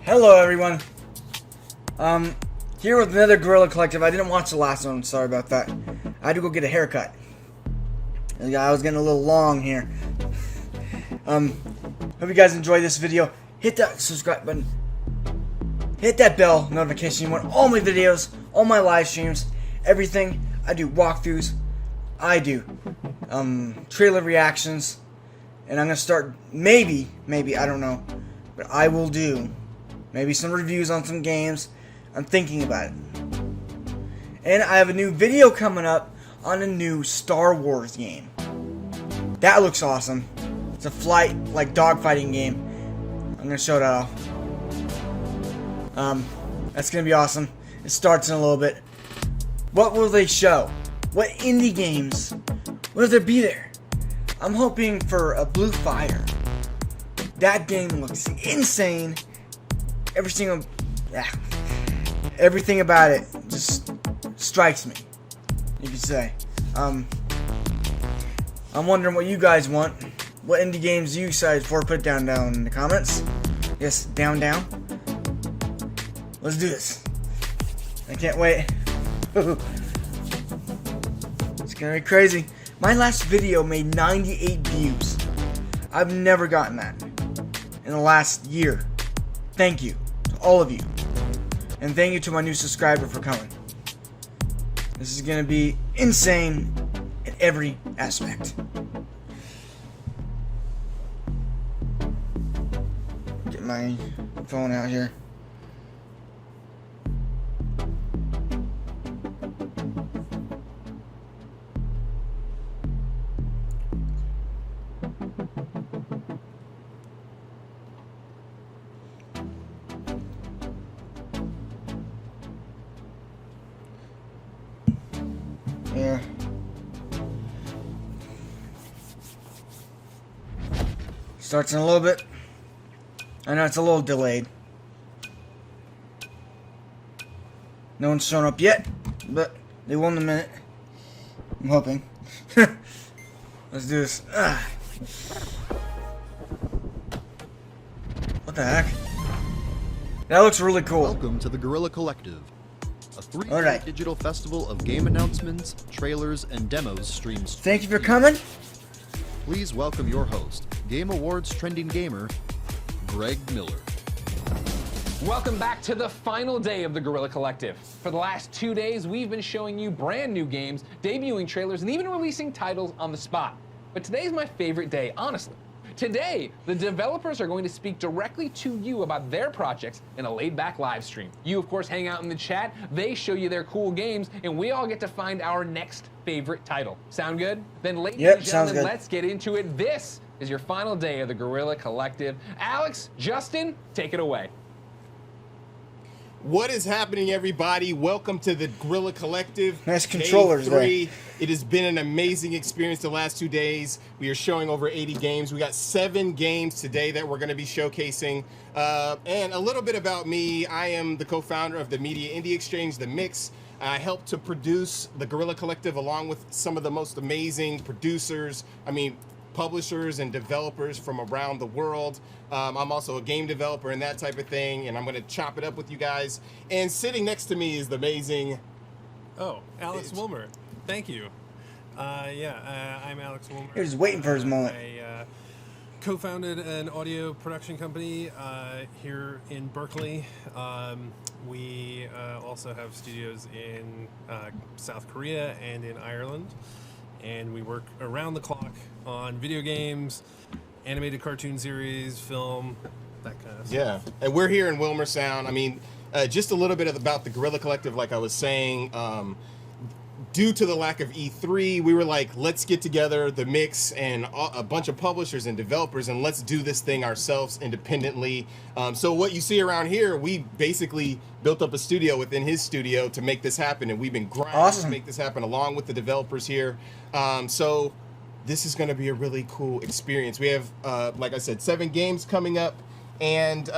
Hello everyone. Here with another Guerrilla Collective. I didn't watch the last one, sorry about that. I had to go get a haircut. I was getting a little long here. Hope you guys enjoy this video. Hit that subscribe button. Hit that bell notification. You want all my videos, all my live streams, everything. I do walkthroughs. I do trailer reactions. And I'm gonna start maybe, I don't know. But I will do maybe some reviews on some games. I'm thinking about it. And I have a new video coming up on a new Star Wars game. That looks awesome. It's a flight, like dogfighting game. I'm gonna show that off. That's gonna be awesome. It starts in a little bit. What will they show? What indie games will there be there? I'm hoping for a Blue Fire. That game looks insane. Everything about it just strikes me, you could say. I'm wondering what you guys want. What indie games are you excited for? Put it down in the comments. Yes, down. Let's do this. I can't wait. It's gonna be crazy. My last video made 98 views. I've never gotten that in the last year. Thank you to all of you. And thank you to my new subscriber for coming. This is gonna be insane in every aspect. Get my phone out here. Yeah. Starts in a little bit. I know it's a little delayed. No one's shown up yet, but they will in a minute. I'm hoping. Let's do this. What the heck? That looks really cool. Welcome to the Guerrilla Collective, a 3-day digital festival of game announcements, trailers, and demos streams. Thank you for coming. Please welcome your host, Game Awards trending gamer, Greg Miller. Welcome back to the final day of the Guerrilla Collective. For the last 2 days, we've been showing you brand new games, debuting trailers, and even releasing titles on the spot. But today's my favorite day, honestly. Today, the developers are going to speak directly to you about their projects in a laid-back live stream. You, of course, hang out in the chat, they show you their cool games, and we all get to find our next favorite title. Sound good? Then, ladies and gentlemen, let's get into it. This is your final day of the Guerrilla Collective. Alex, Justin, take it away. What is happening, everybody? Welcome to the Guerrilla Collective. Nice controllers there. It has been an amazing experience the last 2 days. We are showing over 80 games. We got 7 games today that we're going to be showcasing. And a little bit about me. I am the co-founder of the Media Indie Exchange, The Mix. I help to produce the Guerrilla Collective along with some of the most amazing producers, publishers and developers from around the world. I'm also a game developer and that type of thing, and I'm going to chop it up with you guys. And sitting next to me is the amazing... Alex Wilmer. Thank you. I'm Alex Wilmer. He was waiting for his moment. I co-founded an audio production company here in Berkeley. We also have studios in South Korea and in Ireland. And we work around the clock on video games, animated cartoon series, film, that kind of stuff. Yeah, and we're here in Wilmer Sound. Just a little bit about the Guerrilla Collective, like I was saying. Due to the lack of E3, we were like, let's get together, The Mix, and a bunch of publishers and developers, and let's do this thing ourselves independently. So what you see around here, we basically built up a studio within his studio to make this happen, and we've been grinding to make this happen along with the developers here. So this is going to be a really cool experience. We have, like I said, 7 games coming up, and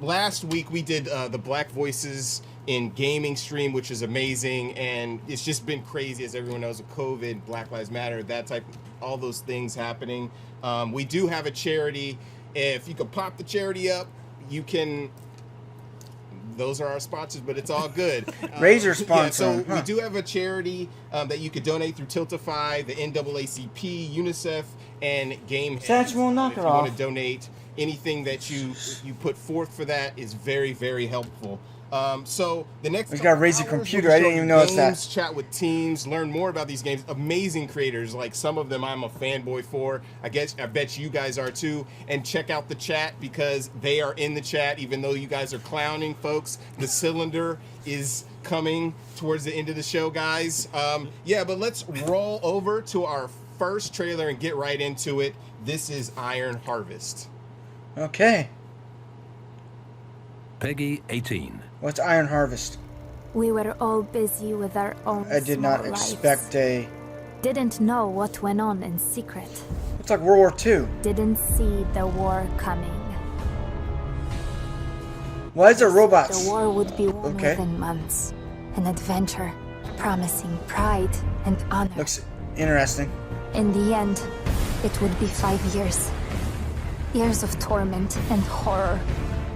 last week we did the Black Voices in gaming stream, which is amazing, and it's just been crazy, as everyone knows, with COVID, Black Lives Matter, that type, all those things happening. We do have a charity. If you could pop the charity up, you can. Those are our sponsors, but it's all good. Razor Yeah, sponsor. so we do have a charity that you could donate through Tiltify, the NAACP, UNICEF, and Game. Satchel, knock if it you off. want to donate, anything that you put forth for that is very, very helpful. So the next We gotta raise your hours, computer. we'll I didn't show even you notice that. games, chat with teams, learn more about these games. Amazing creators, like some of them I'm a fanboy for. I bet you guys are too. And check out the chat because they are in the chat, even though you guys are clowning, folks. The cylinder is coming towards the end of the show, guys. Yeah, but let's roll over to our first trailer and get right into it. This is Iron Harvest. Okay. Peggy 18. What's Iron Harvest? We were all busy with our own I did not small expect lives. a... Didn't know what went on in secret. It's like World War II. Didn't see the war coming. Why is there robots? The war would be won Okay. within months. An adventure, promising pride and honor. Looks interesting. In the end, it would be 5 years. Years of torment and horror,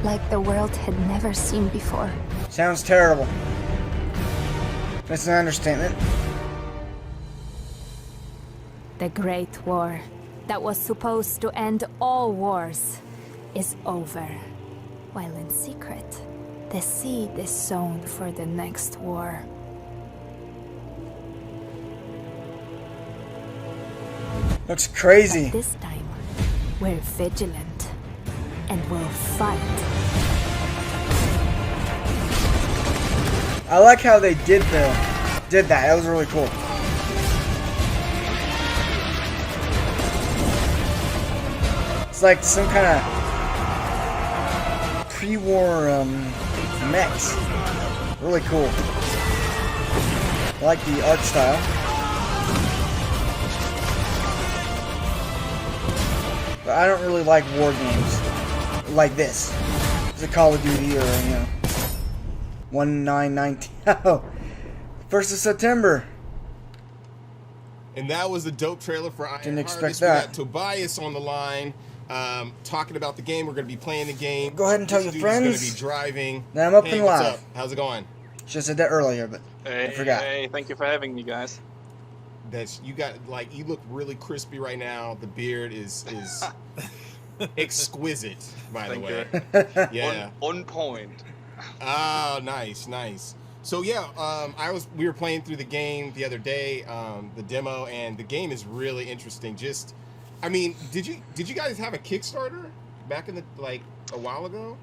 like the world had never seen before. Sounds terrible. That's an understatement. The Great War, that was supposed to end all wars, is over. While in secret, the seed is sown for the next war. Looks crazy. This time, we're vigilant and we'll fight. I like how they did that. That was really cool. It's like some kind of pre-war mechs. Really cool. I like the art style. But I don't really like war games like this. It's a Call of Duty or, 1919. Oh, 1st of September. And that was a dope trailer for Iron Didn't expect Harvest. that. We got Tobias on the line, talking about the game. We're going to be playing the game. Go ahead and tell This your dude's friends going to be driving. that I'm up Hey, and what's live. up? How's it going? Should have said that earlier, but I forgot. Hey, thank you for having me, guys. You got you look really crispy right now. The beard is exquisite, by the Thank way. you. Yeah. On point. Oh, nice. So yeah, we were playing through the game the other day, the demo, and the game is really interesting. Did you guys have a Kickstarter back in a while ago?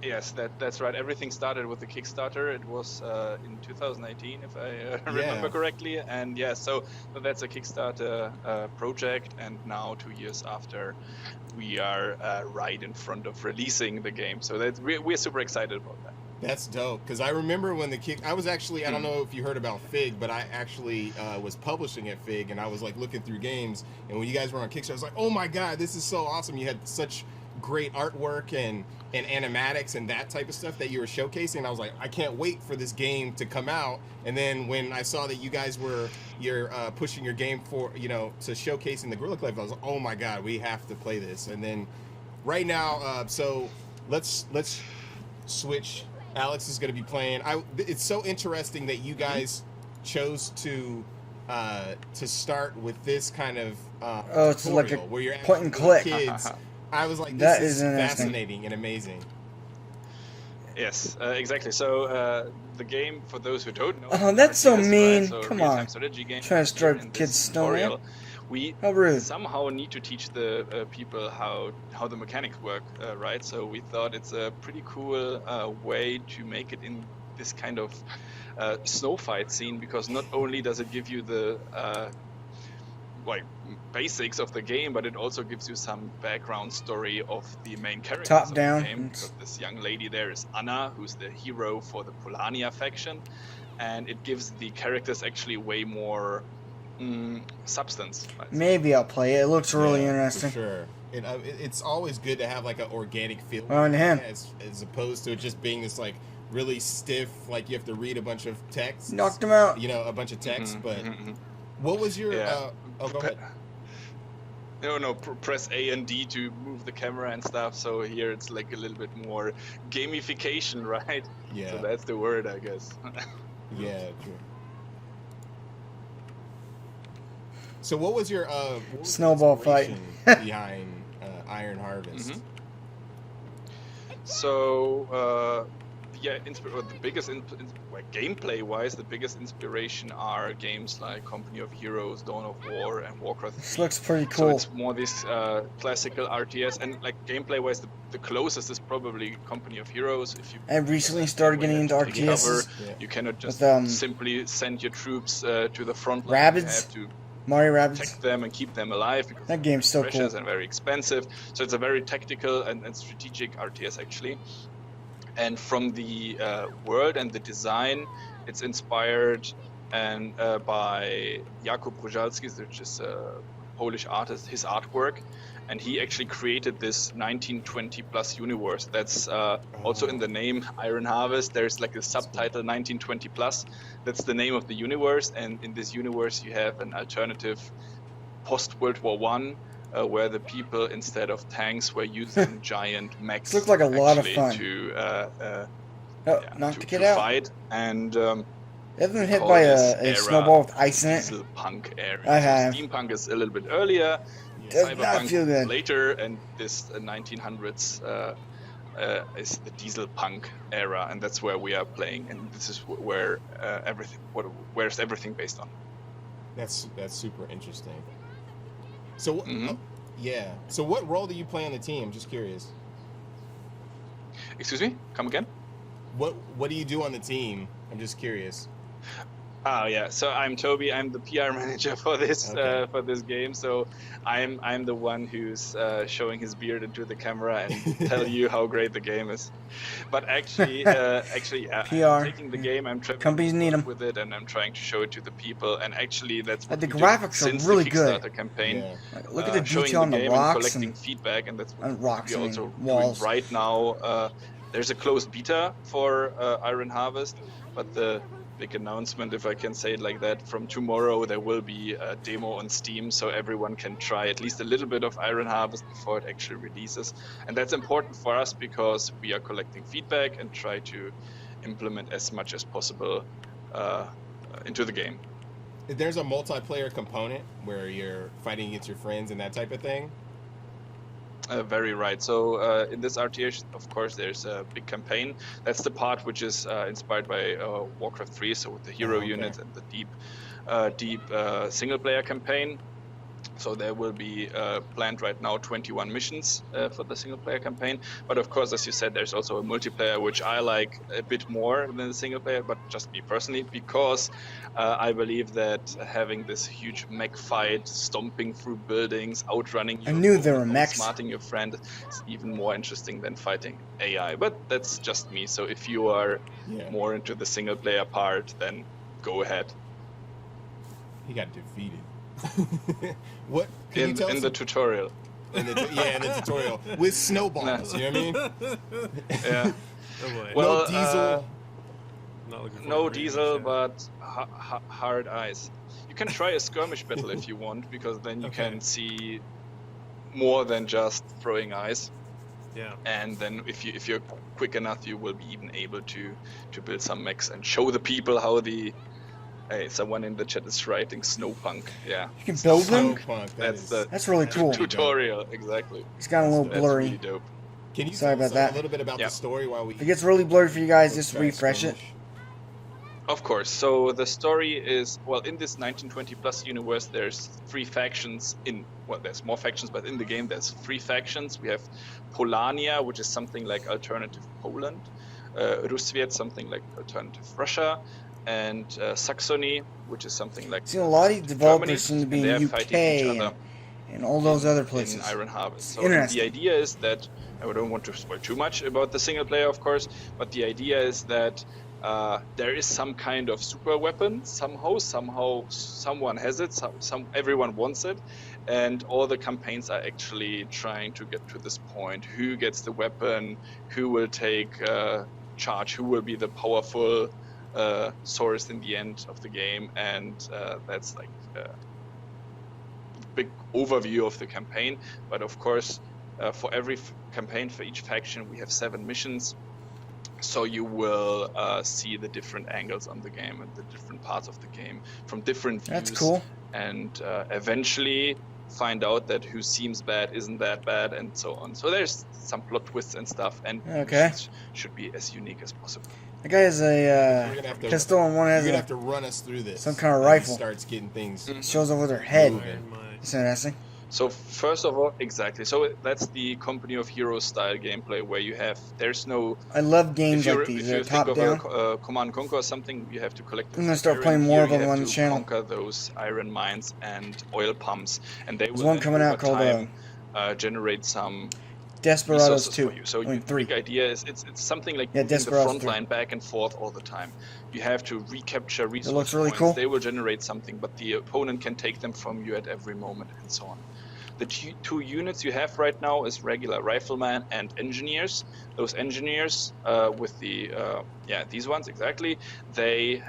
Yes, that's right. Everything started with the Kickstarter. It was in 2018, if I remember correctly. And yeah, so that's a Kickstarter project. And now, 2 years after, we are right in front of releasing the game. So we're super excited about that. That's dope, because I remember when I was actually, I don't know if you heard about Fig, but I actually was publishing at Fig, and I was looking through games, and when you guys were on Kickstarter, I was like, oh my god, this is so awesome. You had such great artwork and animatics and that type of stuff that you were showcasing. I was like, I can't wait for this game to come out. And then when I saw that you guys you're pushing your game for, to showcase in the Guerrilla Collective, I was like, oh my god, we have to play this. And then right now, so let's switch. Alex is going to be playing. It's so interesting that you guys chose to start with this kind of it's like a where you're point and actually with click. kids. I was like, That this is is interesting. fascinating and amazing. Yes, exactly. So the game, for those who don't know, Oh, that's so RTS, mean. right? So Come real-time on. strategy game. Trying to start In this kids snowman. tutorial, we How rude. somehow need to teach the people how the mechanics work, right? So we thought it's a pretty cool way to make it in this kind of snow fight scene, because not only does it give you the basics of the game, but it also gives you some background story of the main characters Top of down. the game. So this young lady there is Anna, who's the hero for the Polania faction, and it gives the characters actually way more substance. Right? Maybe I'll play it. It looks really Yeah, interesting. For sure. It's always good to have an organic feel On him. as opposed to it just being this really stiff, you have to read a bunch of text. Knocked him out. A bunch of text. Mhm, But mhm, mhm. what was your? Yeah. Go ahead. press A and D to move the camera and stuff. So here it's like a little bit more gamification, right? Yeah. So that's the word, I guess. Yeah, true. So what was your snowball fight behind Iron Harvest? Mm-hmm. So the biggest gameplay-wise, the biggest inspiration are games like Company of Heroes, Dawn of War, and Warcraft. This looks pretty cool. So it's more this classical RTS, and like gameplay-wise, the closest is probably Company of Heroes. If you I recently started getting into RTS. You cannot just with, simply send your troops to the front line. Rabbids. You have to Mario Rabbids. protect them and keep them alive because That game's so precious cool. and very expensive. So it's a very tactical and strategic RTS actually. And from the world and the design, it's inspired and by Jakub Brujalski, which is a Polish artist, his artwork, and he actually created this 1920 plus universe. That's also in the name Iron Harvest. There's like a subtitle 1920 plus. That's the name of the universe, and in this universe you have an alternative post World War One. Where the people, instead of tanks, were using giant mechs. This looks like a lot of fun. To to get out. Fight. And Haven't been hit by a snowball with ice in it. Steampunk era. I have. Steampunk is a little bit earlier. Does not Cyberpunk feel good. later, and this 1900s is the diesel punk era, and that's where we are playing. And this is where where's everything based on. That's super interesting. So, Mm-hmm. yeah. So, what role do you play on the team? Just curious. Excuse me? Come again? What do you do on the team? I'm just curious. Oh yeah, so I'm Toby. I'm the PR manager for this game. So I'm the one who's showing his beard into the camera and tell you how great the game is. But actually, yeah, PR. I'm taking the game. I'm trying Companies need 'em. with it, and I'm trying to show it to the people. And actually, that's what The we do graphics are since really the good. Kickstarter campaign. Yeah. Like, look at the Showing detail on the game rocks and collecting and feedback, and that's what rocks, we're I also mean, doing walls. right now. There's a closed beta for Iron Harvest, but the big announcement, if I can say it like that, from tomorrow there will be a demo on Steam, so everyone can try at least a little bit of Iron Harvest before it actually releases. And that's important for us because we are collecting feedback and try to implement as much as possible into the game. There's a multiplayer component where you're fighting against your friends and that type of thing. Very right. So in this RTS, of course, there's a big campaign. That's the part which is inspired by Warcraft 3, so with the hero units and the deep single-player campaign. So there will be planned right now 21 missions for the single-player campaign. But of course, as you said, there's also a multiplayer, which I like a bit more than the single-player, but just me personally, because I believe that having this huge mech fight, stomping through buildings, outrunning I knew there were mechs. outsmarting your friend is even more interesting than fighting AI. But that's just me. So if you are more into the single-player part, then go ahead. He got defeated. What in the tutorial? In the tutorial with snowballs. You know what I mean? Yeah. Oh boy. Well, no diesel. Not looking forward no to reading diesel, that. but hard eyes. You can try a skirmish battle if you want, because then you Okay. can see more than just throwing eyes. Yeah. And then if you're quick enough, you will be even able to build some mechs and show the people how the. Hey, someone in the chat is writing Snowpunk. Yeah. You can build them? Snowpunk, That's the That's really cool. tutorial, exactly. It's got a little That's blurry. really dope. Can you Sorry tell us about that. a little bit about Yeah. the story while we? If it gets really blurry for you guys, just try to refresh it. skirmish? Of course. So the story is, well, in this 1920 plus universe, there's three factions there's more factions, but in the game there's three factions. We have Polania, which is something like alternative Poland, Rusviet, something like alternative Russia, and Saxony, which is something like See, a lot of these developers seem to be and in they're fighting each UK other and all those other in places. Iron Harvest. So Interesting. the idea is that, I don't want to spoil too much about the single player, of course, but the idea is that there is some kind of super weapon somehow someone has it, everyone wants it, and all the campaigns are actually trying to get to this point. Who gets the weapon? Who will take charge? Who will be the powerful source in the end of the game? And that's like big overview of the campaign. But of course, for every campaign, for each faction, we have 7 missions. So you will see the different angles on the game and the different parts of the game from different views. That's cool. And eventually find out that who seems bad isn't that bad, and so on. So there's some plot twists and stuff, and missions should be as unique as possible. The guy has a pistol and one has You're gonna have to run us through this. some kind of rifle. Starts getting things. Shows over their head. moving. It's interesting. So first of all, exactly. So that's the Company of Heroes style gameplay where you have, there's no. I love games If like these. you They're think top of down. a Command and Conquer or something, you have to collect. I'm gonna start material. playing more Here of you them have on the to channel. Conquer those iron mines and oil pumps, and they There's will one then coming out over called time, generate some Desperados resources 2. for you. So I mean, the 3. big idea is it's something like Yeah, moving the Desperados front 3. line back and forth all the time. You have to recapture resource looks really points. cool. They will generate something, but the opponent can take them from you at every moment, and so on. The 2 units you have right now is regular riflemen and engineers. Those engineers with the these ones exactly. They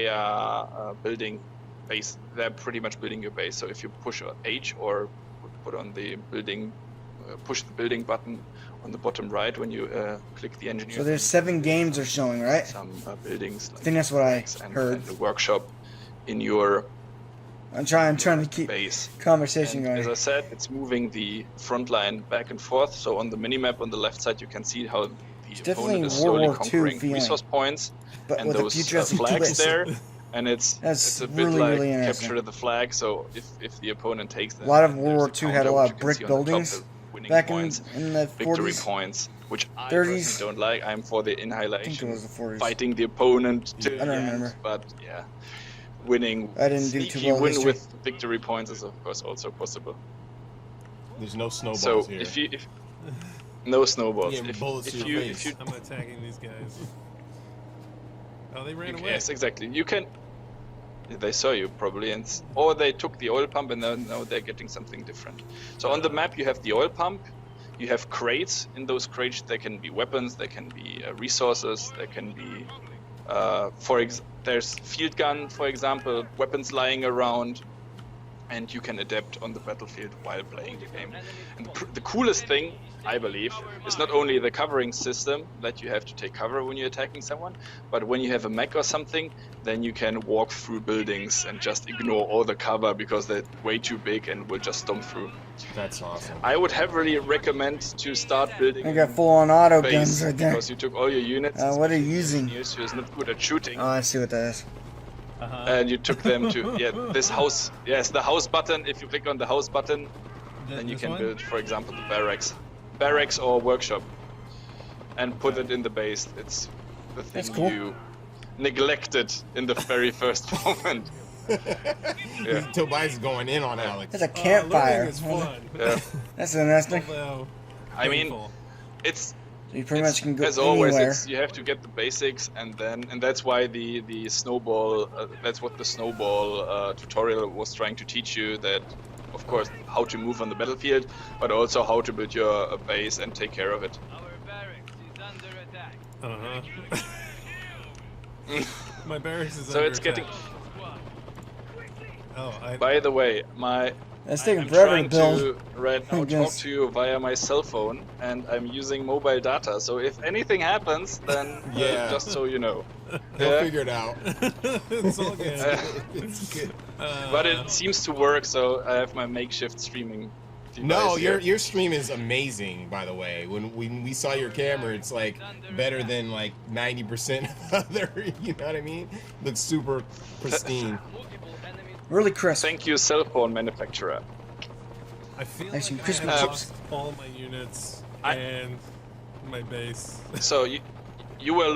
are building base. They're pretty much building your base. So if you push H or put on the building, push the building button on the bottom right when you click the engineer. So there's 7 games they're showing, right? Some buildings. I think that's what I heard. And the workshop in your I'm trying to keep base. conversation And as going. I said, it's moving the front line back and forth. So on the minimap on the left side, you can see how the definitely opponent is World slowly War II conquering feeling, resource points, But and with a those futuristic flags twist. there. And it's That's a bit really, like really interesting. capture the flag. So if the opponent takes them, A lot of then World War there's a II had a counter, lot which of you can brick see on the top, buildings the winning back points, in the victory 40s. points, which I 30s. personally don't like. I'm for the I think it annihilation, was the 40s. fighting the opponent to I don't the end. remember. But yeah, winning. I didn't do too sneaky well in win history. with victory points is of course also possible. There's no snowballs So here. if no snowballs. Yeah, bullets to if your you face. I'm attacking these guys. Oh, they ran away. yes, exactly. You can. They saw you probably, or they took the oil pump and now they're getting something different. So on the map you have the oil pump, you have crates. In those crates there can be weapons, there can be resources, there can be, there's field gun, for example, weapons lying around, and you can adapt on the battlefield while playing the game. And the coolest thing, I believe, is not only the covering system that you have to take cover when you're attacking someone, but when you have a mech or something, then you can walk through buildings and just ignore all the cover because they're way too big and will just stomp through. That's awesome. I would heavily recommend to start building I got full-on auto base guns right there. because you took all your units. What are you using? Who is not good at shooting. Oh, I see what that is. And you took them to this house. Yes, the house button. If you click on the house button, then you This can one? build, for example, the barracks or workshop, and put it in the base. It's the thing That's cool. you neglected in the very first moment. Yeah. Tobias is going in on Alex. That's a campfire. Learning is fun. Yeah. That's interesting. Although I mean, painful. it's So you pretty much can go as always. anywhere. You have to get the basics, and that's why the snowball. That's what the snowball tutorial was trying to teach you. That, of course, how to move on the battlefield, but also how to build your base and take care of it. My barracks is So under it's getting. attack. Oh, By the way, It's taking I'm forever to trying build. to right now talk Yes. to you via my cell phone, and I'm using mobile data. So if anything happens, then Yeah. just so you know. They'll Yeah. figure it out. it's all good. It's good. But it seems to work, so I have my makeshift streaming. No, device here. your stream is amazing, by the way. When we saw your camera, it's like better than like 90% of other, you know what I mean? Looks super pristine. Really crisp. Thank you, cell phone manufacturer. I feel Actually, like crispy I have chips. lost all my units I- and my base. So you were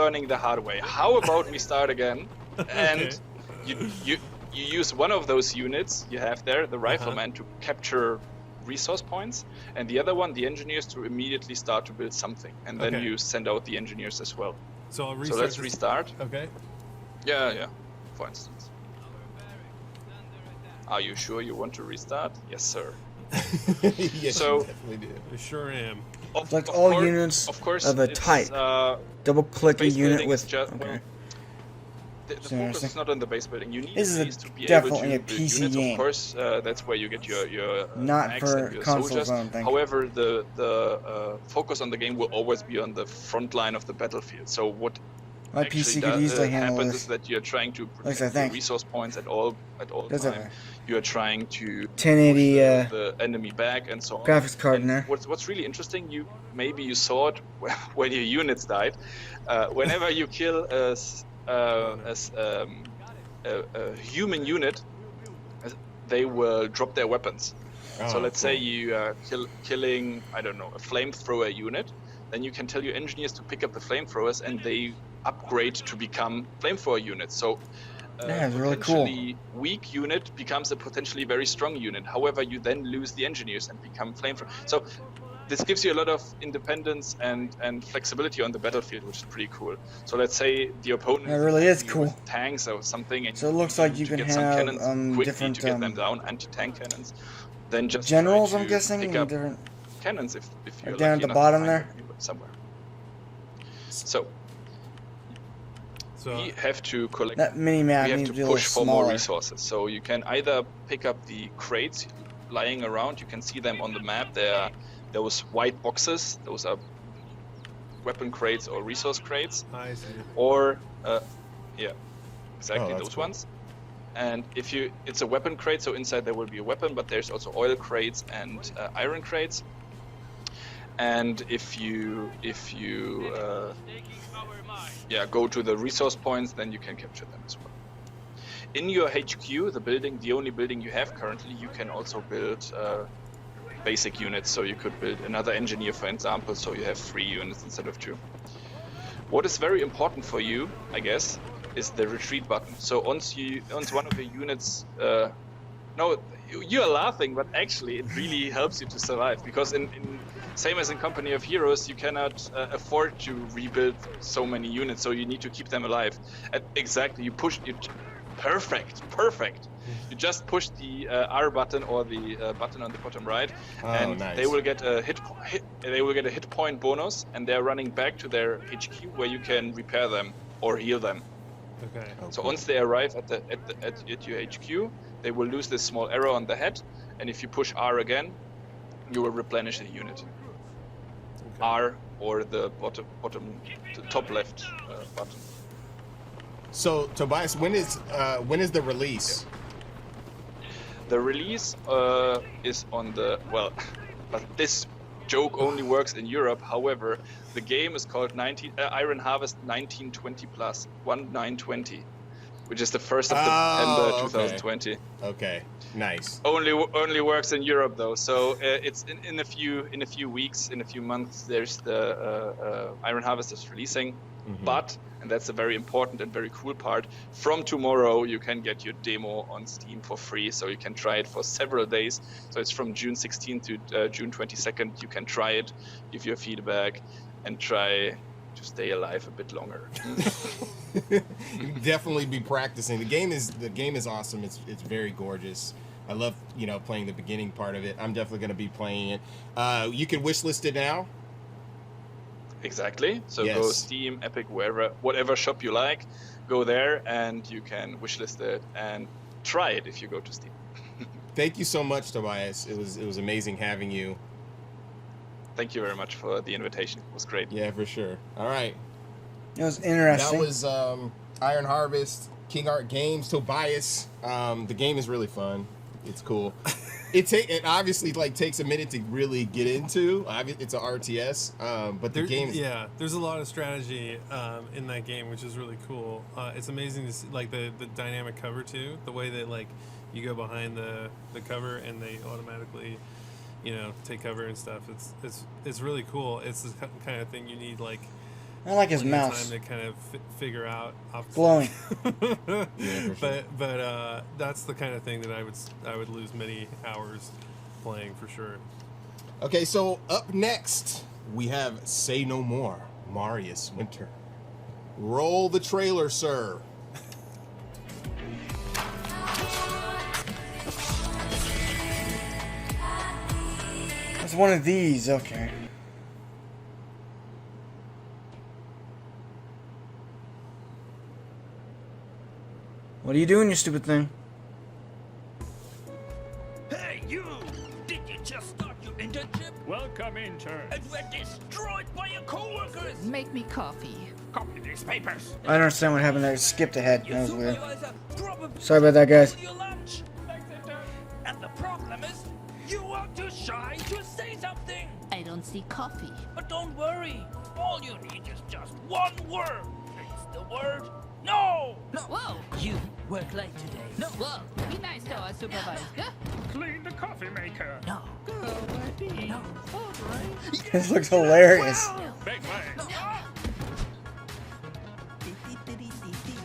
learning the hard way. How about we start again, and you use one of those units you have there, the rifleman, to capture resource points, and the other one, the engineers, to immediately start to build something, and then Okay. you send out the engineers as well. So I'll So restart. let's this- restart. Okay. Yeah. For instance. Are you sure you want to restart? Yes, sir. Yes, So- you definitely did. I sure am. Select all units of course, of a it's, type. Double click a base unit building with. is just, Okay. the focus is not on the base building. You need This is a base to be able definitely to a build PC units. game. Of course, that's where you get your Not mechs for and your console soldiers. zone thing. However, the focus on the game will always be on the front line of the battlefield. So what My actually PC could easily handle happens this. is that you're trying to At least I protect the think. resource points at all Does time. it? You are trying to 1080 push the enemy back and so on. graphics card in And there. what's really interesting, maybe you saw it when your units died. Whenever you kill a human unit, they will drop their weapons. So let's say you are killing, I don't know, a flamethrower unit, then you can tell your engineers to pick up the flamethrowers and they upgrade to become flamethrower units. So Yeah, it's really cool. potentially weak unit becomes a potentially very strong unit. However, you then lose the engineers and become flamethrower. So this gives you a lot of independence and flexibility on the battlefield, which is pretty cool. So let's say the opponent That really is with cool. tanks or something, and So it looks like you to can get some have cannons quickly different to get them down, anti-tank cannons. Then just generals, try I'm to guessing, pick and up different. cannons if you're down lucky at the enough to bottom find there? them somewhere. So So we have to collect. That mini map We have needs to to be a little push for more smaller. resources. So you can either pick up the crates lying around. You can see them on the map. There are those white boxes. Those are weapon crates or resource crates. I see. Or yeah, exactly that's those cool. ones. And if it's a weapon crate, so inside there will be a weapon, but there's also oil crates and iron crates. And if you go to the resource points, then you can capture them as well. In your HQ, the only building you have currently, you can also build basic units. So you could build another engineer, for example, so you have 3 units instead of 2. What is very important for you, I guess, is the retreat button. So once one of your units, no, you're laughing, but actually it really helps you to survive, because in same as in Company of Heroes, you cannot afford to rebuild so many units, so you need to keep them alive. And exactly, perfect. You just push the R button or the button on the bottom right, and nice. they will get a hit point bonus, and they're running back to their HQ where you can repair them or heal them. Okay. So once they arrive at your HQ, they will lose this small arrow on the head, and if you push R again, you will replenish the unit. R or the the top left button. So Tobias, when is the release? The release is on the but this joke only works in Europe. However, the game is called Iron Harvest 1920 plus 1920, which is the 1st of September 2020. Okay, nice. Only works in Europe though. So it's in a few weeks, in a few months. There's the Iron Harvest is releasing, but. And that's a very important and very cool part. From tomorrow, you can get your demo on Steam for free, so you can try it for several days. So it's from June 16th to June 22nd. You can try it, give your feedback, and try to stay alive a bit longer. Definitely be practicing. The game is awesome. It's very gorgeous. I love playing the beginning part of it. I'm definitely going to be playing it. You can wishlist it now. Exactly. So Yes. go Steam, Epic, whatever shop you like, go there and you can wishlist it and try it if you go to Steam. Thank you so much, Tobias. It was amazing having you. Thank you very much for the invitation. It was great. Yeah, for sure. All right. It was interesting. That was Iron Harvest, King Art Games, Tobias. The game is really fun. It's cool. It obviously takes a minute to really get into. It's a RTS, but the game. Yeah, there's a lot of strategy in that game, which is really cool. It's amazing to see, the dynamic cover too. The way that you go behind the cover and they automatically, take cover and stuff. It's really cool. It's the kind of thing you need I like his plenty of mouse. time to kind of figure out. Glowing. Yeah, for sure. But that's the kind of thing that I would lose many hours playing for sure. Okay, so up next we have Say No More, Marius Winter. Roll the trailer, sir. It's one of these, okay. What are you doing, you stupid thing? Hey, you! Did you just start your internship? Welcome, intern. And we're destroyed by your coworkers! Make me coffee. Copy these papers. I don't understand what happened there. I skipped ahead. Your That was weird. supervisor probably Sorry about that, guys. stole your lunch. And the problem is, you are too shy to say something. I don't see coffee. But don't worry, all you need is just one word. It's the word no. No. Whoa. You work late today. No. Whoa. Be nice to our supervisor. Clean the coffee maker. No. Go, buddy. No. All right. This looks hilarious. Big leg.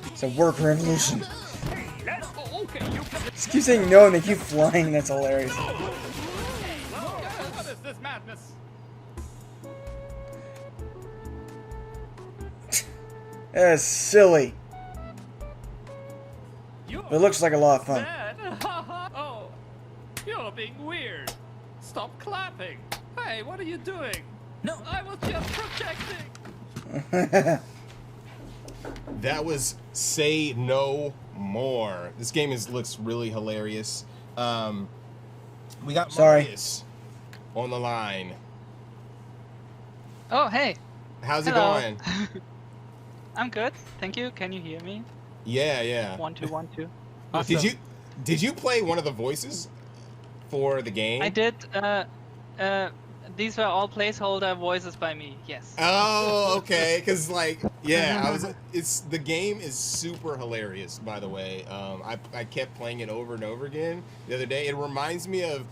It's a work revolution. Hey, let's go. Okay, you can. Just keep saying no and they keep flying. That's hilarious. What is this madness? That's silly. It looks like a lot of fun. Bad. Oh, you're being weird. Stop clapping. Hey, what are you doing? No. I was just projecting. That was Say No More. This game looks really hilarious. We got Sorry. Marius on the line. Oh, hey. How's it Hello. going? I'm good. Thank you. Can you hear me? Yeah, yeah. 1 2 1 2. Did you play one of the voices for the game? I did. These were all placeholder voices by me. Yes. Oh, okay. Cause like, yeah, the game is super hilarious. By the way, I kept playing it over and over again the other day. It reminds me of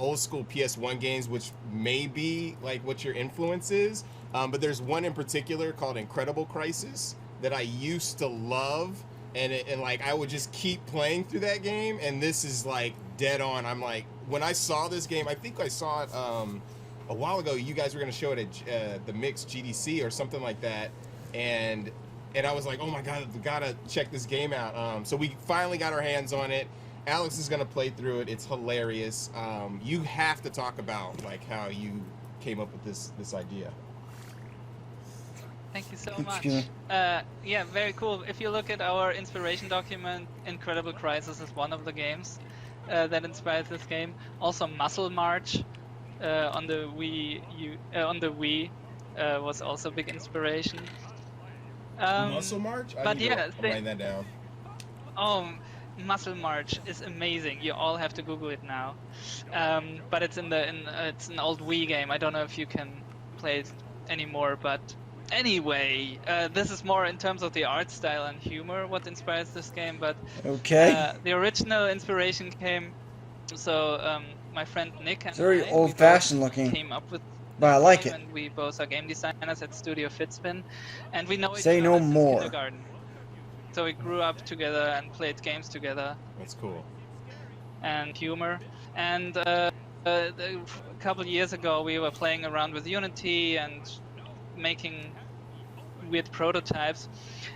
old school PS1 games, which may be like what your influence is. But there's one in particular called Incredible Crisis that I used to love, and like I would just keep playing through that game. And this is like dead on. I'm like, when I saw this game, I think I saw it a while ago. You guys were gonna show it at the Mix GDC or something like that, and I was like, oh my god, we gotta check this game out. So we finally got our hands on it. Alex is gonna play through it. It's hilarious. You have to talk about like how you came up with this idea. Thank you so much. Excuse me. Yeah, very cool. If you look at our inspiration document, Incredible Crisis is one of the games that inspired this game. Also, Muscle March on the Wii was also a big inspiration. Muscle March? But yeah, write that down. Oh, Muscle March is amazing. You all have to Google it now. But it's it's an old Wii game. I don't know if you can play it anymore, but anyway, this is more in terms of the art style and humor what inspires this game. But Okay. the original inspiration came. So my friend Nick and It's very I, old-fashioned we both looking, came up with. but I like it. And we both are game designers at Studio Fitspin, and we know each Say other no since more. kindergarten. So we grew up together and played games together. That's cool. And humor. And a couple years ago, we were playing around with Unity and making weird prototypes.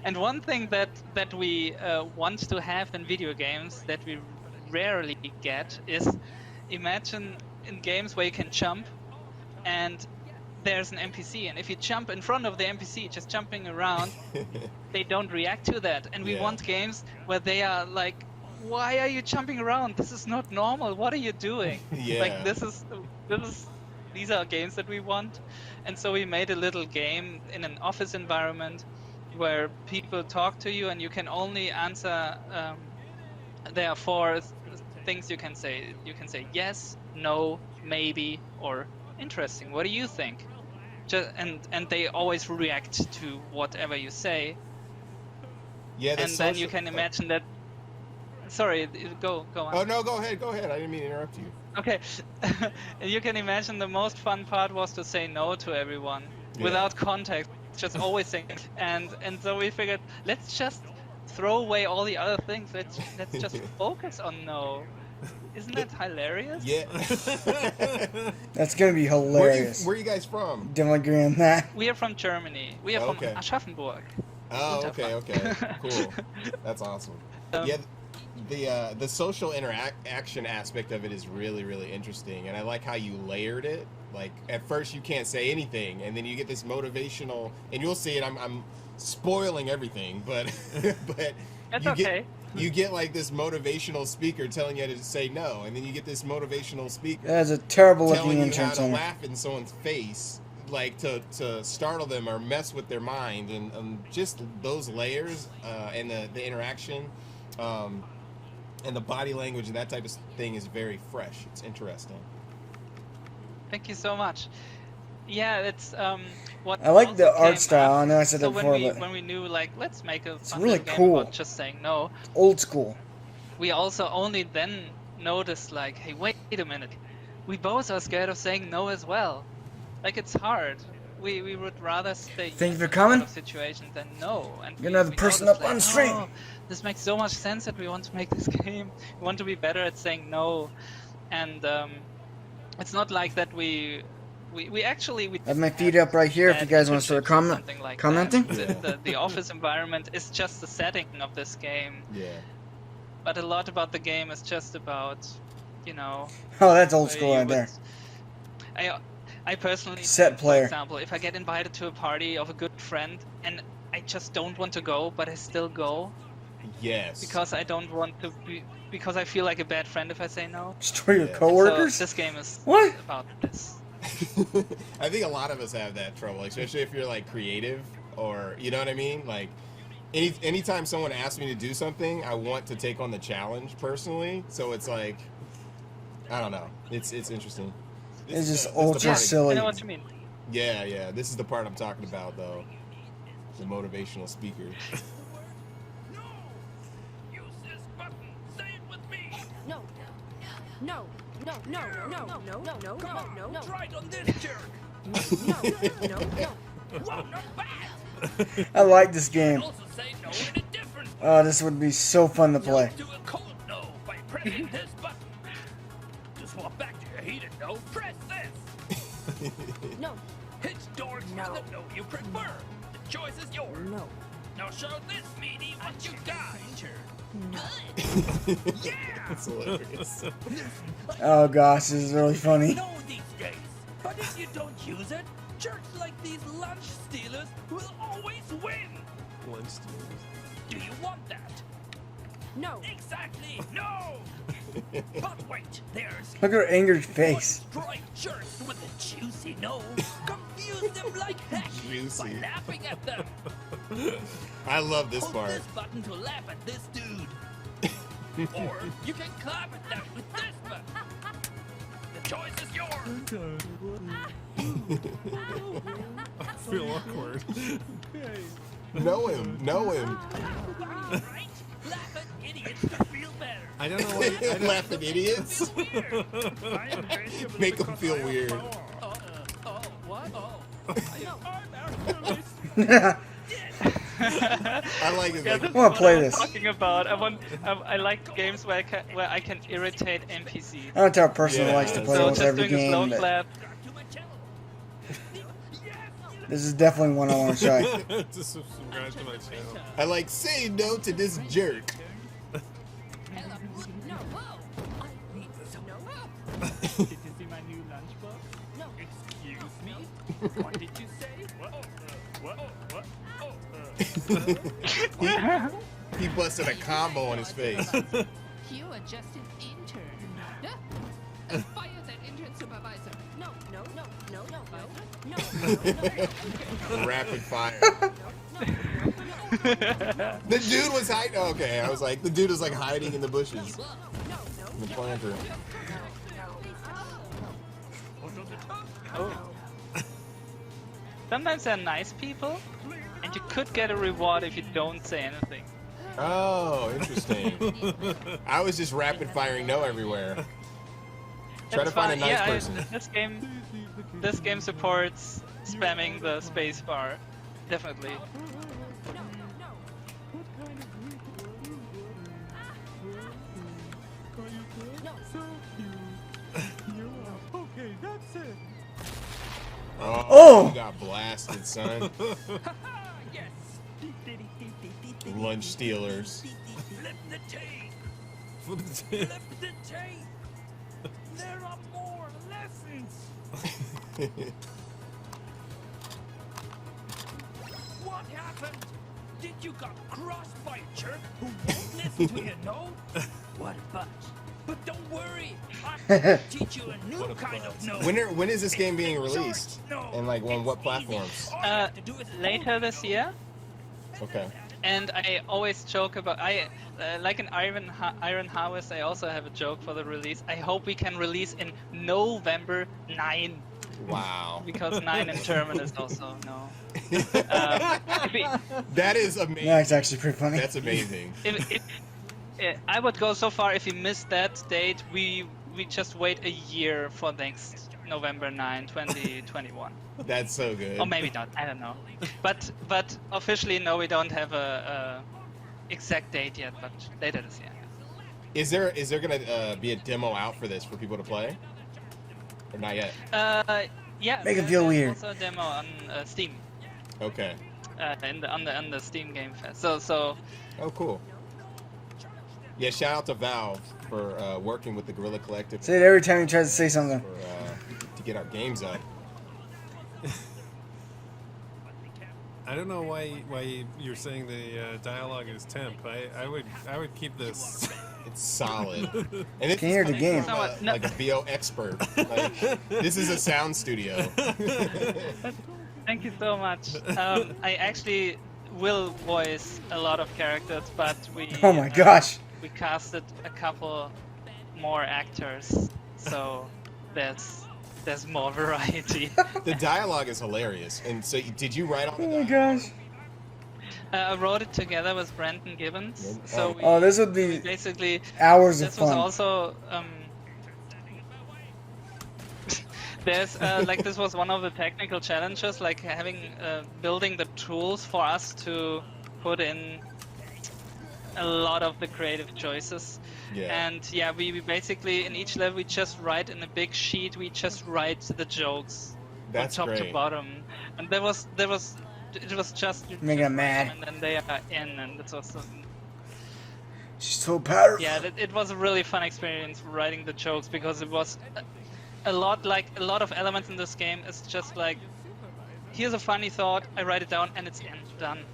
And one thing that we want to have in video games that we rarely get is, imagine in games where you can jump and there's an NPC, and if you jump in front of the NPC, just jumping around, they don't react to that. And we want games where they are like, why are you jumping around? This is not normal. What are you doing? Yeah. Like these are games that we want. And so we made a little game in an office environment where people talk to you and you can only answer, there are 4 things you can say. You can say yes, no, maybe, or interesting. What do you think? And they always react to whatever you say. Yeah, and then you can imagine that. Sorry, go on. Oh no, go ahead. I didn't mean to interrupt you. Okay, you can imagine the most fun part was to say no to everyone without context, just always saying. And so we figured, let's just throw away all the other things. Let's just focus on no. Isn't that hilarious? Yeah. That's gonna be hilarious. Where are you guys from? Definitely agree on that. We are from Germany. We are from Okay. Aschaffenburg. Oh, okay. Cool. That's awesome. Yeah, the social interaction aspect of it is really, really interesting, and I like how you layered it. Like at first you can't say anything, and then you get this motivational, and you'll see it. I'm spoiling everything, but but That's you okay. you get like this motivational speaker telling you to say no, and then you get this motivational speaker That's a terrible telling looking you how entrance to center. laugh in someone's face, like to startle them or mess with their mind, and just those layers and the interaction and the body language and that type of thing is very fresh. It's interesting. Thank you so much. Yeah, it's what I like the also art came style. I after. know I said So that before, when we but when we knew like let's make a fun really little game cool. about just saying no, old school. we also only then noticed like, hey, wait a minute, we both are scared of saying no as well. Like it's hard. We would rather stay Thank you for in a coming. lot of situation than no. And You're another person noticed, up on like, stream. "Oh, this makes so much sense that we want to make this game. We want to be better at saying no, and it's not like that we actually I have my feet up right here. If you guys want to start commenting. The office environment is just the setting of this game. Yeah. But a lot about the game is just about, you know. Oh, that's old where school you right would- there. I personally, Set player. for example, if I get invited to a party of a good friend and I just don't want to go, but I still go Yes. because I don't want to be, because I feel like a bad friend if I say no. Destroy your Yeah. coworkers. So this game is What? about this. I think a lot of us have that trouble, especially if you're like creative or you know what I mean. Like anytime someone asks me to do something, I want to take on the challenge personally. So it's like, I don't know. It's interesting. It's just the ultra part- silly. I know what you mean. Yeah. This is the part I'm talking about, though. The motivational speaker. No! Use this button. Say it with me. No. No. No. No. No. No. No. No. Come on, No. No. try it on this jerk. No. No. No. Whoa, not bad. I like this game. Also say no in a different way. Oh, this would be so fun to play. Do a cold no by pressing this button. To swap back to your heated no, press this. No. Hit doors No. with the no you prefer. The choice is yours. No. Now show this meaty what you got. Yeah! That's hilarious. Oh gosh, this is really funny. Know these days. But if you don't use it, jerks like these lunch stealers will always win. Lunch stealers. Do you want that? No. Exactly. No. But wait, there's Look at her angry face. bright jerks with a juicy nose. Confuse them like heck by Juicy. laughing at them. I love this Hold part. this button to laugh at this dude. Or you can clap at them with this button. The choice is yours. I feel awkward. Know him. Right? Laugh at idiots to feel better. I don't know why. Laugh at idiots. Make them feel weird. What? Oh. I like it. Yeah, Like, this is wanna what play I'm this. talking about. I like games where I can irritate NPCs. I don't tell a person who Yeah, likes to play So almost just every doing a slow game, but clap. this is definitely one I want to try. Just subscribe to my channel. I like say no to this jerk. No. Did you see my new lunchbox? No. Excuse me? What did you say? What? He busted a combo on his face. You are just an intern. Fire that intern supervisor. No. No. No. No. No. No. No. Rapid fire. The dude was hiding. Okay, I was like, the dude was like hiding in the bushes. In the planter. Sometimes they're nice people, and you could get a reward if you don't say anything. Oh, interesting. I was just rapid firing no everywhere. Try to That's find a fine. nice Yeah, person. This game supports spamming the space bar. Definitely. Okay, that's it. Oh, you got blasted, son. Yes. Lunch stealers. Flip the tape. Flip the Flip the tape. There are more lessons. What happened? happened? Did you got crossed by a jerk who won't listen to you, no? What a bunch. But don't worry, I'll teach you a new kind of no. When is this game being released? And like on what platforms? Later this year. Okay. And I always joke about like in Iron Harvest. I also have a joke for the release. I hope we can release in November 9. Wow. Because 9 in German is also no. That is amazing. That's actually pretty funny. That's amazing. I would go so far, if we miss that date, we just wait a year for next November 9, 2021. That's so good. Or maybe not, I don't know. But officially, no, we don't have a exact date yet, but later this year. Is there gonna be a demo out for this for people to play? Or not yet? Yeah. Make it feel weird. Also a demo on Steam. Okay. On the Steam Game Fest. So. Oh, cool. Yeah, shout out to Valve for working with the Guerrilla Collective. Say it every time you try to say something. To get our games up. I don't know why you're saying the dialogue is temp. I would keep this. It's solid. And it's Can hear the game. Like a VO expert. Like, this is a sound studio. Thank you so much. I actually will voice a lot of characters, but we. Oh my gosh. We casted a couple more actors, so there's more variety. The dialogue is hilarious. And so, did you write all the dialogue? Oh my gosh. I wrote it together with Brandon Gibbons. So this would be basically hours of this fun. was also there's like this was one of the technical challenges, like having building the tools for us to put in a lot of the creative choices. Yeah. And yeah, we basically in each level we just write in a big sheet. We just write the jokes That's from top great. to bottom, and it was just Making him mad. and then they are in, and it was. She's so powerful. Yeah, it was a really fun experience writing the jokes, because it was a lot of elements in this game is just like, here's a funny thought, I write it down, and it's done.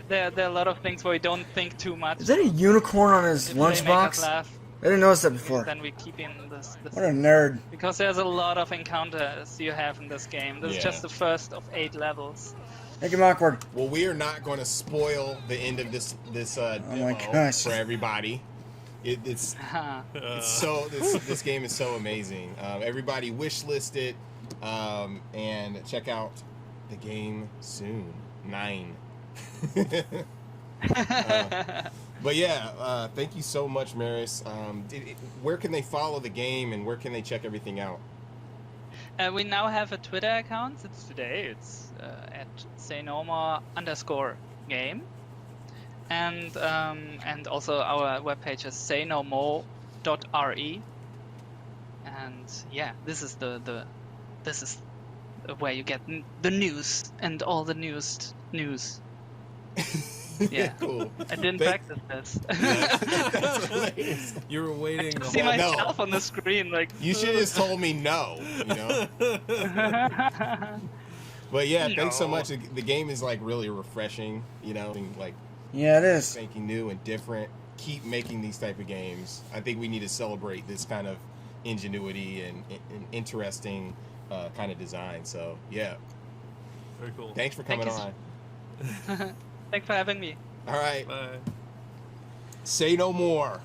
There are a lot of things where we don't think too much. Is that a unicorn on his If they make us lunchbox? laugh, I didn't notice that before. then we keep in this. What a nerd. Because there's a lot of encounters you have in this game. This is just the first of 8 levels. Make him awkward. Well, we are not going to spoil the end of this Oh my demo gosh. for everybody. It's so this game is so amazing. Everybody wish list it and check out the game soon. 9. But yeah, thank you so much, Maris. Where can they follow the game and where can they check everything out? We now have a Twitter account. It's at saynomore_game, and also our webpage is saynomore.re. And yeah, this is this is where you get the news and all the news. Yeah, Cool. I didn't practice this. That's hilarious. You were waiting. I see myself on the screen, like. You should have just told me no. You know. But yeah, thanks so much. The game is like really refreshing. You know, like. Yeah, it is. Thinking new and different. Keep making these type of games. I think we need to celebrate this kind of ingenuity and interesting kind of design. So yeah. Very cool. Thanks for coming on. Thanks for having me. All right. Bye. Say no more.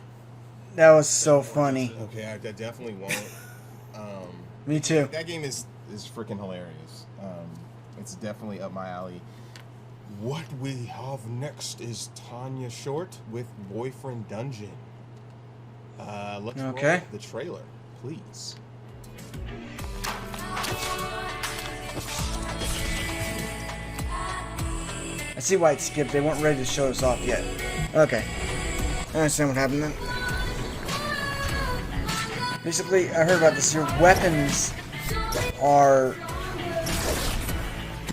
That was so funny. Okay, I definitely won't. Me too. That game is freaking hilarious. It's definitely up my alley. What we have next is Tanya Short with Boyfriend Dungeon. Let's roll the trailer, please. I see why it skipped. They weren't ready to show us off yet. Okay. I understand what happened then. Basically, I heard about this. Your weapons are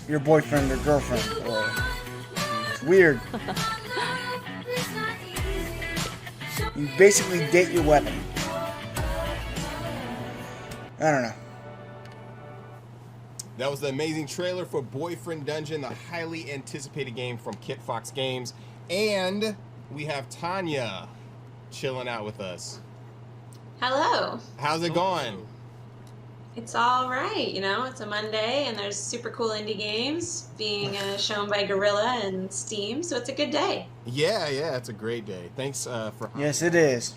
your boyfriend or girlfriend. Or it's weird. You basically date your weapon. I don't know. That was the amazing trailer for Boyfriend Dungeon, the highly anticipated game from Kit Fox Games. And we have Tanya chilling out with us. Hello. How's it going? It's all right, you know, it's a Monday and there's super cool indie games being shown by Guerrilla and Steam, so it's a good day. Yeah, it's a great day. Thanks for... Yes, it is.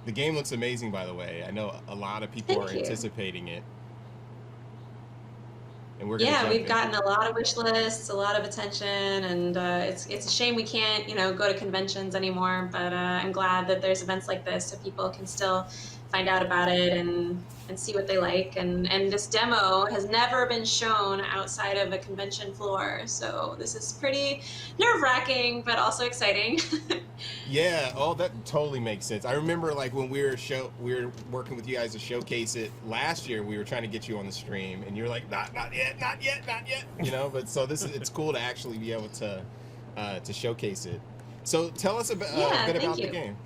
The game looks amazing, by the way. I know a lot of people are anticipating it. And we're we've gotten a lot of wish lists, a lot of attention, and it's a shame we can't, you know, go to conventions anymore, but I'm glad that there's events like this so people can still find out about it and see what they like. And this demo has never been shown outside of a convention floor, so this is pretty nerve-wracking, but also exciting. Yeah, that totally makes sense. I remember like when we were working with you guys to showcase it last year, we were trying to get you on the stream, and you were like, not yet, you know. But so it's cool to actually be able to showcase it. So tell us a bit about the game.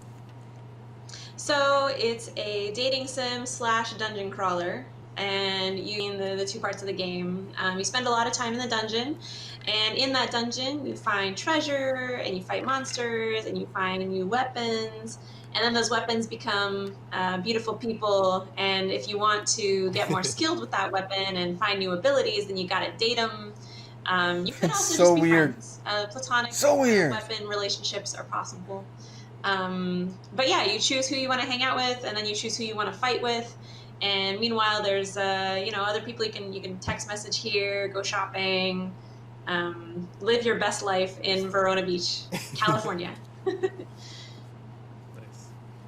So it's a dating sim / dungeon crawler, and you in the two parts of the game. You spend a lot of time in the dungeon, and in that dungeon you find treasure, and you fight monsters, and you find new weapons, and then those weapons become beautiful people, and if you want to get more skilled with that weapon and find new abilities, then you gotta date them. You can also just be friends. Platonic weapon relationships are possible. But yeah, you choose who you want to hang out with, and then you choose who you want to fight with. And meanwhile, there's other people you can text message here, go shopping, live your best life in Verona Beach, California. Nice.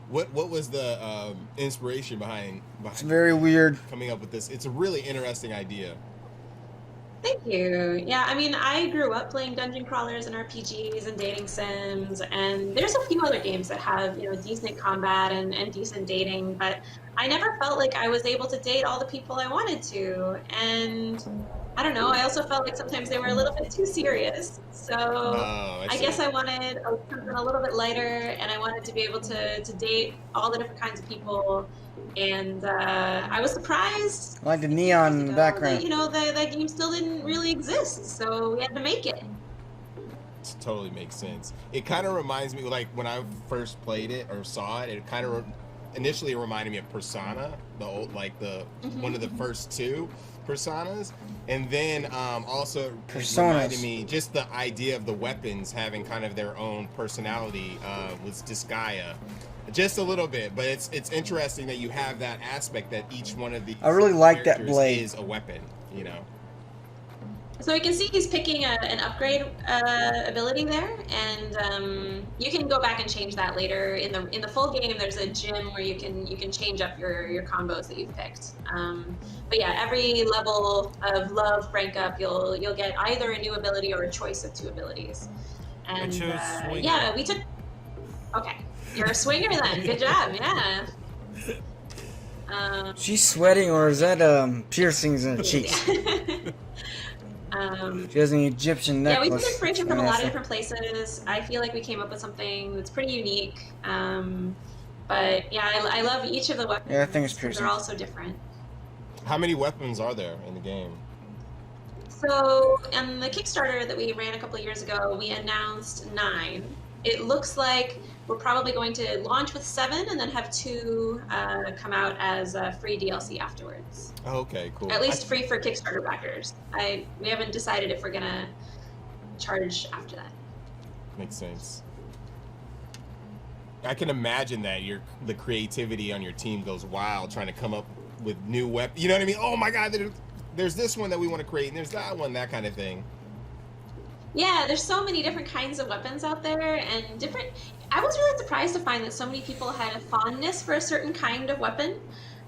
What was the inspiration behind it's very weird coming up with this? It's a really interesting idea. Thank you. Yeah, I mean, I grew up playing dungeon crawlers and RPGs and dating sims, and there's a few other games that have, you know, decent combat and decent dating, but I never felt like I was able to date all the people I wanted to, and I don't know, I also felt like sometimes they were a little bit too serious, so I guess I wanted something a little bit lighter, and I wanted to be able to date all the different kinds of people. And I was surprised. I like the neon background. That, you know, that game still didn't really exist, so we had to make it. It totally makes sense. It kind of reminds me, like when I first played it or saw it, it kind of initially reminded me of Persona, the old, like the one of the first two Personas, and then also reminded me just the idea of the weapons having kind of their own personality was Disgaea. Just a little bit, but it's interesting that you have that aspect that each one of these I really like that blade is a weapon, you know. So we can see he's picking an upgrade ability there, and you can go back and change that later in the full game. There's a gym where you can change up your combos that you've picked. But yeah, every level of love rank up, you'll get either a new ability or a choice of two abilities. And yeah, we took. Okay. You're a swinger then. Good job. Yeah. She's sweating, or is that piercings in her cheeks? She has an Egyptian necklace. Yeah, we took inspiration from a lot of different places. I feel like we came up with something that's pretty unique. But yeah, I love each of the weapons. Yeah, I think it's piercing. They're all so different. How many weapons are there in the game? So, in the Kickstarter that we ran a couple of years ago, we announced 9. It looks like we're probably going to launch with 7 and then have 2 come out as free DLC afterwards. Oh, okay, cool. At least free for Kickstarter backers. We haven't decided if we're gonna charge after that. Makes sense. I can imagine that the creativity on your team goes wild trying to come up with new weapons. You know what I mean? Oh my God, there's this one that we want to create, and there's that one, that kind of thing. Yeah, there's so many different kinds of weapons out there, and I was really surprised to find that so many people had a fondness for a certain kind of weapon.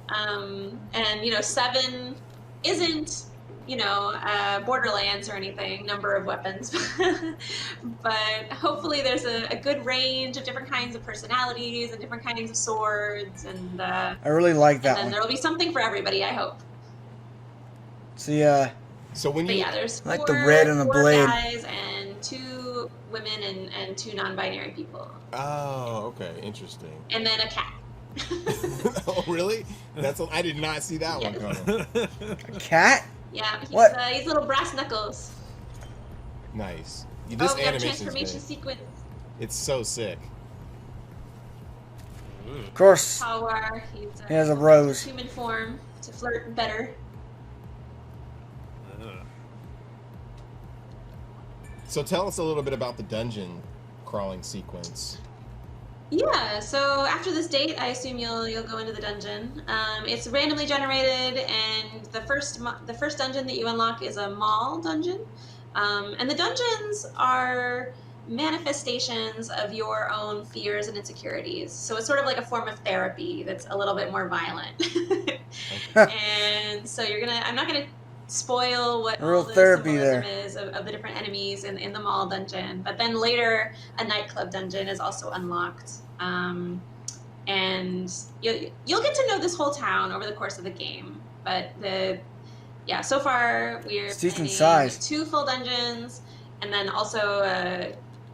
And, you know, 7 isn't, you know, Borderlands or anything, number of weapons. But hopefully there's a good range of different kinds of personalities and different kinds of swords. And I really like that one. And there'll be something for everybody, I hope. See, so when you... But yeah, there's 4, like the red on the blade. Guys and 2 women and 2 non-binary people. Oh, okay, interesting. And then a cat. Oh, really? I did not see that one coming. A cat? Yeah, What? He's little brass knuckles. Nice. This We got a animation's transformation great. sequence. It's so sick. Of course. Power. He has a rose. Human form to flirt better. So tell us a little bit about the dungeon crawling sequence. Yeah, so after this date, I assume you'll go into the dungeon. It's randomly generated, and the first dungeon that you unlock is a mall dungeon, and the dungeons are manifestations of your own fears and insecurities. So it's sort of like a form of therapy that's a little bit more violent. And so I'm not gonna spoil what Real all the therapy symbolism there. is of the different enemies in the mall dungeon. But then later, a nightclub dungeon is also unlocked. And you'll get to know this whole town over the course of the game. But so far we're Decent playing size. 2 full dungeons, and then also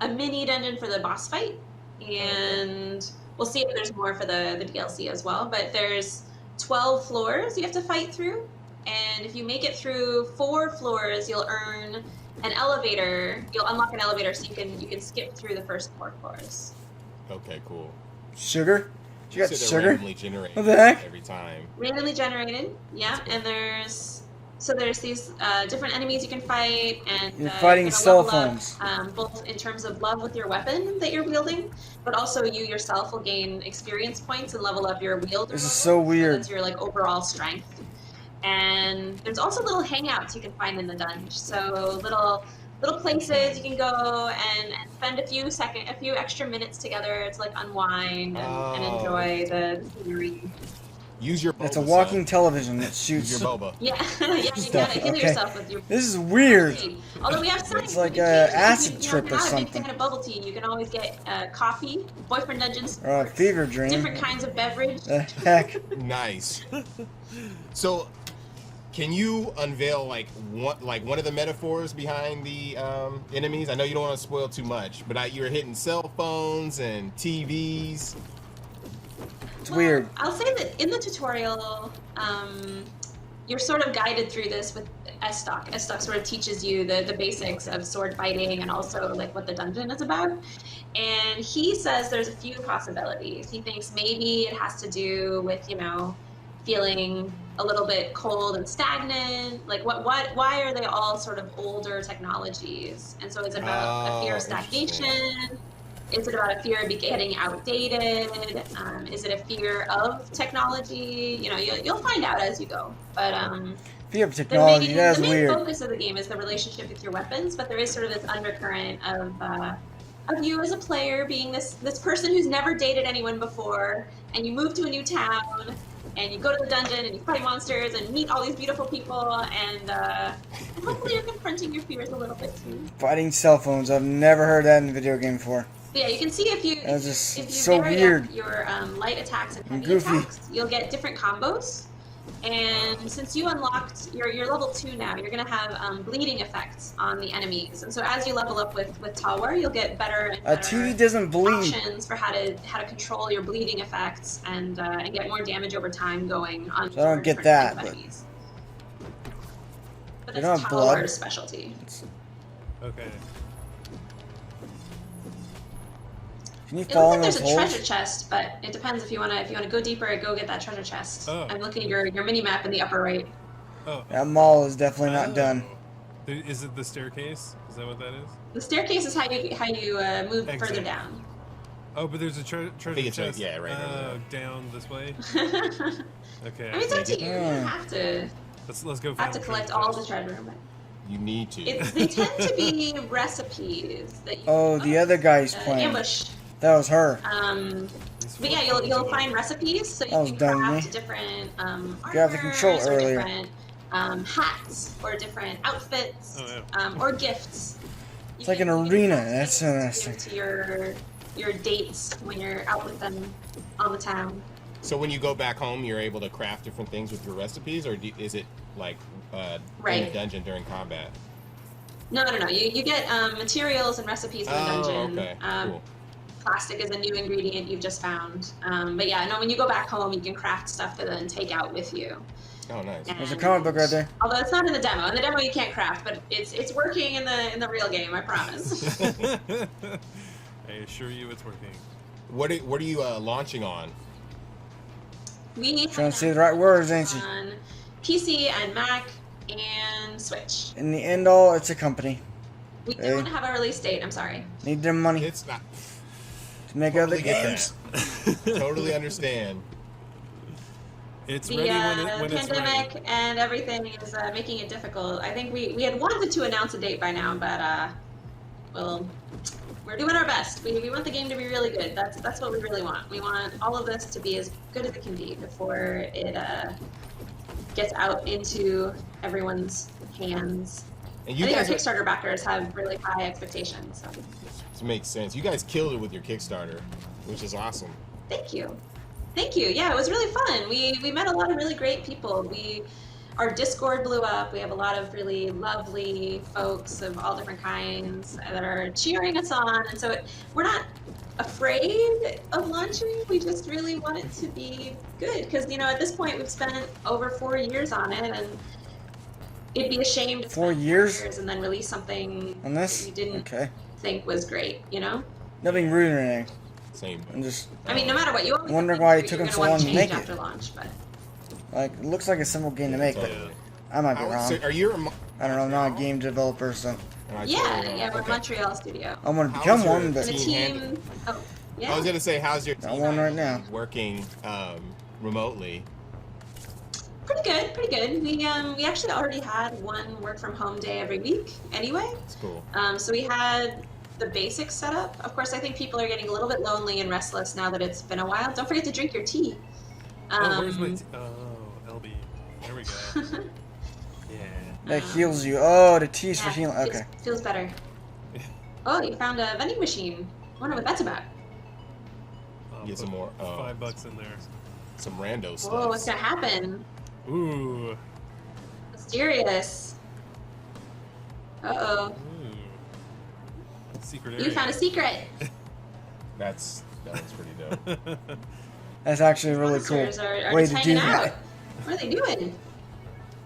a mini dungeon for the boss fight. And we'll see if there's more for the DLC as well. But there's 12 floors you have to fight through. And if you make it through 4 floors, you'll earn an elevator. You'll unlock an elevator so you can skip through the first 4 floors. Okay, cool. Sugar? You got So they're sugar? randomly generated What the heck? every time. Randomly generated, yeah. And there's these different enemies you can fight, and You're fighting gonna cell level up, phones. both in terms of love with your weapon that you're wielding, but also you yourself will gain experience points and level up your wielder. This is level. so weird. That's your overall strength. And there's also little hangouts you can find in the dungeon. So little places you can go and spend a few extra minutes together to unwind and enjoy the scenery. Use your boba. It's a walking television that shoots. Use your boba. Yeah, you Stuff, gotta heal okay. yourself with your. This is weird. Although we have signs. It's like you a can- acid if you- trip if or you're not a big something. fan of bubble tea, you can always get coffee, boyfriend dungeons, Or a fever dream. different kinds of beverage. The heck? Nice. So, can you unveil one of the metaphors behind the enemies? I know you don't want to spoil too much, but you're hitting cell phones and TVs. It's weird. I'll say that in the tutorial, you're sort of guided through this with S-Stock. S-Stock sort of teaches you the basics of sword fighting and also what the dungeon is about. And he says there's a few possibilities. He thinks maybe it has to do with, feeling a little bit cold and stagnant. Why are they all sort of older technologies? And so it's about a fear of stagnation. Is it about a fear of getting outdated? Is it a fear of technology? You'll find out as you go. But Fear of technology, that's the main weird. focus of the game is the relationship with your weapons, but there is sort of this undercurrent of you as a player being this person who's never dated anyone before, and you move to a new town, and you go to the dungeon, and you fight monsters, and meet all these beautiful people, and hopefully you're confronting your fears a little bit too. Fighting cell phones. I've never heard that in a video game before. Yeah, you can see if you so vary weird. up your light attacks and heavy Goofy. attacks, you'll get different combos. And since you unlocked, you're level 2 now, you're going to have bleeding effects on the enemies. And so as you level up with Tower, you'll get better and A better TV doesn't bleed. options for how to control your bleeding effects and get more damage over time going on. So I don't get different that, kinds of but- enemies. But They that's don't have blood. Tower's specialty. Okay. Can you It fall looks in like those there's a holes? treasure chest, but it depends if you wanna go deeper, go get that treasure chest. Oh. I'm looking at your mini map in the upper right. Oh. That mall is definitely not done. Is it the staircase? Is that what that is? The staircase is how you move Exit. further down. Oh, but there's a treasure it's right- chest. yeah, right over down this way. Okay. I mean, it's up to you. You don't have to Let's go. have Find to the collect treasure all chest. the treasure. But You need to. they tend to be recipes that you Oh, the other guy's playing. ambush. That was her. But yeah, you'll find recipes so That was you can dumb of me. craft different Grab the control armors or earlier. different hats or different outfits or gifts. It's like an arena. That's interesting. To your dates when you're out with them on the town. So when you go back home, you're able to craft different things with your recipes, or is it in Right. the dungeon during combat? No. You get materials and recipes in the dungeon. Okay, cool. Plastic is a new ingredient you've just found. But yeah, no, when you go back home, you can craft stuff to then take out with you. Oh, nice. There's a comic book right there. Although it's not in the demo. In the demo you can't craft, but it's working in the real game. I promise. I assure you, it's working. What are you launching on? We need Trying to say the right words, ain't you? on PC and Mac and Switch. In the end, all it's a company. We don't have a release date. I'm sorry. Need their money It's not. to make Totally other get games. Totally understand. It's The ready when it's pandemic ready. and everything is making it difficult. I think we had wanted to announce a date by now, but well, we're doing our best. We want the game to be really good. That's what we really want. We want all of this to be as good as it can be before it gets out into everyone's hands. And I you think our guys Kickstarter backers have really high expectations. So. this makes sense. You guys killed it with your Kickstarter, which is awesome. Thank you. Thank you. Yeah, it was really fun. We met a lot of really great people. Our Discord blew up. We have a lot of really lovely folks of all different kinds that are cheering us on. And so we're not afraid of launching. We just really want it to be good because, at this point we've spent over 4 years on it, and it'd be a shame to 4 spend years? 4 years and then release something On this? that you didn't Okay. think was great, Nothing rude or anything. Same. I'm just I mean, no matter what, you always wondering think why it you're took them gonna so want long to change make after it. launch, but Like, it looks like a simple game to make, but I might be wrong. So are you? I don't know. I'm not a game developer, so yeah, we're Montreal studio. I'm gonna How's become your one, but And the team, I was gonna say, how's your Got team one right now. working remotely? Pretty good, pretty good. We actually already had one work from home day every week anyway. That's cool. So we had the basics set up. Of course, I think people are getting a little bit lonely and restless now that it's been a while. Don't forget to drink your tea. Where's my LB. There we go. Yeah. that heals you. Oh, the tea's for Yeah, healing. Okay. feels better. Oh, you found a vending machine. Wonder what that's about. Get some more. $5 in there. Some rando stuff. Whoa, what's gonna happen? Ooh. Mysterious. Uh-oh. Secret area. You found a secret. That was pretty dope. That's actually a really cool Monsters are way just to do hanging out. that. What are they doing?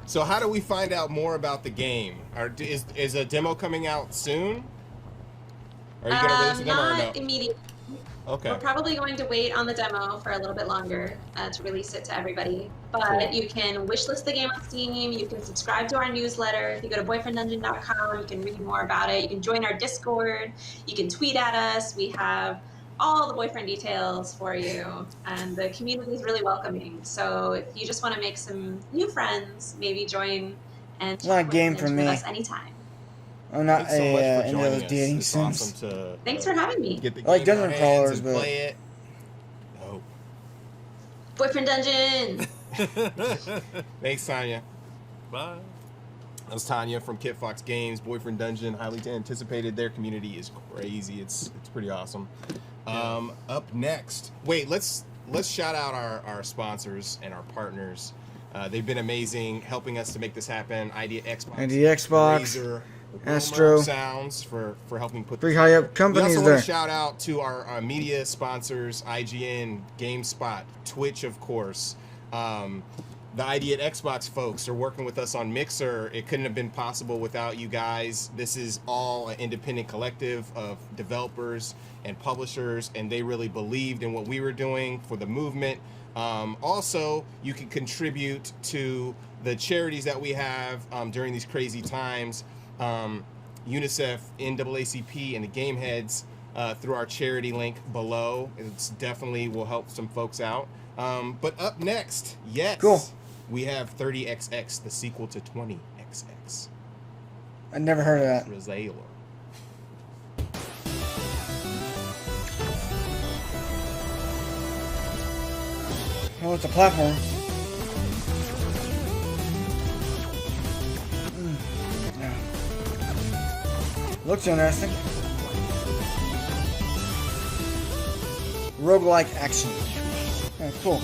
So how do we find out more about the game? Is a demo coming out soon? Are you gonna release a demo or no? Not immediately. Okay. We're probably going to wait on the demo for a little bit longer to release it to everybody. But Cool. you can wishlist the game on Steam. You can subscribe to our newsletter. If you go to boyfrienddungeon.com, you can read more about it. You can join our Discord. You can tweet at us. We have all the boyfriend details for you. And the community is really welcoming. So if you just want to make some new friends, maybe join and It's not a game for with me. us anytime. I'm not Thanks so much for into joining those us. dating It's sims. awesome to Thanks for having me. get the I like game in our dungeon hands crawlers, and but- play it. Oh, Boyfriend Dungeon! thanks, Tanya. Bye. That was Tanya from Kit Fox Games, Boyfriend Dungeon, highly anticipated. Their community is crazy. It's pretty awesome. Up next, wait, let's shout out our sponsors and our partners. They've been amazing, helping us to make this happen. Idea Xbox, Razer, Astro, Romer Sounds for helping put pretty this high together. up companies We also there. want to shout out to our media sponsors, IGN, GameSpot, Twitch, of course. The Idea at Xbox folks are working with us on Mixer. It couldn't have been possible without you guys. This is all an independent collective of developers and publishers, and they really believed in what we were doing for the movement. Also, you can contribute to the charities that we have during these crazy times. UNICEF, NAACP, and the Game Heads through our charity link below. It's definitely will help some folks out. But up next, yes, Cool. we have 30XX, the sequel to 20XX. I never heard of that. Rosalia. Oh, it's a platform. Looks interesting. Roguelike action. Yeah, cool.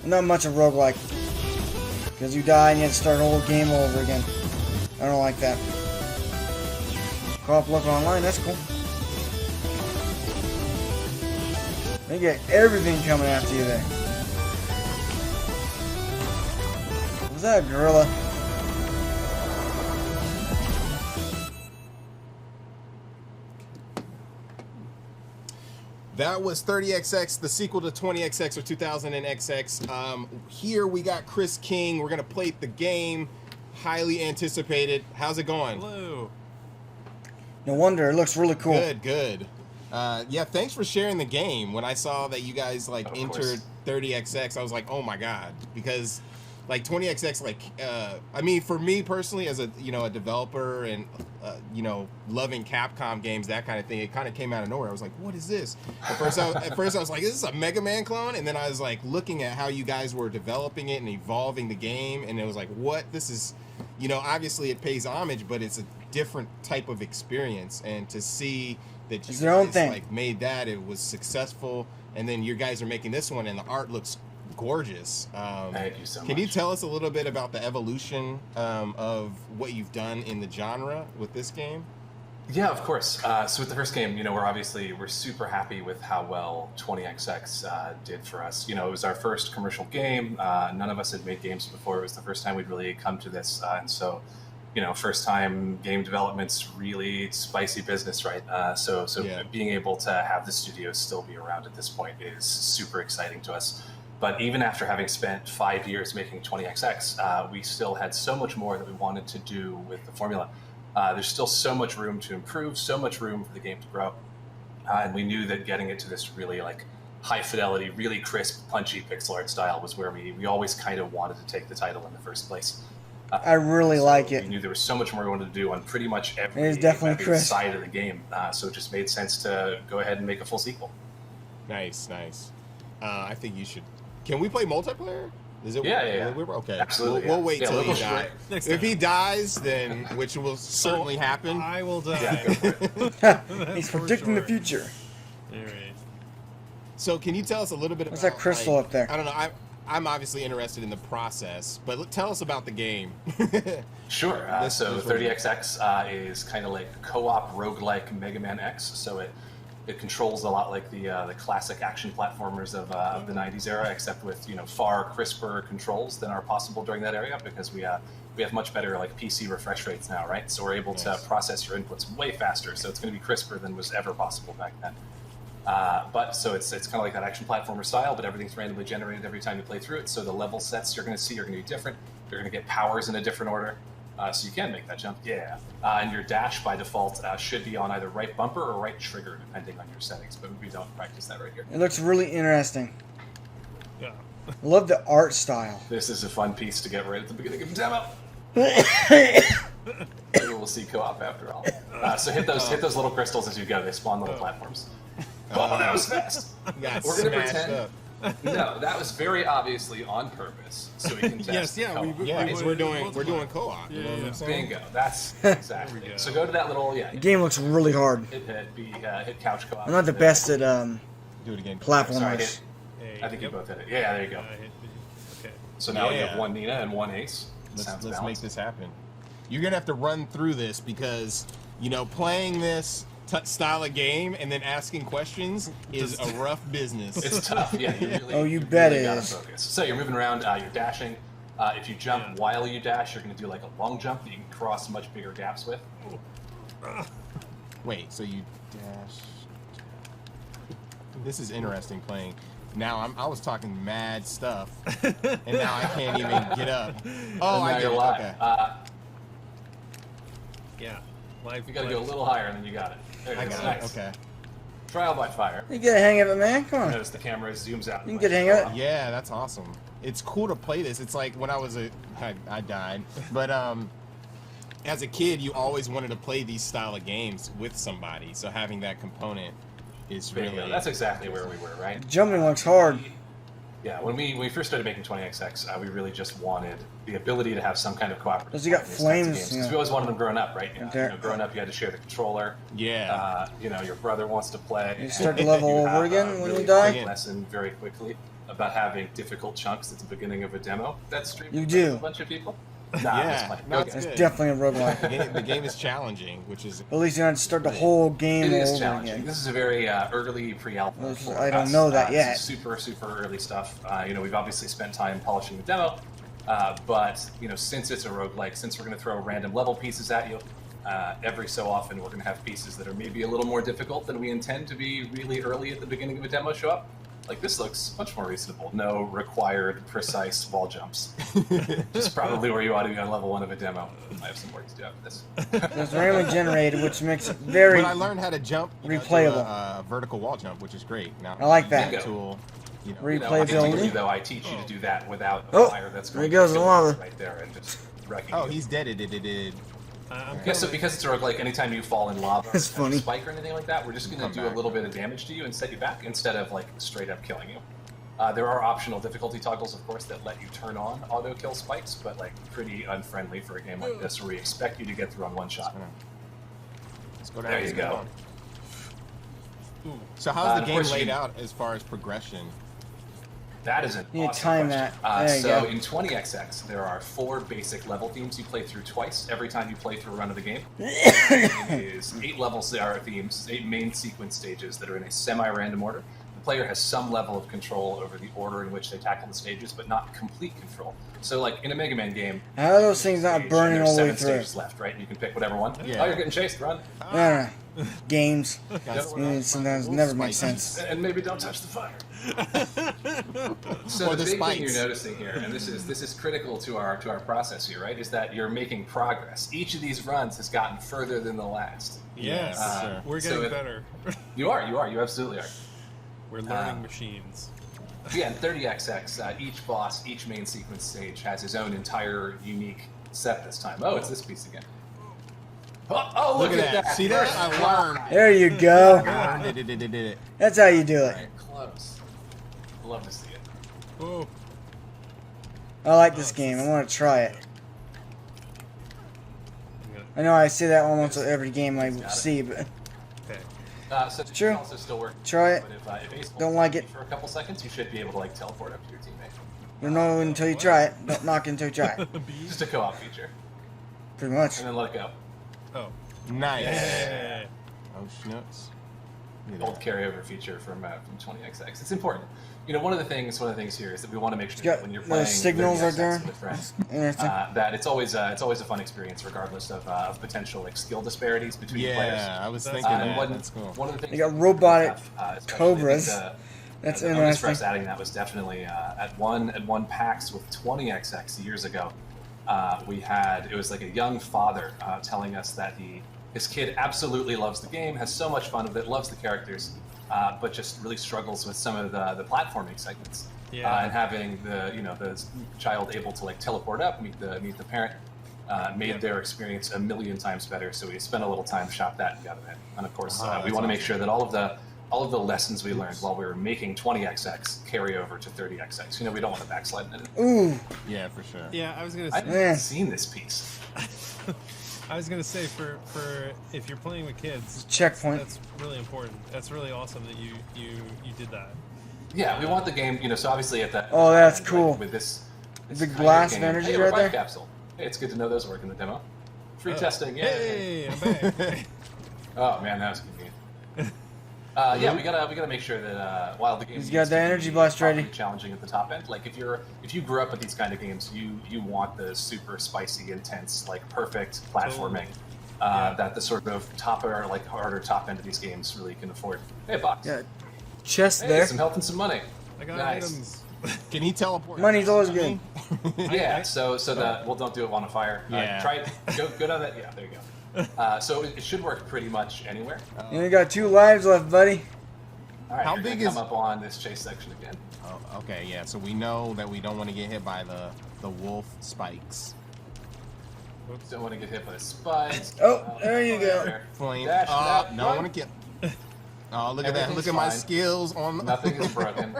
Not much of roguelike. Because you die and you have to start the whole game all over again. I don't like that. Co-op look online, that's cool. They get everything coming after you there. Was that a gorilla? That was 30XX, the sequel to 20XX or 2000XX. Here we got Chris King. We're gonna play the game. Highly anticipated. How's it going? Hello. No wonder, it looks really cool. Good, good. Yeah, thanks for sharing the game. When I saw that you guys like entered 30XX, I was like, oh my god, because like 20XX, like I mean, for me personally, as a a developer and loving Capcom games, that kind of thing, it kind of came out of nowhere. I was like, what is this? At first I was like, is this a Mega Man clone? And then I was like looking at how you guys were developing it and evolving the game, and it was like, what? This is, obviously it pays homage, but it's a different type of experience. And to see that you guys like made that, it was successful, and then you guys are making this one, and the art looks gorgeous. Thank you so much. Can you tell us a little bit about the evolution of what you've done in the genre with this game? Yeah, of course. So with the first game, we're super happy with how well 20XX did for us. It was our first commercial game. None of us had made games before. It was the first time we'd really come to this, and so first time game development's really spicy business, right? So being able to have the studio still be around at this point is super exciting to us. But even after having spent 5 years making 20XX, we still had so much more that we wanted to do with the formula. There's still so much room to improve, so much room for the game to grow. And we knew that getting it to this really like high fidelity, really crisp, punchy pixel art style was where we always kind of wanted to take the title in the first place. I really like it. We knew there was so much more we wanted to do on pretty much every side of the game. So it just made sense to go ahead and make a full sequel. Nice, nice. I think you should. Can we play multiplayer? Is it? Yeah. Okay. Absolutely. We'll wait till he dies. If he dies, then which will certainly happen. I will die. He's predicting the future. All right. So can you tell us a little bit What's about that crystal up there? I don't know. I'm obviously interested in the process, but tell us about the game. Sure. So 30XX is kind of like co-op roguelike Mega Man X. So it controls a lot like the classic action platformers of the 90s era, except with far crisper controls than are possible during that era, because we have much better like PC refresh rates now, right? So we're able to process your inputs way faster. So it's going to be crisper than was ever possible back then. But so it's kind of like that action platformer style, but everything's randomly generated every time you play through it. So the level sets you're going to see are going to be different. You're going to get powers in a different order. So you can make that jump, and your dash by default should be on either right bumper or right trigger, depending on your settings, but we don't practice that right here. It looks really interesting. Yeah. I love the art style. This is a fun piece to get right at the beginning of the demo. Maybe we'll see co-op after all. So hit those little crystals as you go. They spawn little platforms. Oh, that was fast. We're going to pretend. No, that was very obviously on purpose, so we can test. Because we're doing co-op. Bingo. That's exactly it. So go to that little The game looks really hard. Hit couch co-op. I'm not the best at do it again. Platformers. I think you both hit it. Yeah, there you go. Okay. So now we have one Nina and one Ace. Let's make this happen. You're gonna have to run through this because playing this style of game and then asking questions is a rough business. It's tough, yeah. You bet it gotta is. focus. So you're moving around, you're dashing. If you jump while you dash, you're going to do like a long jump that you can cross much bigger gaps with. Wait, so you dash. This is interesting playing. Now I was talking mad stuff, and now I can't even get up. Oh, I get it. Okay. You got to go a little higher, and then you got it. There it is. Nice. Okay. Trial by fire. You get a hang of it, man. Come on. Notice the camera zooms out. You can get a hang of it. Yeah, that's awesome. It's cool to play this. It's like when I died, but as a kid, you always wanted to play these style of games with somebody. So having that component is really. That's exactly where we were, right? Jumping looks hard. Yeah, when we first started making 20XX, we really just wanted the ability to have some kind of cooperative. Does he got flames? Because we always wanted them growing up, right? Growing up, you had to share the controller. Yeah. Your brother wants to play. You start to level over again when you die. Lesson very quickly about having difficult chunks at the beginning of a demo. That's streamed. You do. A bunch of people. It's definitely a roguelike. The game is challenging, which is. At least you don't have to start the whole game over again. This is a very early pre-alpha. I don't know that yet. Super early stuff. We've obviously spent time polishing the demo, But you know, since it's a roguelike, since we're going to throw random level pieces at you, every so often we're going to have pieces that are maybe a little more difficult than we intend to be really early at the beginning of a demo show up. Like, this looks much more reasonable. No required precise wall jumps. Just probably where you ought to be on level 1 of a demo. I have some work to do after this. It's randomly generated, which makes it very But I learned how to jump, replayable. A vertical wall jump, which is great. Now I like that. tool. You know, Replayability. Though I teach you to do that without a Oh, fire that's there going he goes, to the kill lava. you right there and just wrecking Oh, you. he's dead. Yeah, so because it's a roguelike, anytime you fall in lava, That's funny. spike or anything like that, we're just going to do a little bit of damage to you and set you back instead of like straight up killing you. There are optional difficulty toggles, of course, that let you turn on auto kill spikes, but like pretty unfriendly for a game like this, where we expect you to get through on one shot. Let's go down. There you go. So how's the of game course laid you- out as far as progression? That is an You need to awesome time question. that. There you So go. in 20XX, there are 4 basic level themes you play through twice every time you play through a run of the game. It is 8 levels that are themes, 8 main sequence stages that are in a semi-random order. The player has some level of control over the order in which they tackle the stages, but not complete control. So, like in a Mega Man game, How are those things not stage, burning and there's all the way 7 through? stages left, right? You can pick whatever one. Yeah. Oh, you're getting chased. Run. No. Games. Yep. Sometimes never makes sense. And maybe don't touch the fire. So Or the the big spikes. thing you're noticing here, and this is critical to our process here, right? Is that you're making progress. Each of these runs has gotten further than the last. Yes, we're so getting better. You absolutely are. We're learning machines. Yeah, in 30XX, each boss, each main sequence stage has his own entire unique set this time. Oh, it's this piece again. Oh, look at that. See that? I learned. There you go. I learned it. That's how you do it. Right, close. Love to see it. Oh, I like this game. I want to try it. I know I say that almost every game I see, but So True. you can also still work. Try it. But if Ace Don't like it. for a couple seconds, you should be able to like teleport up to your teammate. you know until you try it. Don't knock it until you try it. Just a co-op feature, Pretty much. and then let it go. oh, Nice. yeah. Oh, schnooks. Old carryover feature from 20XX. It's important. You know, one of the things here is that we want to make sure got that when you're the playing signals 30XX right there. with friends, Interesting. that it's always a fun experience, regardless of potential like skill disparities between players. Yeah, I was That's thinking And that. That's cool. one of the things They got that we robotic have, especially, cobras. I think, That's the bonus for us interesting. adding that was definitely at one PAX with 20XX years ago. It was like a young father telling us that his kid absolutely loves the game, has so much fun with it, loves the characters, but just really struggles with some of the platforming segments. Yeah. And having the child able to like teleport up, meet the parent, made their experience a million times better. So we spent a little time, shot that, and got it in. And of course, we want to make sure that all of the lessons we learned while we were making 20XX carry over to 30XX. You know, we don't want to backslide in it. Ooh. Yeah, for sure. Yeah, I was gonna I say. haven't seen this piece. I was gonna say for if you're playing with kids, Checkpoint. That's really important. That's really awesome that you did that. Yeah, we want the game, so obviously at that. Oh, that's cool. With this Big kind blast of game- energy hey, right revive there. Capsule. Hey, it's good to know those work in the demo. Free Oh. testing. Yeah. Hey, I'm back. Oh man, that was convenient. Yeah, we gotta make sure that while the game He's needs got to the be energy blast ready. properly challenging at the top end, like if you grew up with these kind of games, you want the super spicy, intense, like perfect platforming that the sort of harder top end of these games really can afford. Hey, box. Yeah. Chest Hey, there. some health and some money. I got Nice. items. Can he teleport? Money's always good. Yeah, so that don't do it on a fire. Yeah. Try it. Go down that. Yeah, there you go. So it should work pretty much anywhere. You only got 2 lives left, buddy. All right, How we're big gonna is- come up on this chase section again? Oh, okay, yeah. So we know that we don't want to get hit by the wolf spikes. Don't want to get hit by spikes. Oh, there you go. There. Flame. Dash it out, No, I run. want to get. Oh, look at that! Look Everything's at my fine. skills on. Nothing is broken.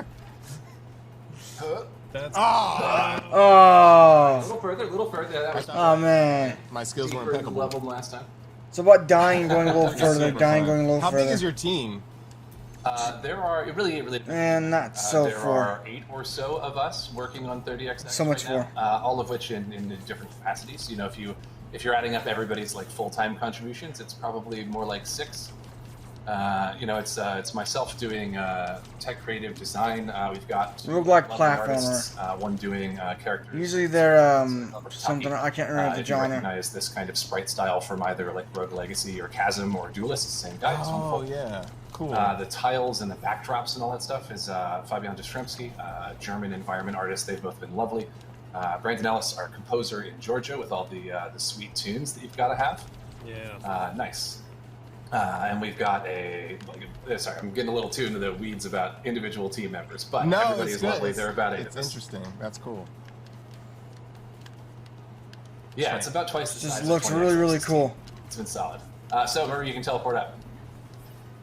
That's A Oh. little further. That was Oh, man. My skills were deeper impeccable. level than last time. So about dying going a little That's further, super dying fun. going a little How further. big is your team? It really. And not so there far. are 8 or so of us working on 30XX. So much right now, all of which in different capacities. If you're adding up everybody's like full-time contributions, it's probably more like 6. You know, it's myself doing tech creative design. We've got roguelike artists, one doing characters. Usually they're something I can't remember the If you genre. recognize this kind of sprite style from either like Rogue Legacy or Chasm or Duelist, it's the same guy. Oh yeah, cool. The tiles and the backdrops and all that stuff is Fabian Jastrzemski, German environment artist. They've both been lovely. Brandon Ellis, our composer in Georgia, with all the sweet tunes that you've got to have. Yeah. Nice. And we've got sorry, I'm getting a little too into the weeds about individual team members, but no, everybody is good. lovely. They're about It's interesting. That's cool. Yeah, it's about twice the size. Just looks really, really cool. It's been solid. So, Murray, you can teleport up.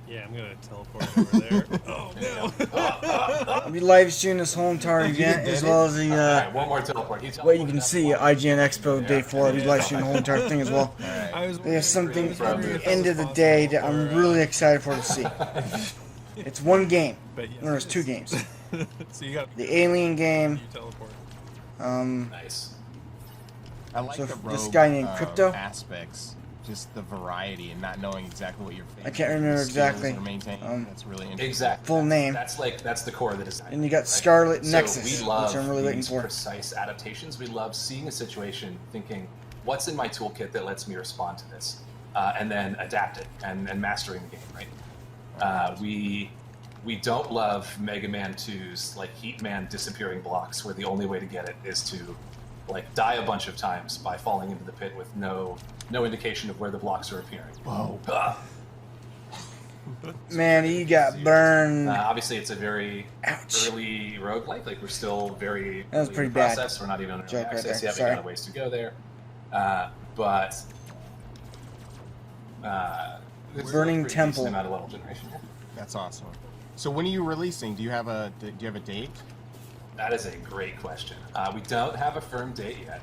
Yeah, I'm gonna teleport over there. Oh no! I'll be live streaming this whole entire event as well as the Alright, one more teleport. what you can see IGN Expo Day 4. I'll be live streaming the whole entire thing as well. They have something at the end of the day that I'm really excited for to see. It's one game. No, there's two games. So you got the Alien game. You teleport. Nice. I like So the rogue, this guy named Crypto? aspects, just the variety and not knowing exactly what you're facing. I can't remember exactly. That's really interesting. Exactly. Full name. That's the core of the design. And you got Scarlet So Nexus, we love which I'm really waiting these for. precise adaptations. We love seeing a situation, thinking, what's in my toolkit that lets me respond to this, and then adapt it and mastering the game. Right? We don't love Mega Man 2's like Heat Man disappearing blocks, where the only way to get it is to like die a bunch of times by falling into the pit with no indication of where the blocks are appearing. Whoa. Man, he got burned. Obviously, it's a very early roguelike. Like, we're still very That was early pretty in the bad. process. We're not even in early Joke right access there. yet. Sorry. We've got a ways to go there. But there's Burning a pretty Temple. decent amount of level generation here. That's awesome. So when are you releasing? Do you have a date? That is a great question. We don't have a firm date yet.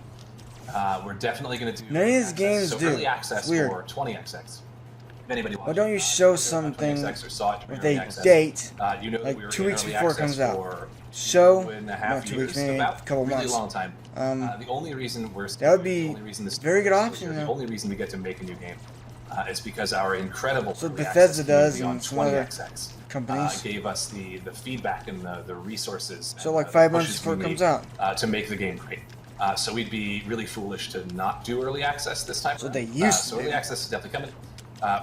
We're definitely going to do None of early these access. games so do. early access It's weird. for 20XX. If anybody Why don't you show something 20XX or saw it with during a early access, date, you know that like we were 2 in weeks early before it access comes out? for Show, 2.5 not 2 weeks, years, maybe about a couple really months. long time. The only reason we're That would be the only reason this very good is option, The though. only reason we get to make a new game is because our incredible So early Bethesda access does, community on and some other 20XX companies. gave us the feedback and the resources. So and like the 5 months pushes before we it comes made, out. to make the game great. So we'd be really foolish to not do early access this time. So they used to So do. early access is definitely coming.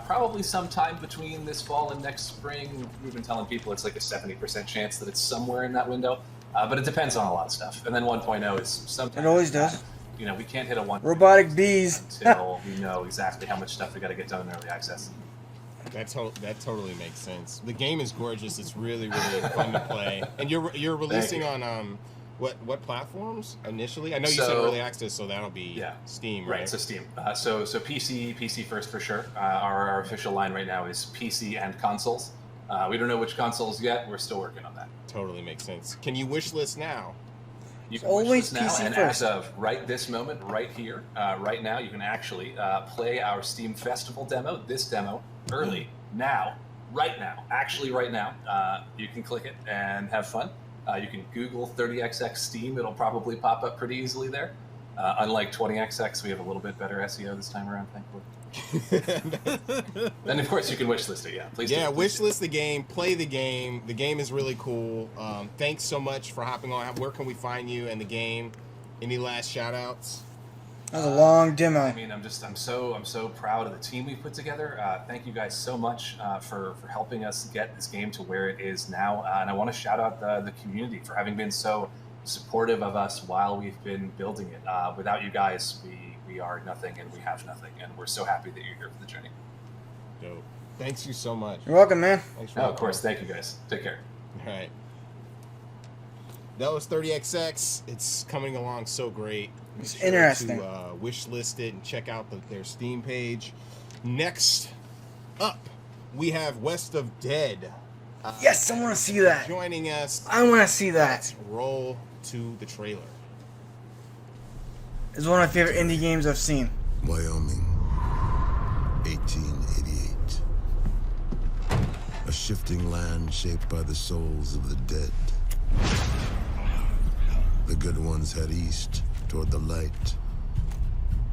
Probably sometime between this fall and next spring. We've been telling people it's like a 70% chance that it's somewhere in that window. But it depends on a lot of stuff. And then 1.0 is sometimes. It always does. You know, we can't hit a 1.0 Robotic bees. until we know exactly how much stuff we got to get done in early access. That totally makes sense. The game is gorgeous. It's really fun to play. And you're releasing on what platforms initially? I know you said early access, so that'll be Steam, right? Right, so Steam. So PC first for sure. Our official line right now is PC and consoles. We don't know which consoles yet. We're still working on that. Totally makes sense. Can you wish list now? You can Always wish this now, PC and first. as of right this moment, right here, right now, you can actually play our Steam Festival demo, this demo, early, now, right now, actually right now. You can click it and have fun. You can Google 30XX Steam. It'll probably pop up pretty easily there. Unlike 20XX, we have a little bit better SEO this time around, thankfully. Then, of course, you can wishlist it, Please do. Wishlist the game, play the game. The game is really cool. Thanks so much for hopping on. Where can we find you and the game? Any last shout outs? That was a long demo. I mean, I'm so proud of the team we put together. Thank you guys so much for helping us get this game to where it is now. And I want to shout out the community for having been so supportive of us while we've been building it. Without you guys, we are nothing and we have nothing. And we're so happy that you're here for the journey. Dope. Thanks you so much. You're welcome, man. Thanks for Of course. Thank you guys. Take care. All right. That was 30XX. It's coming along so great. It's Make sure interesting. to wish list it and check out their Steam page. Next up, we have West of Dead. Yes, I want to see that. Joining us. I want to see that. Let's roll to the trailer. It's one of my favorite indie games I've seen. Wyoming, 1888. A shifting land shaped by the souls of the dead. The good ones head east toward the light.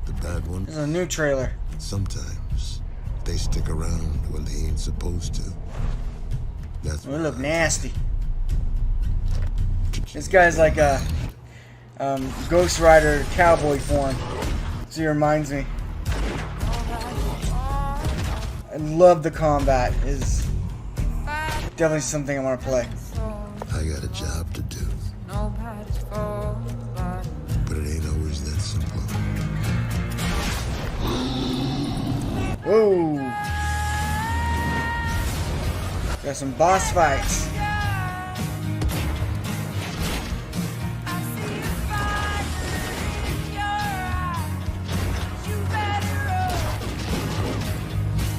The bad ones, There's a new trailer. sometimes they stick around when they ain't supposed to. That's We look nasty. This guy's like a Ghost Rider cowboy form. So he reminds me. I love the combat. Is definitely something I want to play. I got a job to do. But it ain't always that simple. Whoa! Got some boss fights.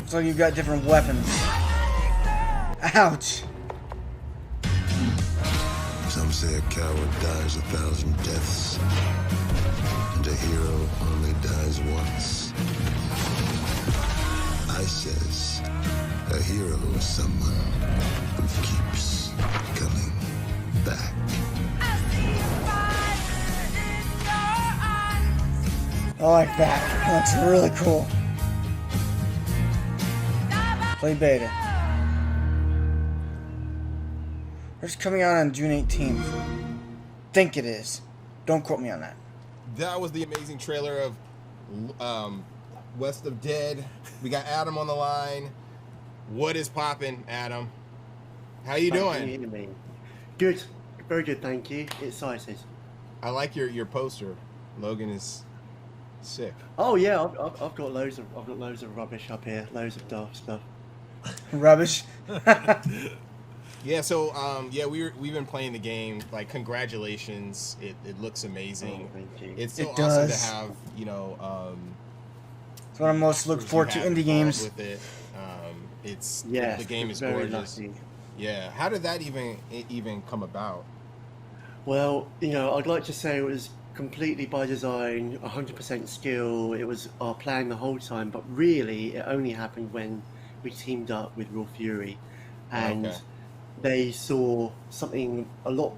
So you've got different weapons. Ouch! Some say a coward dies 1,000 deaths, and a hero only dies once. I says, a hero is someone who keeps coming back. I like that. That's really cool. Play beta. It's coming out on June 18th. Think it is. Don't quote me on that. That was the amazing trailer of West of Dead. We got Adam on the line. What is poppin', Adam? How you doing? Good. Very good, thank you. Excited. I like your poster. Logan is sick. Oh yeah, I've got loads of rubbish up here. Loads of daft stuff. Rubbish. Yeah, so yeah, we've been playing the game. Like, congratulations! It looks amazing. Oh, thank you. It's so It awesome does. to have, you know. It's what I most look forward to indie games. With it. It's Yes, the game is very gorgeous. lucky. Yeah, how did that even come about? Well, you know, I'd like to say it was completely by design, 100% skill. It was our plan the whole time, but really, it only happened when we teamed up with Raw Fury, and Okay. they saw something a lot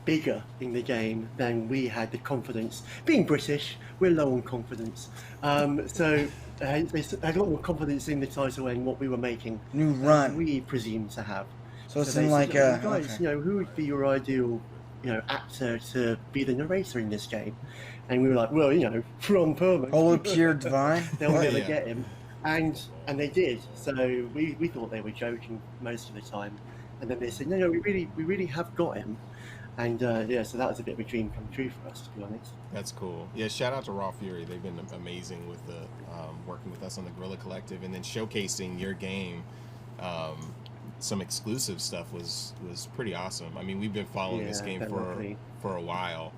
bigger in the game than we had the confidence. Being British, we're low on confidence, so they had a lot more confidence in the title and what we were making. New than run. we presumed to have. So it's they in said, like "Oh, a. guys, Okay. you know, who would be your ideal, you know, actor to be the narrator in this game?" And we were like, "Well, you know, Ron Perlman." Holy Pure Divine. They'll never Yeah. get him, and they did. So we thought they were joking most of the time, and then they said, "No, we really have got him." And yeah, so that was a bit of a dream come true for us, to be honest. That's cool. Yeah, shout out to Raw Fury. They've been amazing with the working with us on the Guerrilla Collective, and then showcasing your game. Some exclusive stuff was pretty awesome. I mean, we've been following this game for a while,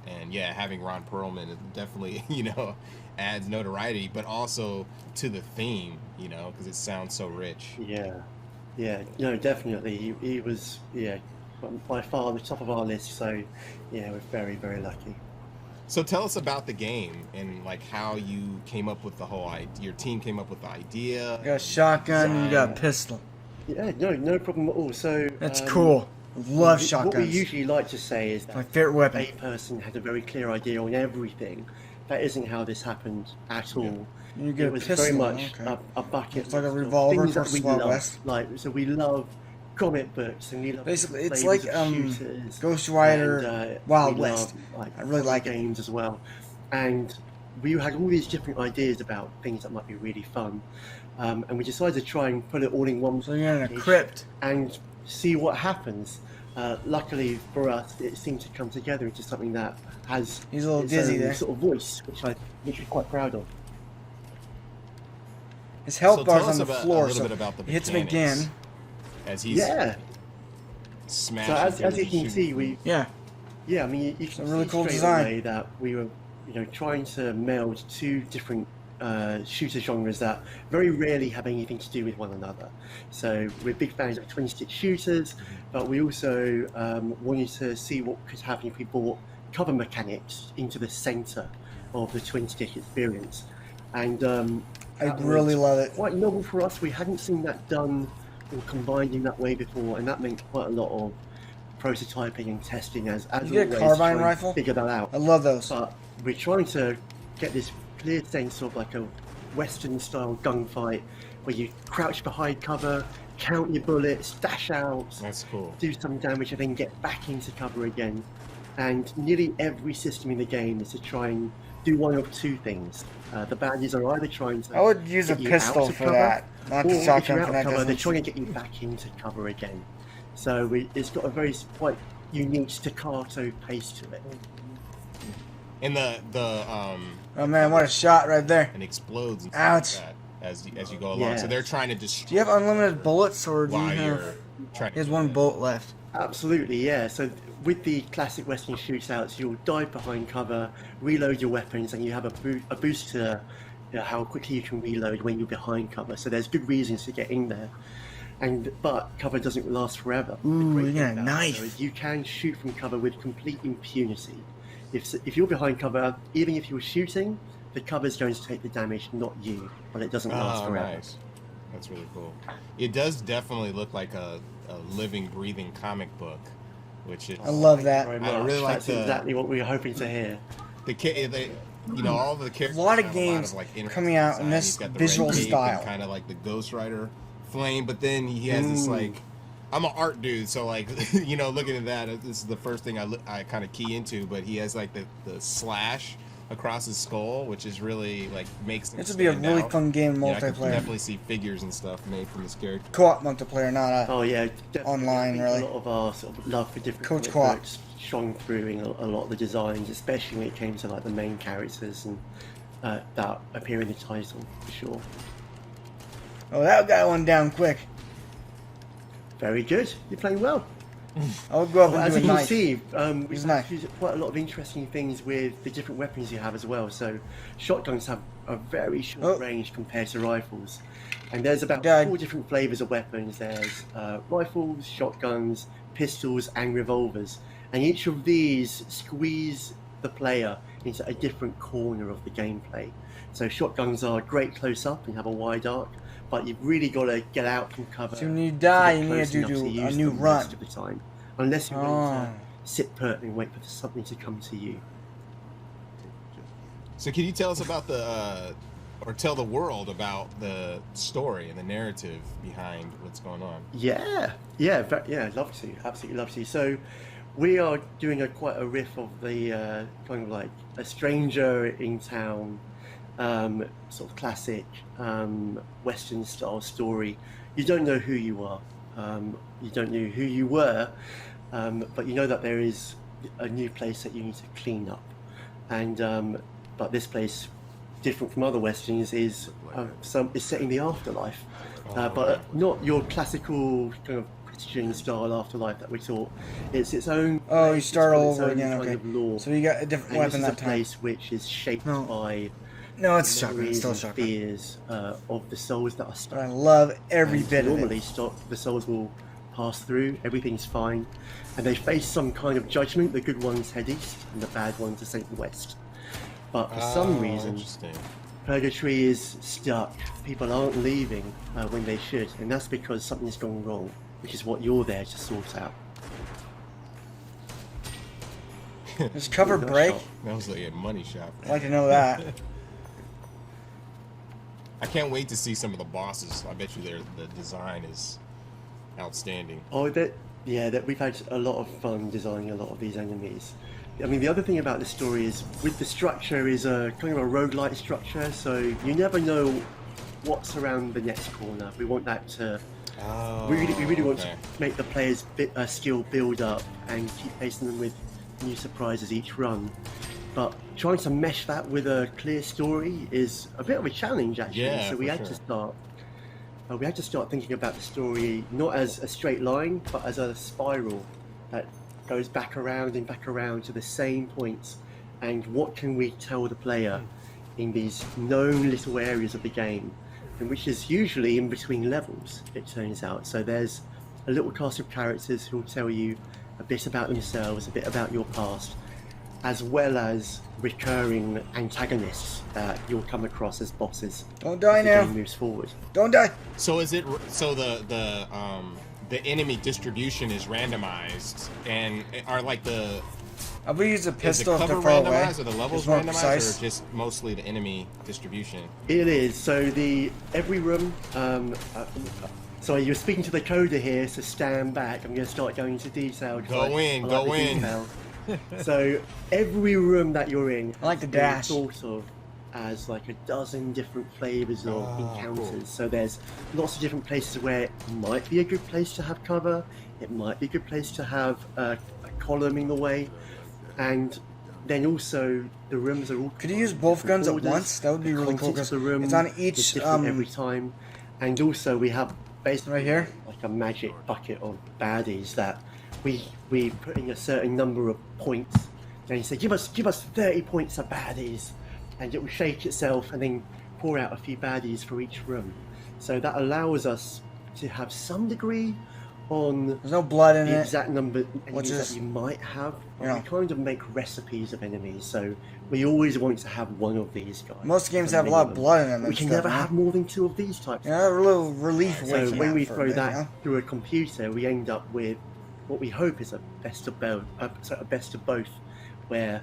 and yeah, having Ron Perlman definitely, you know, adds notoriety, but also to the theme, you know, because it sounds so rich. Yeah, no, definitely. He was, yeah, by far the top of our list. So yeah, we're very, very lucky. So tell us about the game and like how you came up with the whole idea. Your team came up with the idea. You got a shotgun, design. you got a pistol. Yeah, no problem at all. So That's cool. Love shotguns. What we usually like to say is that My favorite weapon. a person had a very clear idea on everything. That isn't how this happened at all. You get It a was pistol. very much Okay. a bucket. It's like a list of revolver things that versus we Wild love. West. Like, so we love comic books and we love Basically, it's flavors like of shooters Ghost Rider, and, Wild we West. love, I really like it. games as well. And we had all these different ideas about things that might be really fun. And we decided to try and put it all in one. So you're in a package crypt. and see what happens. Luckily for us, it seemed to come together into something that has He's a little its dizzy own there. sort of voice, which we're quite proud of. His health So bar's tell on us the about, floor, a little so bit about the he hits him mechanics again. as he's Yeah. smashing. So as things you and can shooting. see, we Yeah. I mean you can a really see cool straight design. away that we were, you know, trying to meld two different shooter genres that very rarely have anything to do with one another. So we're big fans of twin-stick shooters, but we also wanted to see what could happen if we brought cover mechanics into the center of the twin-stick experience. And I that really was love it. quite novel for us. We hadn't seen that done or combined in that way before, and that meant quite a lot of prototyping and testing as You get a always, carbine try and rifle? figure that out. I love those. But we're trying to get this clear sense of like a Western-style gunfight where you crouch behind cover, count your bullets, dash out. That's cool. Do some damage, and then get back into cover again. And nearly every system in the game is to try and do one of two things. The baddies are either trying to I would use a get you pistol out of for cover, that, not or the if shotgun you're for out that of cover, they're distance. trying to get you back into cover again. So it's got a very quite unique staccato pace to it. And Oh man, what a shot right there. and explodes and Ouch. stuff like that as you go along. Yeah. So they're trying to destroy. Do you have unlimited bullets, or do you while have... you're trying He has to one bullet left. Absolutely, yeah. So with the classic Western shootouts, you'll dive behind cover, reload your weapons, and you have a boost to how quickly you can reload when you're behind cover. So there's good reasons to get in there. But cover doesn't last forever. Ooh, you got a about it, knife. though, is you can shoot from cover with complete impunity. If you're behind cover, even if you're shooting, the cover's going to take the damage, not you. But it doesn't last forever. Nice. That's really cool. It does definitely look like a living, breathing comic book, which is. I love that. Very I much. really like That's the exactly what we were hoping to hear. you know, all the characters. A lot of have games like, coming out in design. this He's got the visual red cape style. and kind of like the Ghost Rider flame, but then he has this like. I'm an art dude, so like you know, looking at that, this is the first thing I kind of key into. But he has like the slash across his skull, which is really like makes him This would be a stand really out. fun game Yeah, I can multiplayer. definitely see figures and stuff made from this character. Co-op multiplayer, not Oh yeah, definitely. online, I think really. A lot of our sort of love for different Coach comic Co-op. books shone through in a lot of the designs, especially when it came to like the main characters and that appear in the title for sure. Oh, that got one down quick. Very good. You're playing well. I would go up and As do you a can knife. see, Use we've a knife. used quite a lot of interesting things with the different weapons you have as well. So shotguns have a very short range compared to rifles. And there's about 4 different flavors of weapons. There's rifles, shotguns, pistols, and revolvers. And each of these squeeze the player into a different corner of the gameplay. So shotguns are great close up and have a wide arc, but you've really got to get out from cover. So when you die, get you need close to enough do a use new them run. most of the time, unless you're willing to Oh. sit put and wait for something to come to you. So can you tell us about or tell the world about the story and the narrative behind what's going on? Yeah, I'd love to, absolutely love to. So we are doing quite a riff of the kind of like a stranger in town, sort of classic Western style story. You don't know who you are, you don't know who you were, but you know that there is a new place that you need to clean up, and but this place, different from other westerns, is set in the afterlife, but not your classical kind of Christian style afterlife that we taught. It's its own. Oh, you place, start it's got all its over own again. kind Okay. of lore. So you got a different And weapon this is that a time. place which is shaped by No, it's shotgun. It's memories still and shotgun. fears of the souls that are stuck. I love every And bit of normally, it. the souls will pass through. Everything's fine, and they face some kind of judgment. The good ones head east, and the bad ones ascend west. But for some reason, Purgatory is stuck. People aren't leaving when they should, and that's because something's gone wrong, which is what you're there to sort out. Does cover break? That was like a money shot. I'd like to know that. I can't wait to see some of the bosses. I bet you the design is outstanding. Oh, we've had a lot of fun designing a lot of these enemies. I mean, the other thing about the story is, with the structure, is a kind of a roguelite structure, so you never know what's around the next corner. We want that to... we really want to make the players' skill build up and keep facing them with new surprises each run. But trying to mesh that with a clear story is a bit of a challenge, actually. Yeah, so we for had sure. to start... we had to start thinking about the story not as a straight line, but as a spiral that goes back around to the same points. And what can we tell the player in these known little areas of the game, and which is usually in between levels, it turns out. So there's a little cast of characters who will tell you a bit about themselves, a bit about your past, as well as recurring antagonists that you'll come across as bosses. Don't die as now. the game moves forward. Don't die. So is it the enemy distribution is randomized, and are like the I would use a Is the pistol if cover they're far away. randomized, or the levels It's more randomized, precise. or just mostly the enemy distribution? It is. So every room. Sorry, you're speaking to the coder here, so stand back. I'm going to start going into detail. Go in. So every room that you're in, I like the dash. Sort of as like a dozen different flavors of encounters. Cool. So there's lots of different places where it might be a good place to have cover. It might be a good place to have a column in the way, and then also the rooms are all. Could you use both guns at once? That would be really cool because it's on each every time, and also we have basically right here like a magic bucket of baddies that we put in a certain number of points. And you say, give us 30 points of baddies, and it will shake itself and then pour out a few baddies for each room. So that allows us to have some degree on there's no blood in the it. exact number of enemies is, that you might have. Yeah. We kind of make recipes of enemies, so we always want to have one of these guys. Most games have a lot of blood in them. We and can stuff, never man. have more than 2 of these types. Yeah, a little relief away So from when that we for a throw bit, that you know? through a computer, we end up with what we hope is a best of both, where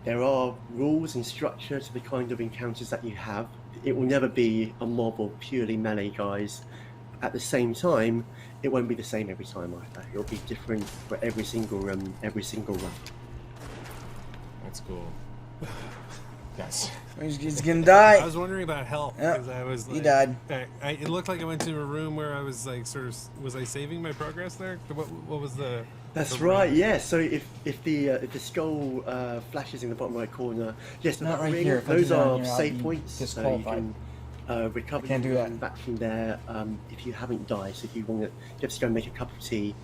there are rules and structure to the kind of encounters that you have. It will never be a mob of purely melee guys. At the same time, it won't be the same every time either. It'll be different for every single run. That's cool. Guys. He's gonna die. I was wondering about health Yep, because I was. Like, he died. It looked like I went to a room where I was like sort of. Was I saving my progress there? What was the? That's the right. ring? Yeah. So if the skull flashes in the bottom right corner, yes, Not that right ring, here. If I those do down are here, I'll save be points, so you disqualified. can recover Can't do your that. run back from there. If you haven't died, so if you want to just go make a cup of tea,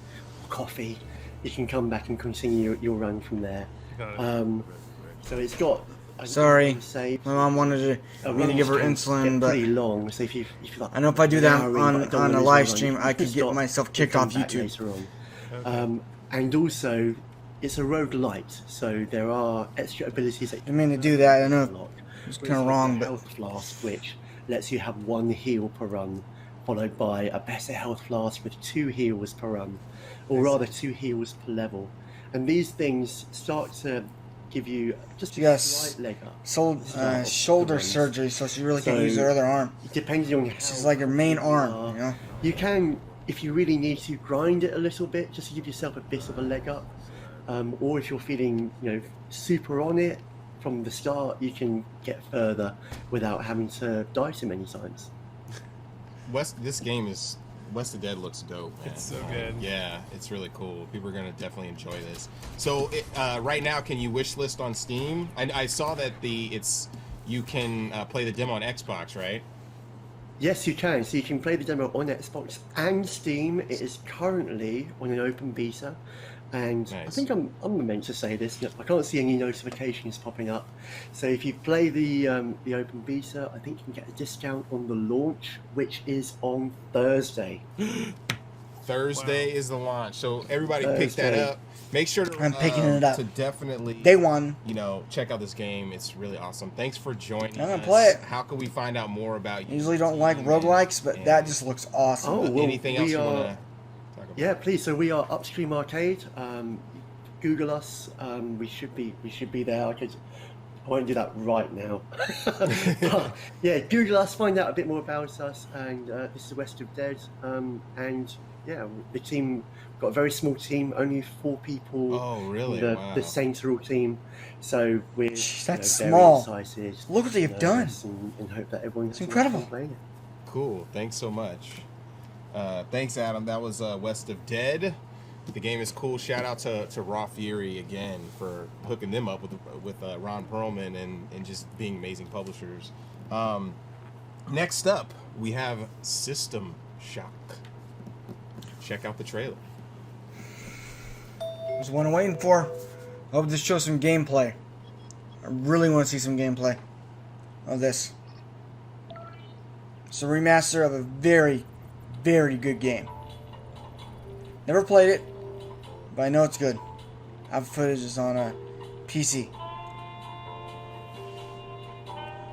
or coffee, you can come back and continue your run from there. So it's got. Sorry, my mom wanted me to give her insulin, but pretty long. So if you like, I know if I do that on a live stream, you I can could get stop myself and kicked come off back YouTube. later on. And also, it's a roguelite, so there are extra abilities that you didn't mean to do that. I know unlock. it's kind of wrong, but health flask, which lets you have 1 heal per run, followed by a better health flask with 2 heals per run, or rather 2 heals per level. And these things start to give you just a slight leg up. Shoulder surgery, so she really can't use her other arm. Depending on she's like her main arm, you know. You can, if you really need to, grind it a little bit just to give yourself a bit of a leg up. Or if you're feeling, super on it from the start, you can get further without having to die too many times. This game is West of Dead looks dope, man. It's so good. Yeah, it's really cool. People are gonna definitely enjoy this. So right now, can you wish list on Steam? I saw that you can play the demo on Xbox, right? Yes, you can. So you can play the demo on Xbox and Steam. It is currently on an open beta. And I think I'm meant to say this. I can't see any notifications popping up. So if you play the open beta, I think you can get a discount on the launch, which is on Thursday. Thursday is the launch, so everybody pick that up. Make sure to, I'm picking it up. to definitely Day one. Check out this game. It's really awesome. Thanks for joining I'm gonna us. play it. How can we find out more about you? Usually don't like roguelikes, but that just looks awesome. Oh, well, anything else you want to talk about? Yeah, please. So we are Upstream Arcade. Google us. We should be there. I won't do that right now. But, yeah, Google us. Find out a bit more about us. And this is West of Dead. And yeah, the team got a very small team. Only 4 people. Oh, really? The central team. So we're that's very small. excited. Look what they've done. And hope that everyone's incredible. playing it. Cool. Thanks so much. Thanks, Adam. That was West of Dead. The game is cool. Shout out to Raw Fury again for hooking them up with Ron Perlman and just being amazing publishers. Next up, we have System Shock. Check out the trailer. There's one I'm waiting for. I hope this shows some gameplay. I really want to see some gameplay of this. It's a remaster of a very, very good game. Never played it, but I know it's good. I have footage on a PC.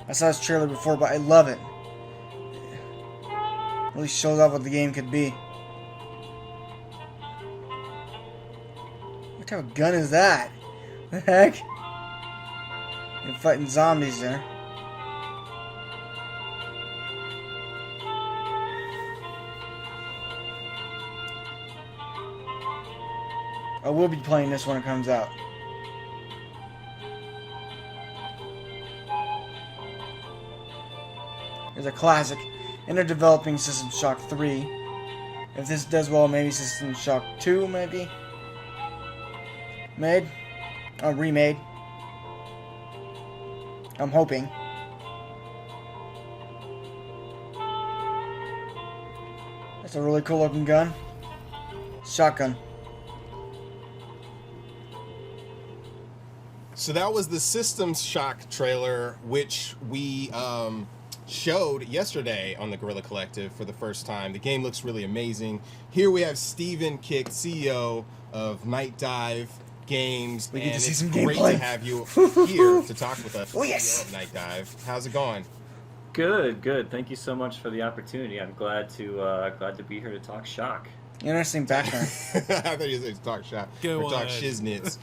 I saw this trailer before, but I love it. It really shows off what the game could be. What type of gun is that? The heck? You're fighting zombies there. I will be playing this when it comes out. It's a classic. And they're developing System Shock 3. If this does well, maybe System Shock 2, maybe? Made? Oh, remade. I'm hoping. That's a really cool looking gun. Shotgun. So that was the System Shock trailer, which we showed yesterday on the Guerrilla Collective for the first time. The game looks really amazing. Here we have Steven Kick, CEO of Night Dive Games, we and get to see it's some great gameplay. to have you here to talk with us. Oh yes, CEO of Night Dive. How's it going? Good, good. Thank you so much for the opportunity. I'm glad to be here to talk Shock. Interesting background. I thought you said talk shop or talk on. shiznits.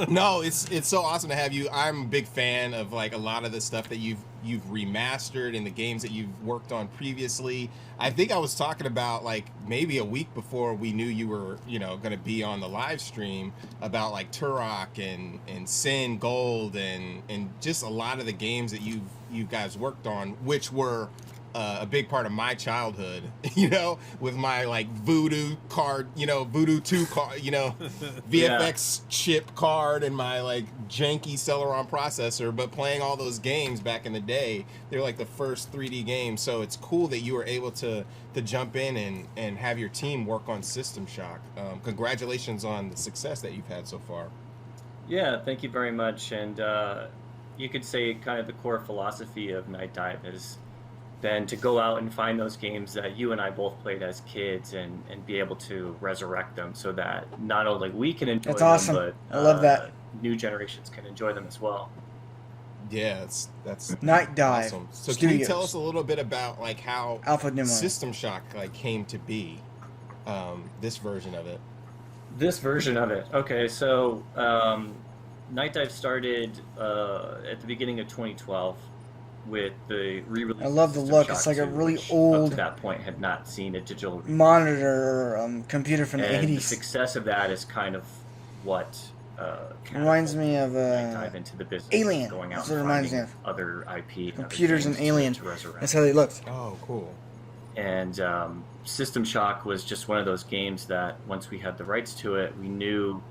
No, it's so awesome to have you. I'm a big fan of like a lot of the stuff that you've remastered and the games that you've worked on previously. I think I was talking about like maybe a week before we knew you were, going to be on the live stream about like Turok and Sin Gold and just a lot of the games that you guys worked on, which were a big part of my childhood, with my like Voodoo card, Voodoo 2 card, VFX chip card and my like janky Celeron processor, but playing all those games back in the day, they're like the first 3D games. So it's cool that you were able to jump in and have your team work on System Shock. Congratulations on the success that you've had so far. Yeah, thank you very much. And you could say kind of the core philosophy of Night Dive is then to go out and find those games that you and I both played as kids and be able to resurrect them so that not only we can enjoy That's them, awesome. but I love that. New generations can enjoy them as well. Yeah, that's Night Dive awesome. So Studios. can you tell us a little bit about like how Alpha Demo. System Shock like came to be, this version of it? This version of it. Okay, so Night Dive started at the beginning of 2012 with the re-release. I love the of System look. Shock It's like a 2, really which old up to that point had not seen a digital monitor or computer from the and 80s. the success of that is kind of what Reminds me of dive into the business, Alien. going out That's what it and reminds me finding of. other IP, Computers and other games Alien. to resurrect. That's how they looked. Oh, cool. And System Shock was just one of those games that once we had the rights to it, we knew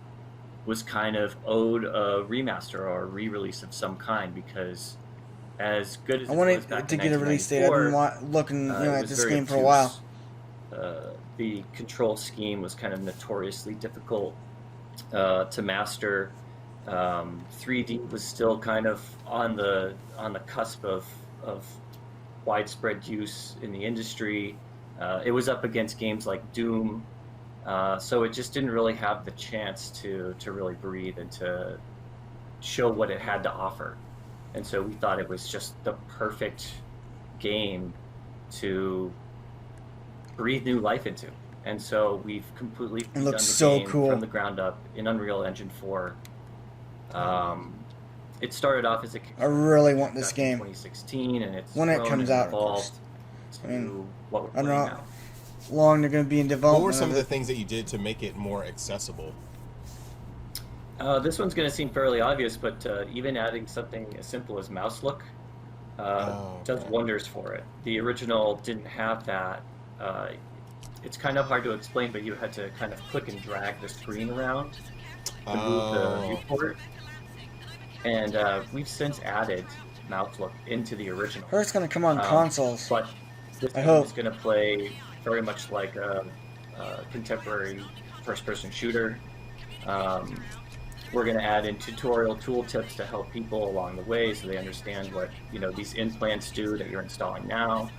was kind of owed a remaster or a re-release of some kind, because as good as I it wanted was back to in get a release date. I've been 1994, looking it at was this very game for a while. obtuse. The control scheme was kind of notoriously difficult to master. 3D was still kind of on the cusp of widespread use in the industry. It was up against games like Doom, so it just didn't really have the chance to really breathe and to show what it had to offer. And so we thought it was just the perfect game to breathe new life into. And so we've completely It looks redone the so game cool. from the ground up in Unreal Engine 4. It started off as a I really want this back in game 2016, and it's when it grown comes and out. Of course. evolved I mean, to what we're I don't playing know now. how long they're going to be in What development. were some of of the it. things that you did to make it more accessible? This one's going to seem fairly obvious, but even adding something as simple as mouse look does wonders for it. The original didn't have that. It's kind of hard to explain, but you had to kind of click and drag the screen around to move the viewport. And we've since added mouse look into the original. Heard it's going to come on consoles. But this I game hope. is going to play very much like a contemporary first-person shooter. We're going to add in tutorial tooltips to help people along the way so they understand what these implants do that you're installing now.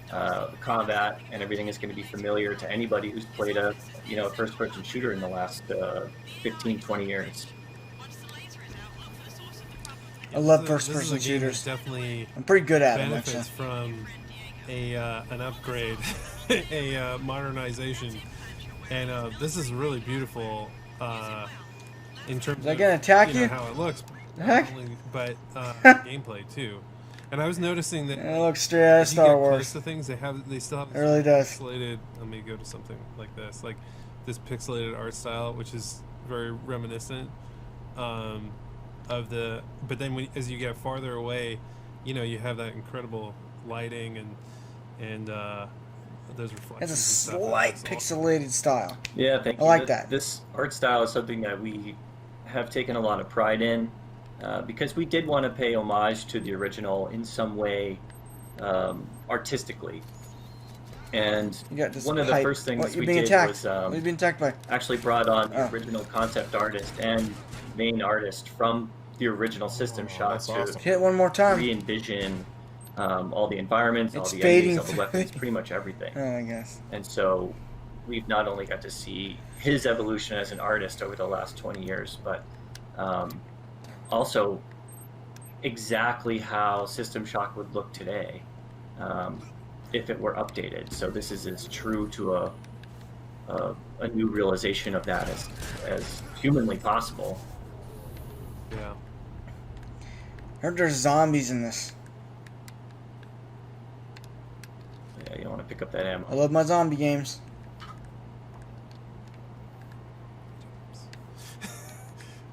The combat and everything is going to be familiar to anybody who's played a first-person shooter in the last 15, 20 years. I love This is a first-person game shooters. that definitely I'm pretty good at them, benefits actually. from an upgrade, a modernization, and this is really beautiful in terms Is that of gonna attack you? how it looks, The heck? but gameplay too. And I was noticing that It looks straight out of if you Star get Wars. close to things, they still have It this really does. pixelated. Let me go to something like this, like this pixelated art style, which is very reminiscent of the. But then as you get farther away, you have that incredible lighting and those reflections. It's a and stuff. slight That's awesome. pixelated style. Yeah, thank you. I like that. This art style is something that we have taken a lot of pride in because we did want to pay homage to the original in some way artistically. And one of the first things we did was what are you being attacked by? actually brought on the original concept artist and main artist from the original System Shock that's to awesome. Hit it one more time. re-envision all the environments, all It's the fading enemies, all the weapons, pretty much everything. Oh, I guess. And so we've not only got to see his evolution as an artist over the last 20 years, but also exactly how System Shock would look today if it were updated. So this is as true to a new realization of that as humanly possible. Yeah. I heard there's zombies in this. Yeah, you don't want to pick up that ammo. I love my zombie games.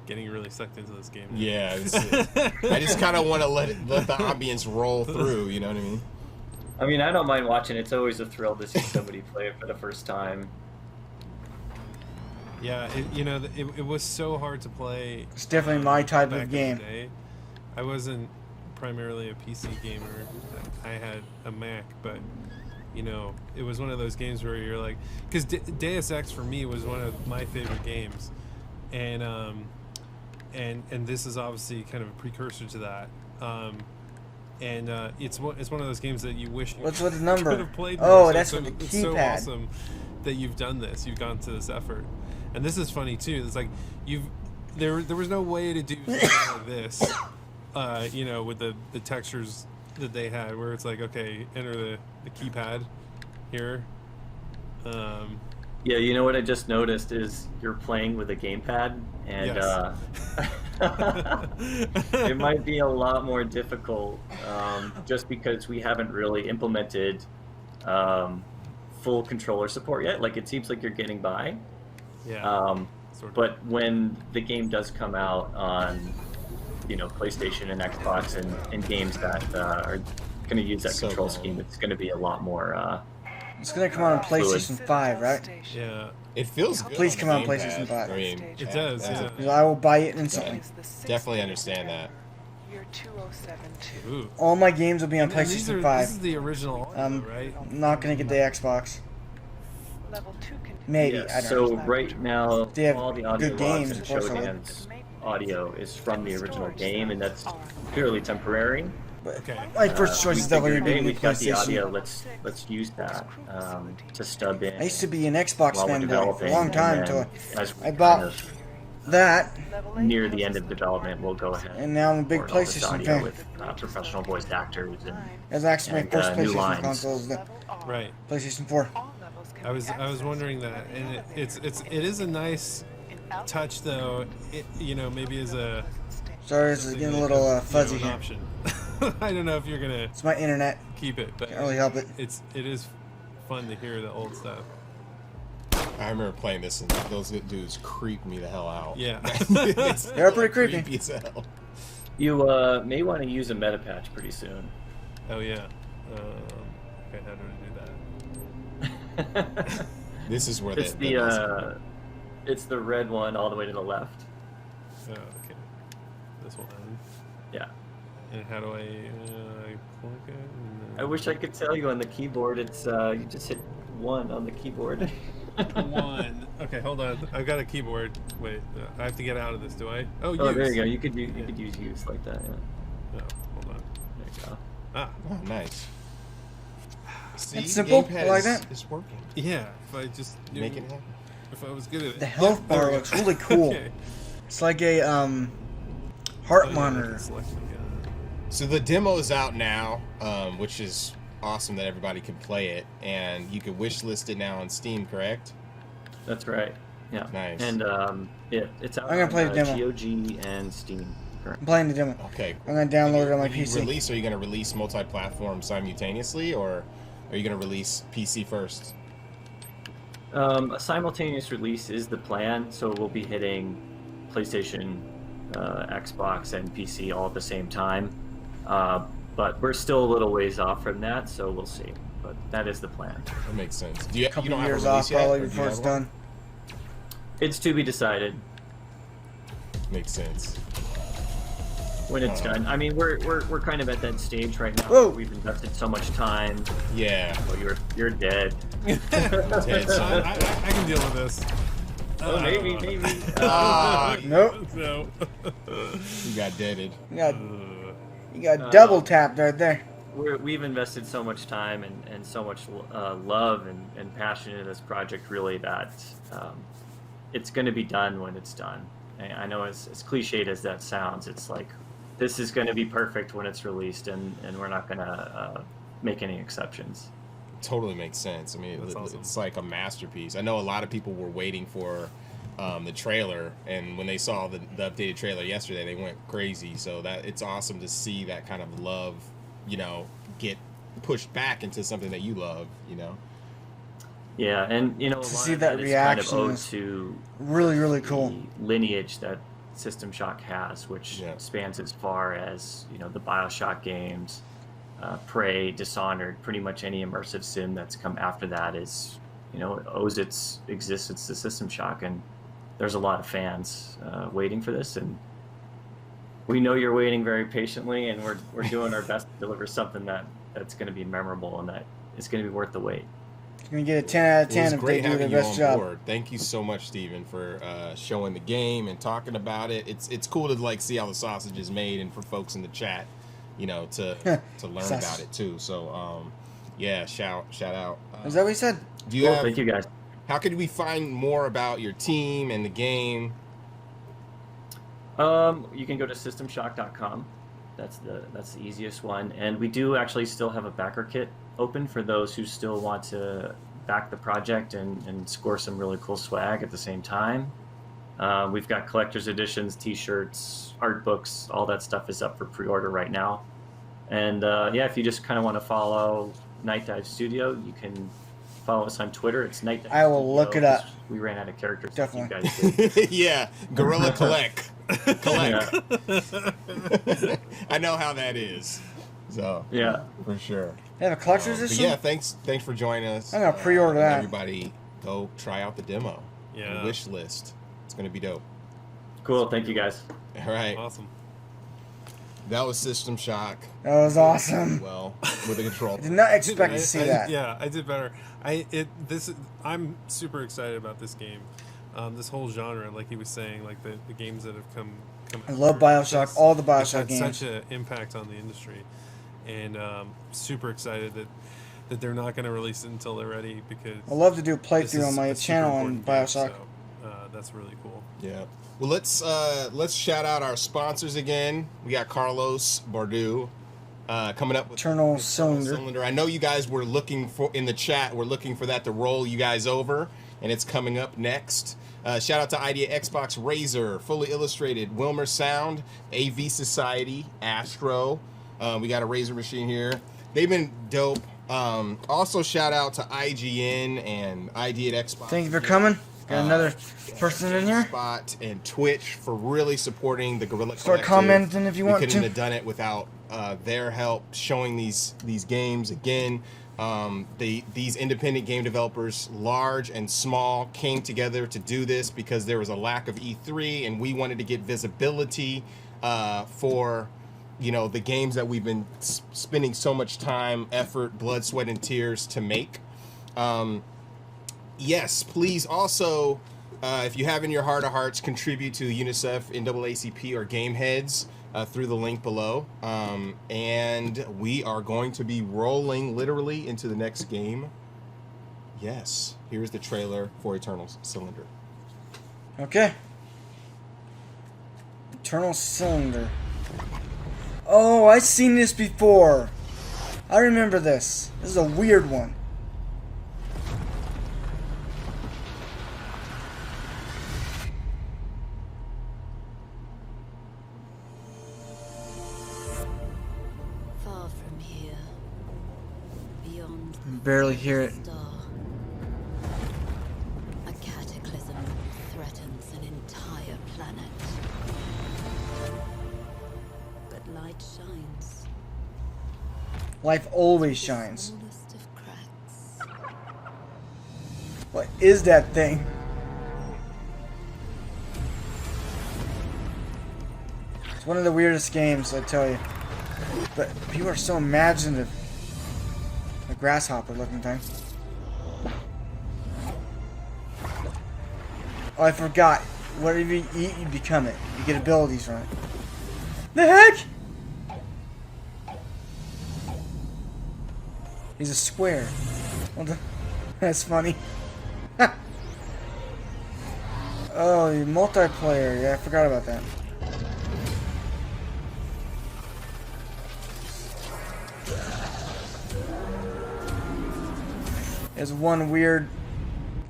Getting really sucked into this game. Yeah, I just kind of want to let the ambience roll through. You know what I mean? I mean, I don't mind watching. It's always a thrill to see somebody play it for the first time. Yeah, it was so hard to play. It's definitely my type back of in the game. day. I wasn't primarily a PC gamer. I had a Mac, but it was one of those games where you're like, because Deus Ex for me was one of my favorite games, and this is obviously kind of a precursor to that. It's one of those games that you wish you What's with the number? could have played. Oh, more. that's so with the it's so keypad. awesome that you've done this. You've gone to this effort, and this is funny too. It's like there was no way to do something like this, with the textures that they had, where it's like, okay, enter the keypad here. Yeah, you know what I just noticed is you're playing with a gamepad, and it might be a lot more difficult just because we haven't really implemented full controller support yet. Like, it seems like you're getting by. Yeah. But when the game does come out on, PlayStation and Xbox and games that are going to use that control scheme, it's going to be a lot more. It's gonna come out on PlayStation 5, right? Yeah. It feels good. Please on come the out on gamepad. PlayStation 5. I mean, It does. Yeah. 'Cause I will buy it instantly. Definitely understand that. Ooh. All my games will be on And these PlayStation are- 5. This is the original, right? I'm not gonna get the Xbox. Maybe, Yeah, I don't so know. right now, They have all the audio good logs games, and of course I would. Shogun's audio is from the original game, and that's purely temporary. My first choice is definitely Hey, gonna be we've got the audio. PlayStation. Let's use that to stub in. I used to be an Xbox while we're fan for a developing, long and time then until as we I bought kind of that. near the end of development, we'll go ahead And now I'm a big record all this PlayStation audio fan. with professional voice actors and That's actually my and, first new PlayStation lines. console, is the Right. PlayStation 4. I was wondering that, and it is a nice touch though. Maybe as a Sorry, it's getting a little fuzzy an here. option. I don't know if you're gonna. It's my internet. Keep it, but Can't really help it. It is fun to hear the old stuff. I remember playing this, and those dudes creeped me the hell out. Yeah. They're pretty creepy. as hell. You may want to use a meta patch pretty soon. Oh yeah. Okay, how do I do that? This is where it's it's the red one all the way to the left. Oh, okay. This one. Yeah. And how do I click it? I wish I could tell you on the keyboard. It's you just hit 1 on the keyboard. 1. Okay, hold on. I've got a keyboard. Wait, I have to get out of this. Do I? Oh, Oh, use. there you go. You could use like that. Yeah. Oh, hold on. There you go. Ah. Oh, nice. See, It's simple. gamepad I like that. It's working. Yeah. If I just Make it happen. If I was good at it. The health Yeah, there bar we go. looks really cool. Okay. It's like a heart Oh, yeah, I monitor. can select my gun. So the demo is out now, which is awesome that everybody can play it, and you can wishlist it now on Steam, correct? That's right. Yeah. Nice. And it's out I'm gonna play on the demo. GOG and Steam. I'm playing the demo. Okay. I'm gonna download it on my When you PC. release, are you gonna release multi-platform simultaneously, or are you gonna release PC first? A simultaneous release is the plan, so we'll be hitting PlayStation, Xbox, and PC all at the same time. But we're still a little ways off from that, so we'll see. But that is the plan. That makes sense. Do you, A couple you don't years have a off release yet, probably or do you before have it's one? done. It's to be decided Makes sense. when it's done. I mean, we're kind of at that stage right now. Whoa. We've invested so much time. Yeah. Well, you're dead. Dead, son. I can deal with this. Oh, maybe. Nope. No. You got deaded. You got double tapped right there. We've invested so much time and so much love and passion in this project, really, that it's going to be done when it's done. I know as cliched as that sounds, it's like this is going to be perfect when it's released, and we're not going to make any exceptions. Totally makes sense. I mean, it's like a masterpiece. I know a lot of people were waiting for the trailer, and when they saw the updated trailer yesterday, they went crazy. So that it's awesome to see that kind of love, you know, get pushed back into something that you love, you know. Yeah, and you know, a To lot see of that it is kind of reaction owed is to really cool. the lineage that System Shock has, which spans as far as, you know, the BioShock games, Prey, Dishonored. Pretty much any immersive sim that's come after that is, you know, it owes its existence to System Shock, and there's a lot of fans waiting for this, and we know you're waiting very patiently, and we're doing our best to deliver something that's going to be memorable and that is going to be worth the wait. You're gonna get a 10 out of 10 if they great do their having you best on job. board. Thank you so much, Steven, for showing the game and talking about it. It's cool to like see how the sausage is made, and for folks in the chat, you know, to learn about it too. So yeah, shout out. Is that what he said? Do you Cool, have, thank you guys. How could we find more about your team and the game? You can go to systemshock.com. That's the easiest one, and we do actually still have a backer kit open for those who still want to back the project and score some really cool swag at the same time. We've got collector's editions, t-shirts, art books, all that stuff is up for pre-order right now. And yeah, if you just kind of want to follow Night Dive Studio, you can follow us on Twitter. It's Night Dive I will Studio, look it up. 'cause we ran out of characters. Definitely. You guys did. Yeah, Guerrilla collect. Yeah. I know how that is. So Yeah. for sure. They have a collector's But edition? yeah, thanks for joining us. I'm gonna pre-order that. Everybody, go try out the demo. Yeah. The wish list. It's gonna be dope. Cool. Thank you, guys. All right. Awesome. That was System Shock. That was awesome. Well, with a control. I did not expect to see that. Yeah, I did better. I'm super excited about this game. This whole genre, like he was saying, like the games that have come I love after BioShock, this, all the have BioShock had games. such an impact on the industry, and super excited that they're not going to release it until they're ready, because I love to do a this playthrough is on my a super channel on important game, BioShock. so, that's really cool. Yeah. Well, let's shout out our sponsors again. We got Carlos Bordeaux coming up with Eternal Cylinder. I know you guys were looking for in the chat. We're looking for that to roll you guys over, and it's coming up next. Shout out to Idea Xbox, Razer, Fully Illustrated, Wilmer Sound, AV Society, Astro. We got a Razer machine here. They've been dope. Also, shout out to IGN and Idea at Xbox. Thank you for coming. Got another person in here. Spot and Twitch for really supporting the Guerrilla Start Collective. commenting if you want We couldn't to. have done it without their help showing these games again. These independent game developers, large and small, came together to do this because there was a lack of E3, and we wanted to get visibility for, you know, the games that we've been spending so much time, effort, blood, sweat, and tears to make. Yes, please also, if you have in your heart of hearts, contribute to UNICEF, NAACP, or Gameheads through the link below. And we are going to be rolling literally into the next game. Yes, here's the trailer for Eternal Cylinder. Okay. Eternal Cylinder. Oh, I've seen this before. I remember this. This is a weird one. barely hear it. A cataclysm threatens an entire planet. But light shines. Life always shines. Smallest of cracks. What is that thing? It's one of the weirdest games, I tell you. But people are so imaginative. A grasshopper looking thing. Oh, I forgot. Whatever you eat, you become it. You get abilities from it. The heck? He's a square. What the? That's funny. Oh, the multiplayer. Yeah, I forgot about that. There's one weird,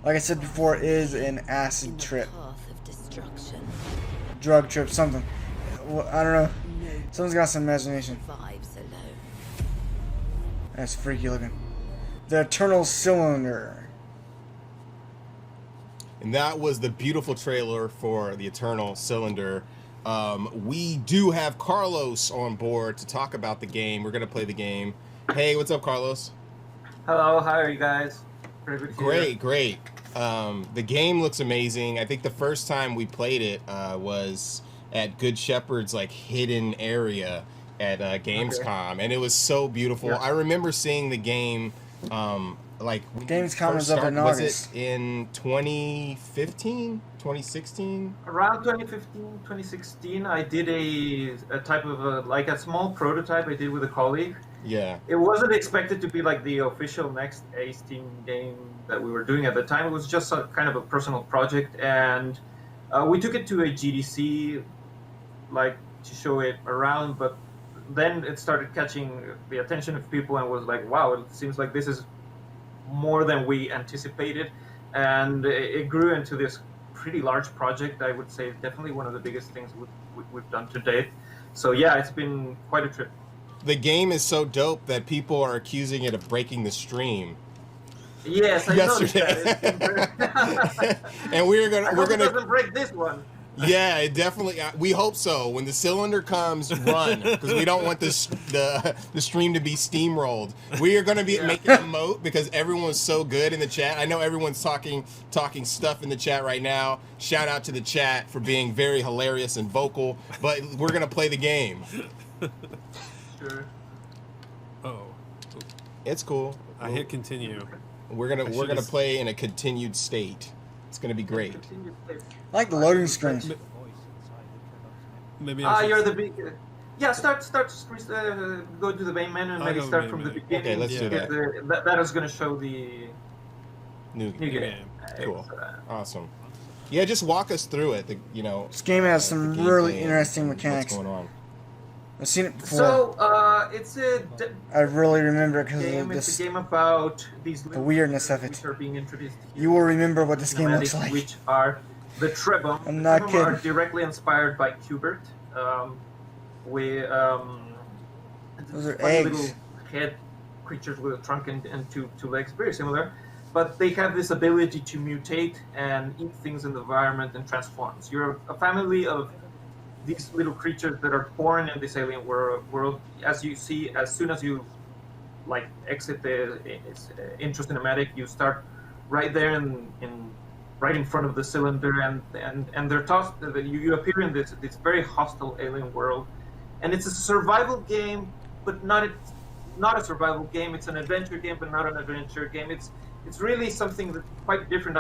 like I said before, it is an acid trip. Drug trip, something. I don't know. Someone's got some imagination. That's freaky looking. The Eternal Cylinder. And that was the beautiful trailer for the Eternal Cylinder. We do have Carlos on board to talk about the game. We're going to play the game. Hey, what's up, Carlos? Hello, how are you guys? Pretty good. Great, great. The game looks amazing. I think the first time we played it was at Good Shepherd's like hidden area at Gamescom, and it was so beautiful. I remember seeing the game like Gamescom was up in August. Was it in 2015, 2016? Around 2015, 2016, I did a type of like a small prototype I did with a colleague. Yeah. It wasn't expected to be like the official next Ace Team game that we were doing at the time. It was just a kind of a personal project, and we took it to a GDC, like to show it around. But then it started catching the attention of people, and was like, wow, it seems like this is more than we anticipated, and it grew into this pretty large project. I would say definitely one of the biggest things we've done to date. So yeah, it's been quite a trip. The game is so dope that people are accusing it of breaking the stream. Yes, I yesterday. And we're gonna it doesn't break this one. Yeah, it definitely. We hope so. When the cylinder comes, run, because we don't want the stream to be steamrolled. We are going to be making a moat because everyone's so good in the chat. I know everyone's talking stuff in the chat right now. Shout out to the chat for being very hilarious and vocal. But we're going to play the game. Sure. Oh, it's cool. I hit continue. We're gonna play in a continued state. It's gonna be great. I like the loading screen. Maybe you're the big. Yeah, start. Go to the main menu and maybe start from the beginning. Okay, let's do that. That is gonna show the new game. Cool. Awesome. Yeah, just walk us through it. This game has some really interesting mechanics. What's going on? I've seen it before. So it's I really remember because of this. It's a game about these the weirdness of it. Which are being introduced here. You will remember what this game looks like. Which are the Trebum. I'm not kidding. Are directly inspired by Qbert. Those are eggs. eggs. Little head creatures with a trunk and two legs, very similar. But they have this ability to mutate and eat things in the environment and transform. So you're a family of these little creatures that are born in this alien world. As you see, as soon as you like exit the introcinematic, you start right there right in front of the cylinder, and they're tossed. You appear in this very hostile alien world, and it's a survival game, but not a survival game. It's an adventure game, but not an adventure game. It's really something that's quite different.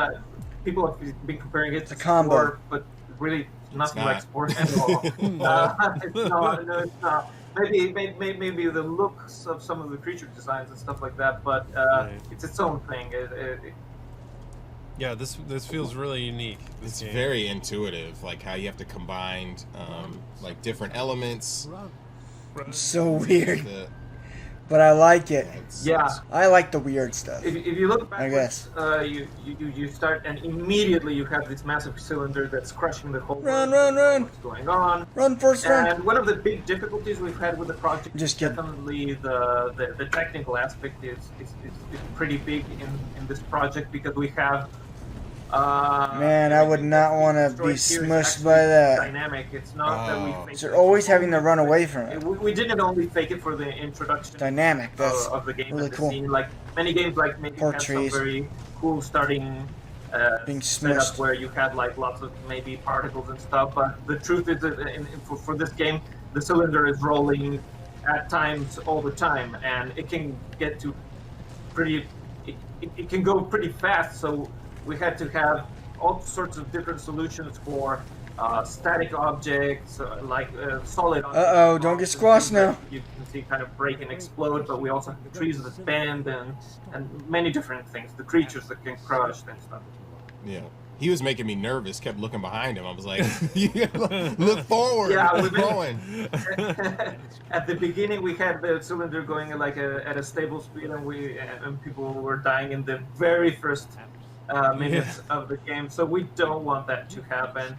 People have been comparing it to combo, sport, but really nothing like sport at all. It's not. Maybe the looks of some of the creature designs and stuff like that, but it's its own thing. Yeah, this feels really unique. It's very intuitive, like how you have to combine like different elements. It's so weird. but I like it. Yeah. I like the weird stuff. If you look I guess. backwards, you start and immediately you have this massive cylinder that's crushing the whole Run, world. run! What's going on? Run, first run! And one of the big difficulties we've had with the project is Just kidding. definitely the technical aspect is pretty big in this project because we have. Man, I would not want to be smushed by that. Dynamic. It's not that we fake So you're always having to run away from it. We didn't only fake it for the introduction. Dynamic. That's of the game really and the cool. scene. Like many games, like maybe Poor had trees. some very cool starting Being setup smushed. where you had like lots of maybe particles and stuff. But the truth is that for this game, the cylinder is rolling at times all the time, and it can get to pretty. It can go pretty fast. So we had to have all sorts of different solutions for static objects, like solid objects. Uh-oh, don't get squashed now. You can see kind of break and explode, but we also have the trees that bend and many different things. The creatures that can crush and stuff. Yeah. He was making me nervous, kept looking behind him. I was like, look forward. Yeah, look going. At the beginning, we had the cylinder going like at a stable speed, and people were dying in the very first minutes of the game. So we don't want that to happen.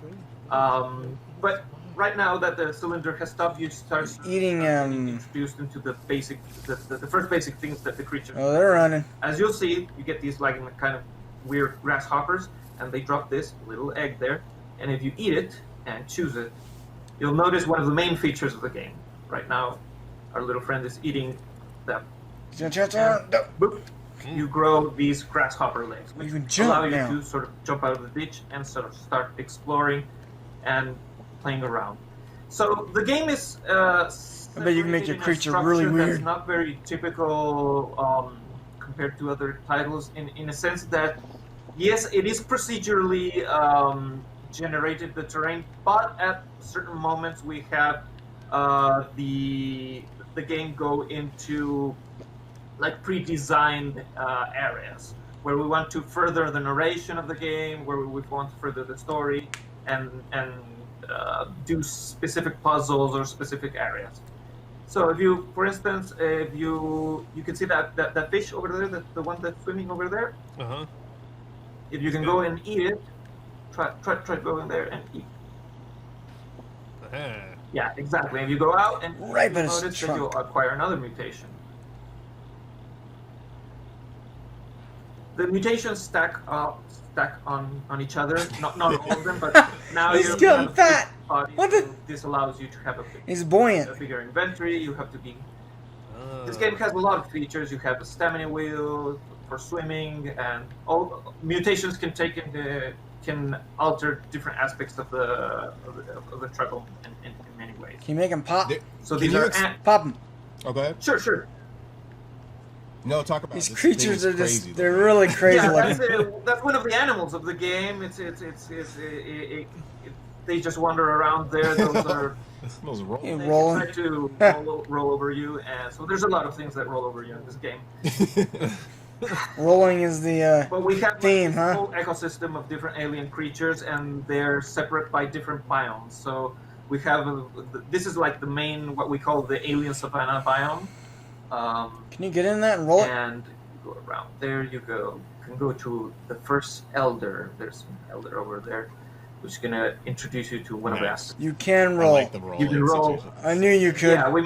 But right now that the cylinder has stopped, you start eating introduced into the basic, the first basic things that the creatures. Oh, they're running. As you'll see, you get these like kind of weird grasshoppers, and they drop this little egg there. And if you eat it and choose it, you'll notice one of the main features of the game. Right now, our little friend is eating them. Boop. You grow these grasshopper legs, which You can jump allow you now. to sort of jump out of the ditch and sort of start exploring and playing around. So the game is. I bet you can make your in a creature structure really that's weird. not very typical compared to other titles, in a sense that yes, it is procedurally generated the terrain, but at certain moments we have the game go into like pre-designed areas where we want to further the narration of the game, where we want to further the story, and do specific puzzles or specific areas. So if you, for instance, if you can see that fish over there, the one that's swimming over there. Uh-huh. If you can go and eat it, try going there and eat. Uh-huh. Yeah, exactly. If you go out and Right, you but it's notice that trunk. you'll acquire another mutation. The mutations stack on each other. Not all of them, but now He's you're getting kind of fat. body, What the- so this allows you to have He's buoyant. a bigger inventory. You have to be. This game has a lot of features. You have a stamina wheel for swimming, and all mutations can alter different aspects of the trouble in many ways. Can you make him pop? So Can these you are Pop him. Oh, go ahead. Sure. No, talk about These this thing creatures is are crazy, just, they're really crazy Yeah, looking. that's one of the animals of the game. They just wander around there. Those are Those roll. You they rolling. try to roll over you, and so there's a lot of things that roll over you in this game. Rolling is the But we have theme, this huh? whole ecosystem of different alien creatures, and they're separate by different biomes. So we have this is like the main what we call the alien savanna biome. Can you get in that and roll it? And go around there. You can go to the first elder. There's an elder over there, which is gonna introduce you to one of the aspects. You can I roll. like the roll. You can roll. I knew you could. Yeah, we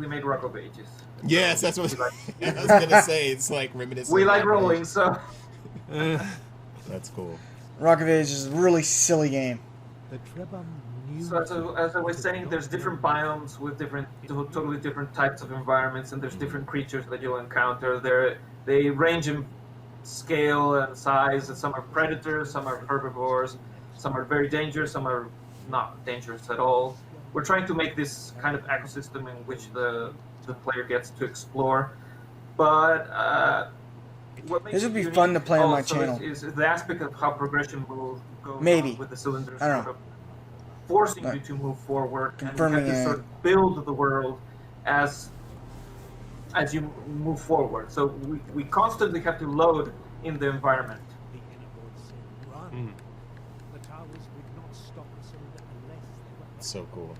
made Rock of Ages. Yes, that's what I was gonna say. It's like reminiscent. We of like Rock of rolling, Ages. so That's cool. Rock of Ages is a really silly game. So as I was saying, there's different biomes with totally different types of environments, and there's different creatures that you'll encounter. They range in scale and size, and some are predators, some are herbivores, some are very dangerous, some are not dangerous at all. We're trying to make this kind of ecosystem in which the player gets to explore. But what makes This would it be unique fun to play on my also channel. is the aspect of how progression will go Maybe. on with the cylinders. I don't sort of forcing But you to move forward, and you confirming have to it. sort of build the world as you move forward. So we constantly have to load in the environment. So cool.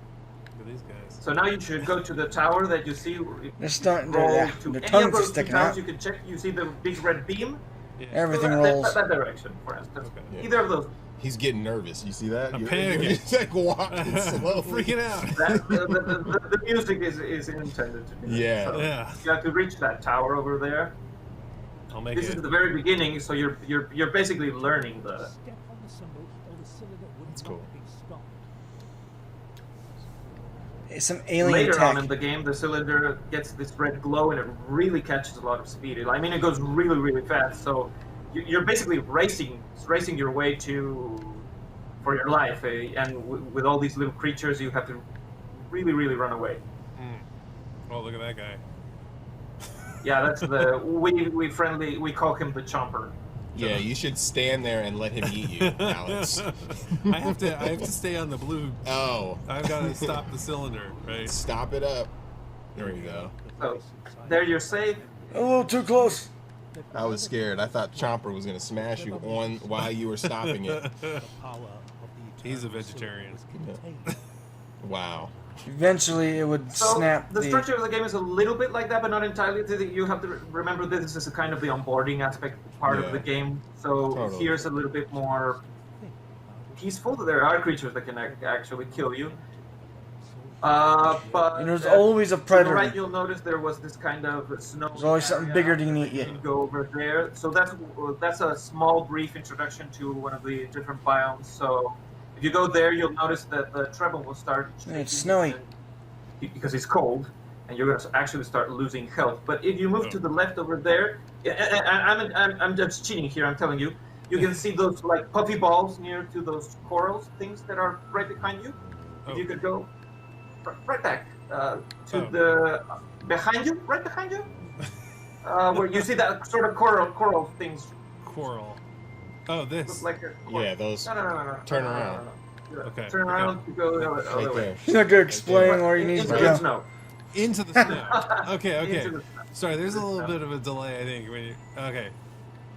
Look at these guys. So now you should go to the tower that you see. They're starting to, roll yeah, to their any tongues of are those two sticking towers. out. You can check. You see the big red beam. Yeah. Everything So rolls. that direction, for instance. Yeah. Either of those. He's getting nervous. You see that? I'm You're panicking. He's like walking slowly. Freaking out. The music is intended to do that. Yeah. So Yeah. you have to reach that tower over there. I'll make This it. is the very beginning, so you're basically learning the. That's cool. It's some alien Later tech. on in the game, the cylinder gets this red glow, and it really catches a lot of speed. I mean, it goes really, really fast. So you're basically racing your way for your life, and with all these little creatures, you have to really, really run away. Oh, look at that guy. Yeah, that's the we call him the Chomper. Yeah, you should stand there and let him eat you, Alex. I have to stay on the blue. Oh. I've got to stop the cylinder, right? Stop it up. There you go. So there you're safe. A little too close. I was scared. I thought Chomper was going to smash you on while you were stopping it. He's a vegetarian. Wow. Eventually, it would So snap the structure of the game is a little bit like that, but not entirely. You have to remember that this is a kind of the onboarding aspect part of the game. So Totally. here's a little bit more peaceful. There are creatures that can actually kill you. But And there's always a to the predator. right, you'll notice there was this kind of snow. There's always something bigger than eat You you. can go over there. So that's a small, brief introduction to one of the different biomes. So if you go there, you'll notice that the treble will start. Yeah, it's snowy. Because it's cold, and you're going to actually start losing health. But if you move to the left over there, I'm just cheating here. I'm telling you, you can see those like puffy balls near to those corals things that are right behind you. If you could go right back to the behind you, right behind you, where you see that sort of coral things. Coral. Oh, this. Look like Yeah, those. No. Turn around. No. Okay. Turn around to go the other Right way. there. He's not going to explain where he needs Into to the go. snow. Into the snow. Okay. Into the snow. Sorry, there's a little bit of a delay, I think. When you. Okay.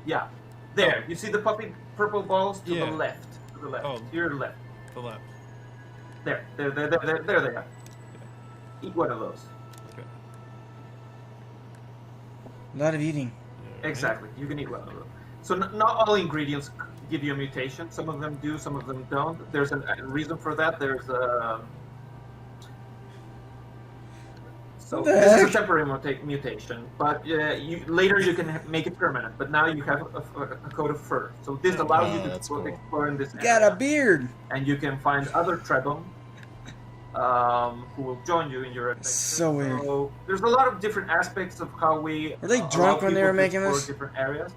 Yeah. There. You see the puffy purple balls to Yeah. the left. To the left. Oh. To your left. The left. There they are. Eat one of those. Okay. A lot of eating. Exactly. You can eat one of them. So not all ingredients give you a mutation. Some of them do, some of them don't. There's a reason for that. There's a... So this is a temporary mutation, but later you can make it permanent. But now you have a coat of fur. So this allows you to explore in this area. Got a beard. And you can find other Trebum who will join you in your adventure. So weird. So there's a lot of different aspects of how we. Were they drunk when they were making this? Different areas.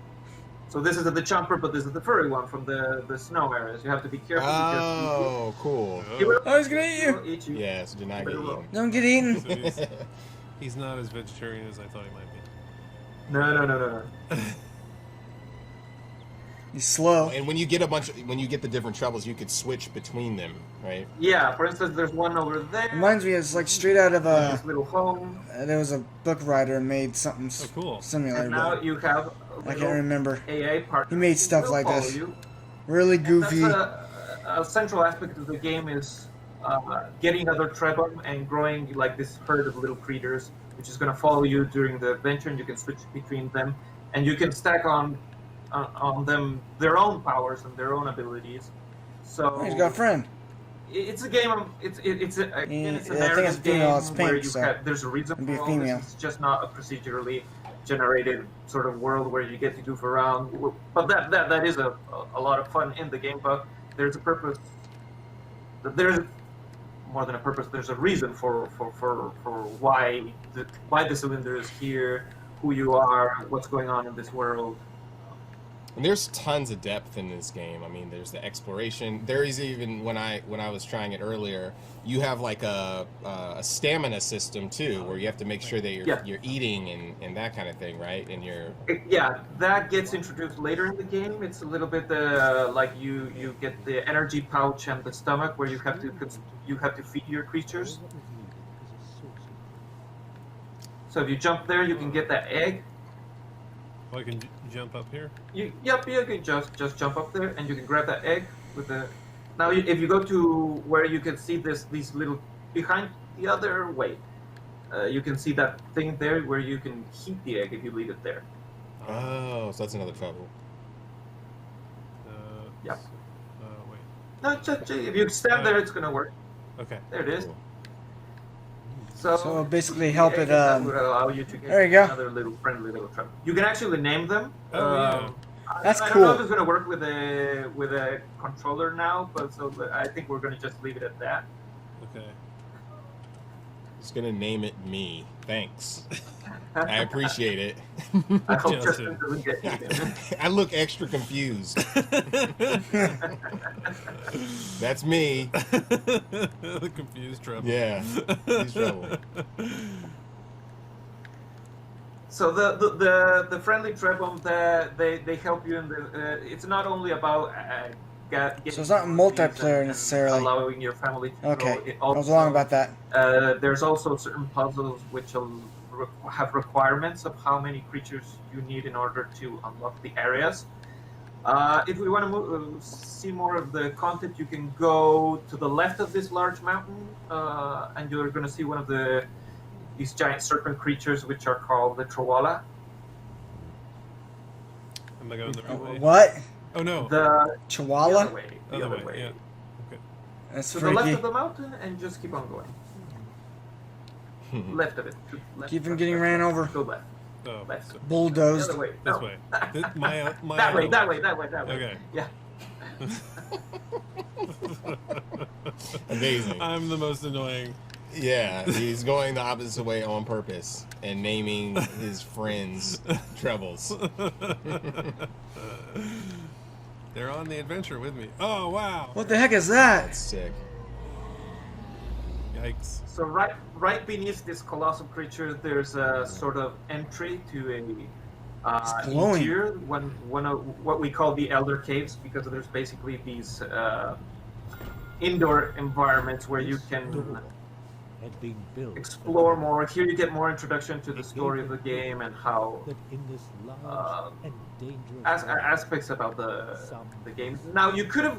So this is the chomper, but this is the furry one from the snow areas. You have to be careful. Oh, cool. I was gonna eat you. Eat you. Yeah, so do not get eaten. Don't get eaten. So he's not as vegetarian as I thought he might be. No. He's slow. And when you get when you get the different troubles, you could switch between them, right? Yeah. For instance, there's one over there. Reminds me, it's like straight out of a. This little home. There was a book writer made something similar. And now but you have. I can't remember. AA part. He made stuff like follow this. you. Really goofy. That's a central aspect of the game is getting other Trebum and growing like this herd of little creatures, which is going to follow you during the adventure, and you can switch between them, and you can stack on them their own powers and their own abilities. So Oh, he's got a friend. It's a game. It's a I think it's narrative female, game it's pink, where you so there's a reason it'd be for a all female. this. It's just not a procedurally generated sort of world where you get to goof around. But that is a lot of fun in the game. But there's a purpose. There's more than a purpose. There's a reason for why the cylinder is here, who you are, what's going on in this world. And there's tons of depth in this game. I mean, there's the exploration. There is even when I was trying it earlier, you have like a stamina system too, where you have to make sure that you're eating and that kind of thing, right? And Yeah, that gets introduced later in the game. It's a little bit like you get the energy pouch and the stomach where you have to feed your creatures. So if you jump there, you can get that egg. Oh, I can jump up here? You can just jump up there and you can grab that egg with the. Now, if you go to where you can see these little behind the other way. You can see that thing there where you can heat the egg if you leave it there. Oh, so that's another trouble. Yeah. Wait. No, just if you stand there, it's gonna work. Okay. There it is. Cool. So basically help it, that would allow you to get there you go. another little friendly little truck. You can actually name them. That's I cool. don't know if it's gonna work with a controller now, but I think we're gonna just leave it at that. Okay. It's gonna name it me. Thanks. I appreciate it. I hope Justin doesn't get eaten. I look extra confused. That's me. The confused trouble. Yeah, confused trouble. So the friendly trebum, they help you in the. It's not only about So it's not multiplayer necessarily. allowing your family to grow. Okay, It I was also, wrong about that. There's also certain puzzles which have requirements of how many creatures you need in order to unlock the areas. If we want to see more of the content, you can go to the left of this large mountain, and you're going to see one of these giant serpent creatures, which are called the Troala. Am I going the right way? What? Oh no. The Chihuahua? other way. The other way. Yeah. Okay. That's To the left freaky. of the mountain, and just keep on going. Left of it. Left, Keep him left, getting left, ran left. over. Go left. Oh. Left. Bulldozed. The other way. This No. way. My that way. That way. Okay. Yeah. Amazing. I'm the most annoying. Yeah, he's going the opposite way on purpose and naming his friends trebles. They're on the adventure with me. Oh wow. What the heck is that? That's sick. Yikes. So right beneath this colossal creature, there's a sort of entry to a glowing. interior, one of what we call the Elder Caves, because there's basically these indoor environments where you can explore more. Here you get more introduction to the story of the game and how aspects about the game. Now you could have.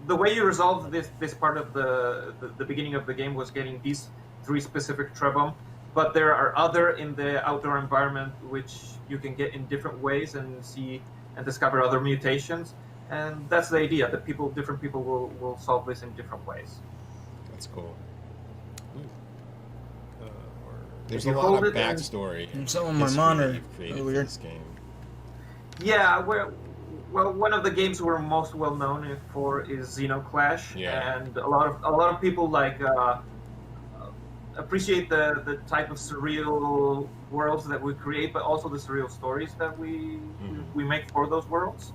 The way you resolved this part of the beginning of the game was getting these 3 specific trebum, but there are other in the outdoor environment which you can get in different ways and see and discover other mutations, and that's the idea that different people will solve this in different ways. That's cool. There's If a you lot hold of it and- backstory. And some of my history monitor. you've created Oh, for weird. this game. Yeah, well, one of the games we're most well known for is Xenoclash, Yeah. and a lot of people appreciate the type of surreal worlds that we create, but also the surreal stories that we make for those worlds.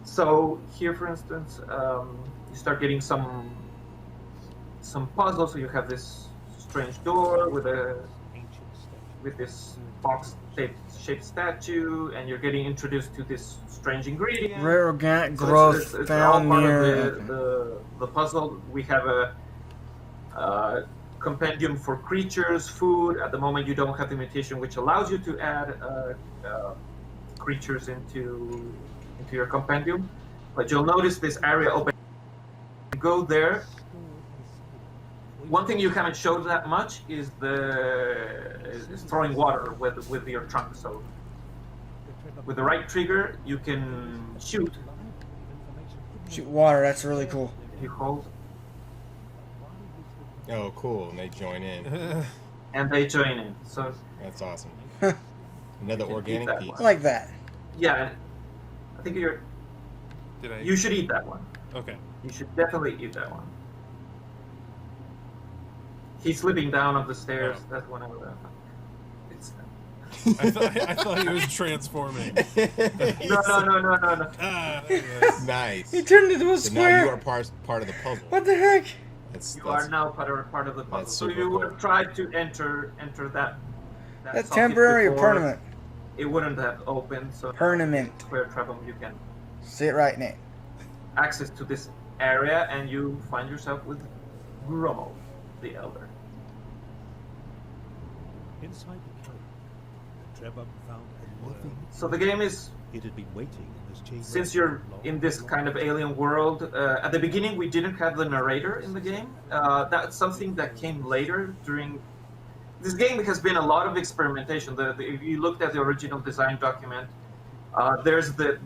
So here, for instance, you start getting some puzzles. So you have this strange door with this box-shaped statue, and you're getting introduced to this strange ingredient. Rare organic So growth it's all found part near. of the puzzle. We have a compendium for creatures, food. At the moment, you don't have the mutation, which allows you to add creatures into your compendium. But you'll notice this area open. Go there. One thing you haven't showed that much is throwing water with your trunk. So with the right trigger, you can shoot. Shoot water, that's really cool. If you hold. Oh, cool. And they join in. And they join in. So That's awesome. Another organic that piece. one. I like that. yeah, I think you should eat that one. Okay. You should definitely eat that one. He's slipping down up the stairs. Oh. That's one of the. It's, I thought he was transforming. no. Ah, there he is. Nice. He turned into a So now square. you are part of the puzzle. What the heck? You are now part of the puzzle. that's So super you would cool. have tried to enter that. That's socket temporary or before. permanent? It wouldn't have opened. So Permanent. Square Trebum, you can Say it right, Nate. access to this area, and you find yourself with Gromo, the Elder. Inside the cave, the Trebum found a living. So the game is It had been waiting since you're in this kind of alien world, at the beginning we didn't have the narrator in the game. That's something that came later during. This game has been a lot of experimentation. If you looked at the original design document, there's the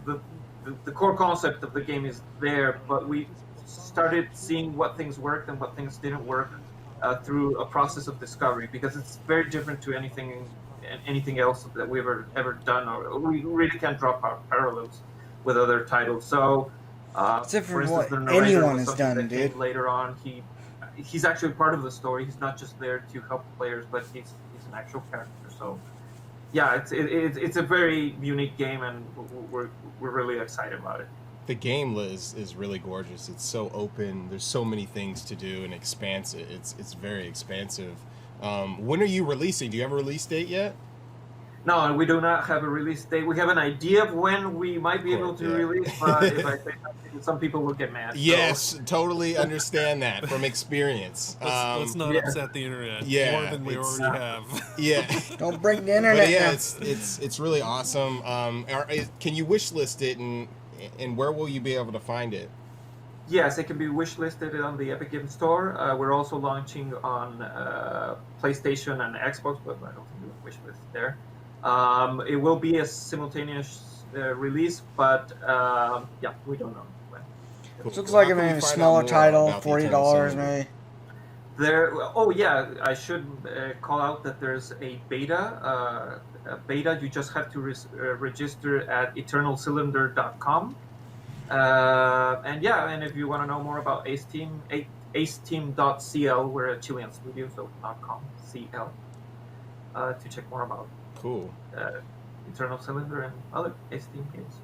core concept of the game is there, but we started seeing what things worked and what things didn't work through a process of discovery, because it's very different to anything else that we've ever done, or we really can't draw parallels with other titles. So, for instance, what the narrator anyone was has something done, that came dude. later on. He's actually part of the story. He's not just there to help players, but he's an actual character. So, yeah, it's a very unique game, and we're really excited about it. The game is really gorgeous. It's so open. There's so many things to do and expansive. It's very expansive. When are you releasing? Do you have a release date yet? No, we do not have a release date. We have an idea of when we might be able to release, but if I say something, some people will get mad. Yes, totally understand that from experience. Let's not upset the internet more than we already have. Yeah. Don't break the internet. But yeah, now. it's really awesome. Can you wish list it, and where will you be able to find it? Yes, it can be wish listed on the Epic Games Store. We're also launching on PlayStation and Xbox, but I don't think we wish list there. It will be a simultaneous release, but yeah, we don't know when. It looks like a smaller title, $40 maybe. Oh yeah, I should call out that there's a beta. You just have to register at eternalcylinder.com. And yeah, and if you want to know more about aceteam.cl, we're a Chilean studio, so .com, CL, to check more about Eternal Cylinder and other Ace Team games.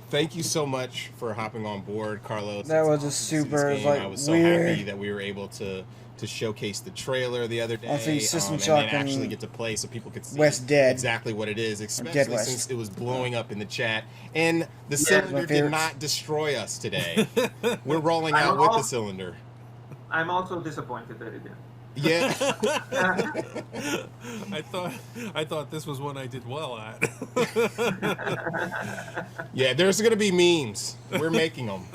Thank you so much for hopping on board, Carlos. That was a super, I was so weird. happy that we were able to showcase the trailer the other day, Also, System and Shock then actually and get to play so people could see West Dead. exactly what it is, especially Dead West. since it was blowing up in the chat. And the my cylinder did favorites. not destroy us today. We're rolling out with the cylinder. I'm also disappointed that it didn't. Yeah. I thought this was one I did well at. Yeah, there's gonna be memes. We're making them.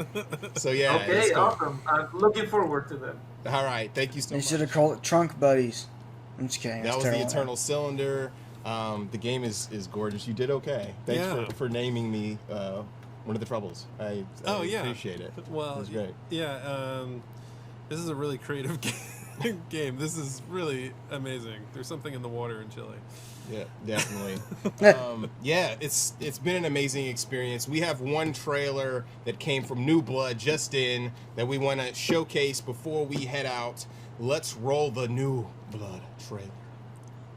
So yeah. Okay, it's cool. awesome. I'm looking forward to them. All right, thank you so They much. should have called it Trunk Buddies. I'm just kidding. That was terrible. the Eternal Cylinder. The game is gorgeous. You did okay. Thanks for naming me one of the troubles. I appreciate it. Well, it was great. Yeah, this is a really creative game. This is really amazing. There's something in the water in Chile. Yeah, definitely. Yeah, it's been an amazing experience. We have one trailer that came from New Blood just in that we want to showcase before we head out. Let's roll the New Blood trailer.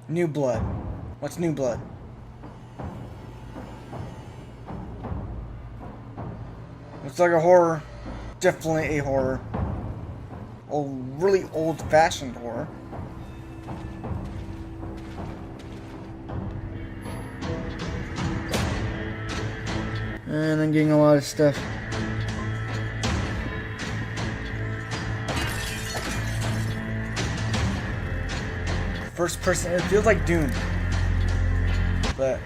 New Blood. What's New Blood? Looks like a horror. Definitely a horror. A really old-fashioned horror. And I'm getting a lot of stuff. First person, it feels like Doom. But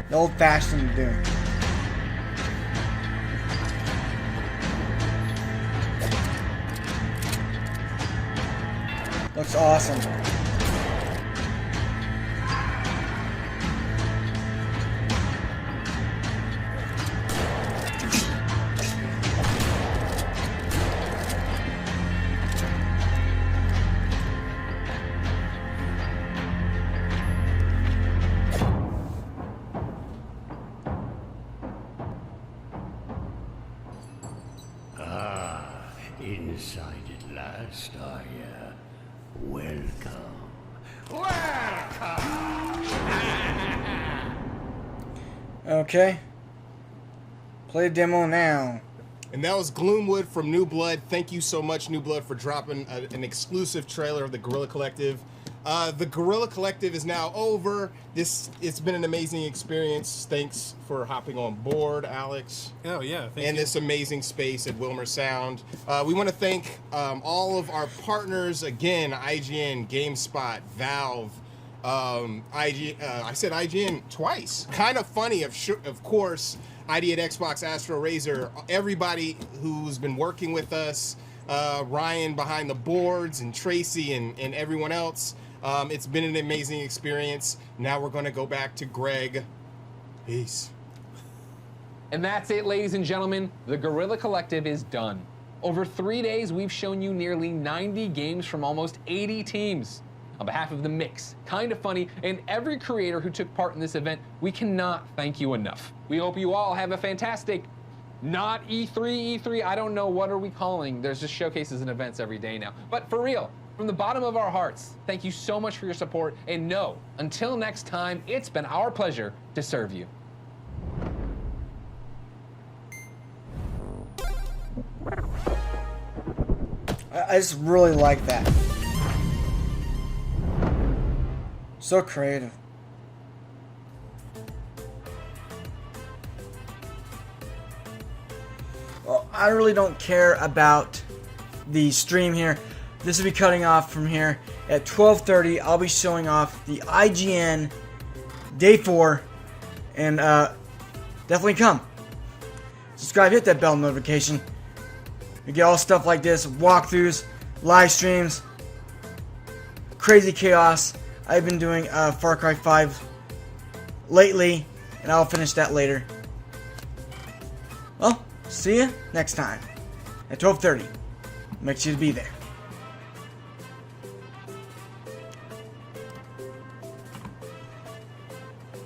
the old-fashioned Doom. Looks awesome. Inside at last, are ya? Welcome. Okay. Play demo now. And that was Gloomwood from New Blood. Thank you so much, New Blood, for dropping an exclusive trailer of the Guerrilla Collective. The Guerrilla Collective is now over. It's been an amazing experience. Thanks for hopping on board, Alex. Oh yeah, thank and you. this amazing space at Wilmer Sound. We want to thank all of our partners again: IGN, GameSpot, Valve, I said IGN twice. Kind of funny, of course. ID at Xbox, Astro Razor, everybody who's been working with us, Ryan behind the boards, and Tracy and everyone else. It's been an amazing experience. Now we're going to go back to Greg. Peace. And that's it, ladies and gentlemen. The Guerrilla Collective is done. Over 3 days, we've shown you nearly 90 games from almost 80 teams. On behalf of The Mix, Kinda Funny, and every creator who took part in this event, we cannot thank you enough. We hope you all have a fantastic, not E3, I don't know, what are we calling? There's just showcases and events every day now. But for real, from the bottom of our hearts, thank you so much for your support, and no, until next time, it's been our pleasure to serve you. I just really like that. So creative. Well, I really don't care about the stream here. This will be cutting off from here. At 12:30, I'll be showing off the IGN Day 4. And definitely come. Subscribe, hit that bell notification. You get all stuff like this, walkthroughs, live streams, crazy chaos. I've been doing Far Cry 5 lately, and I'll finish that later. Well, see you next time at 12:30. Make sure to be there.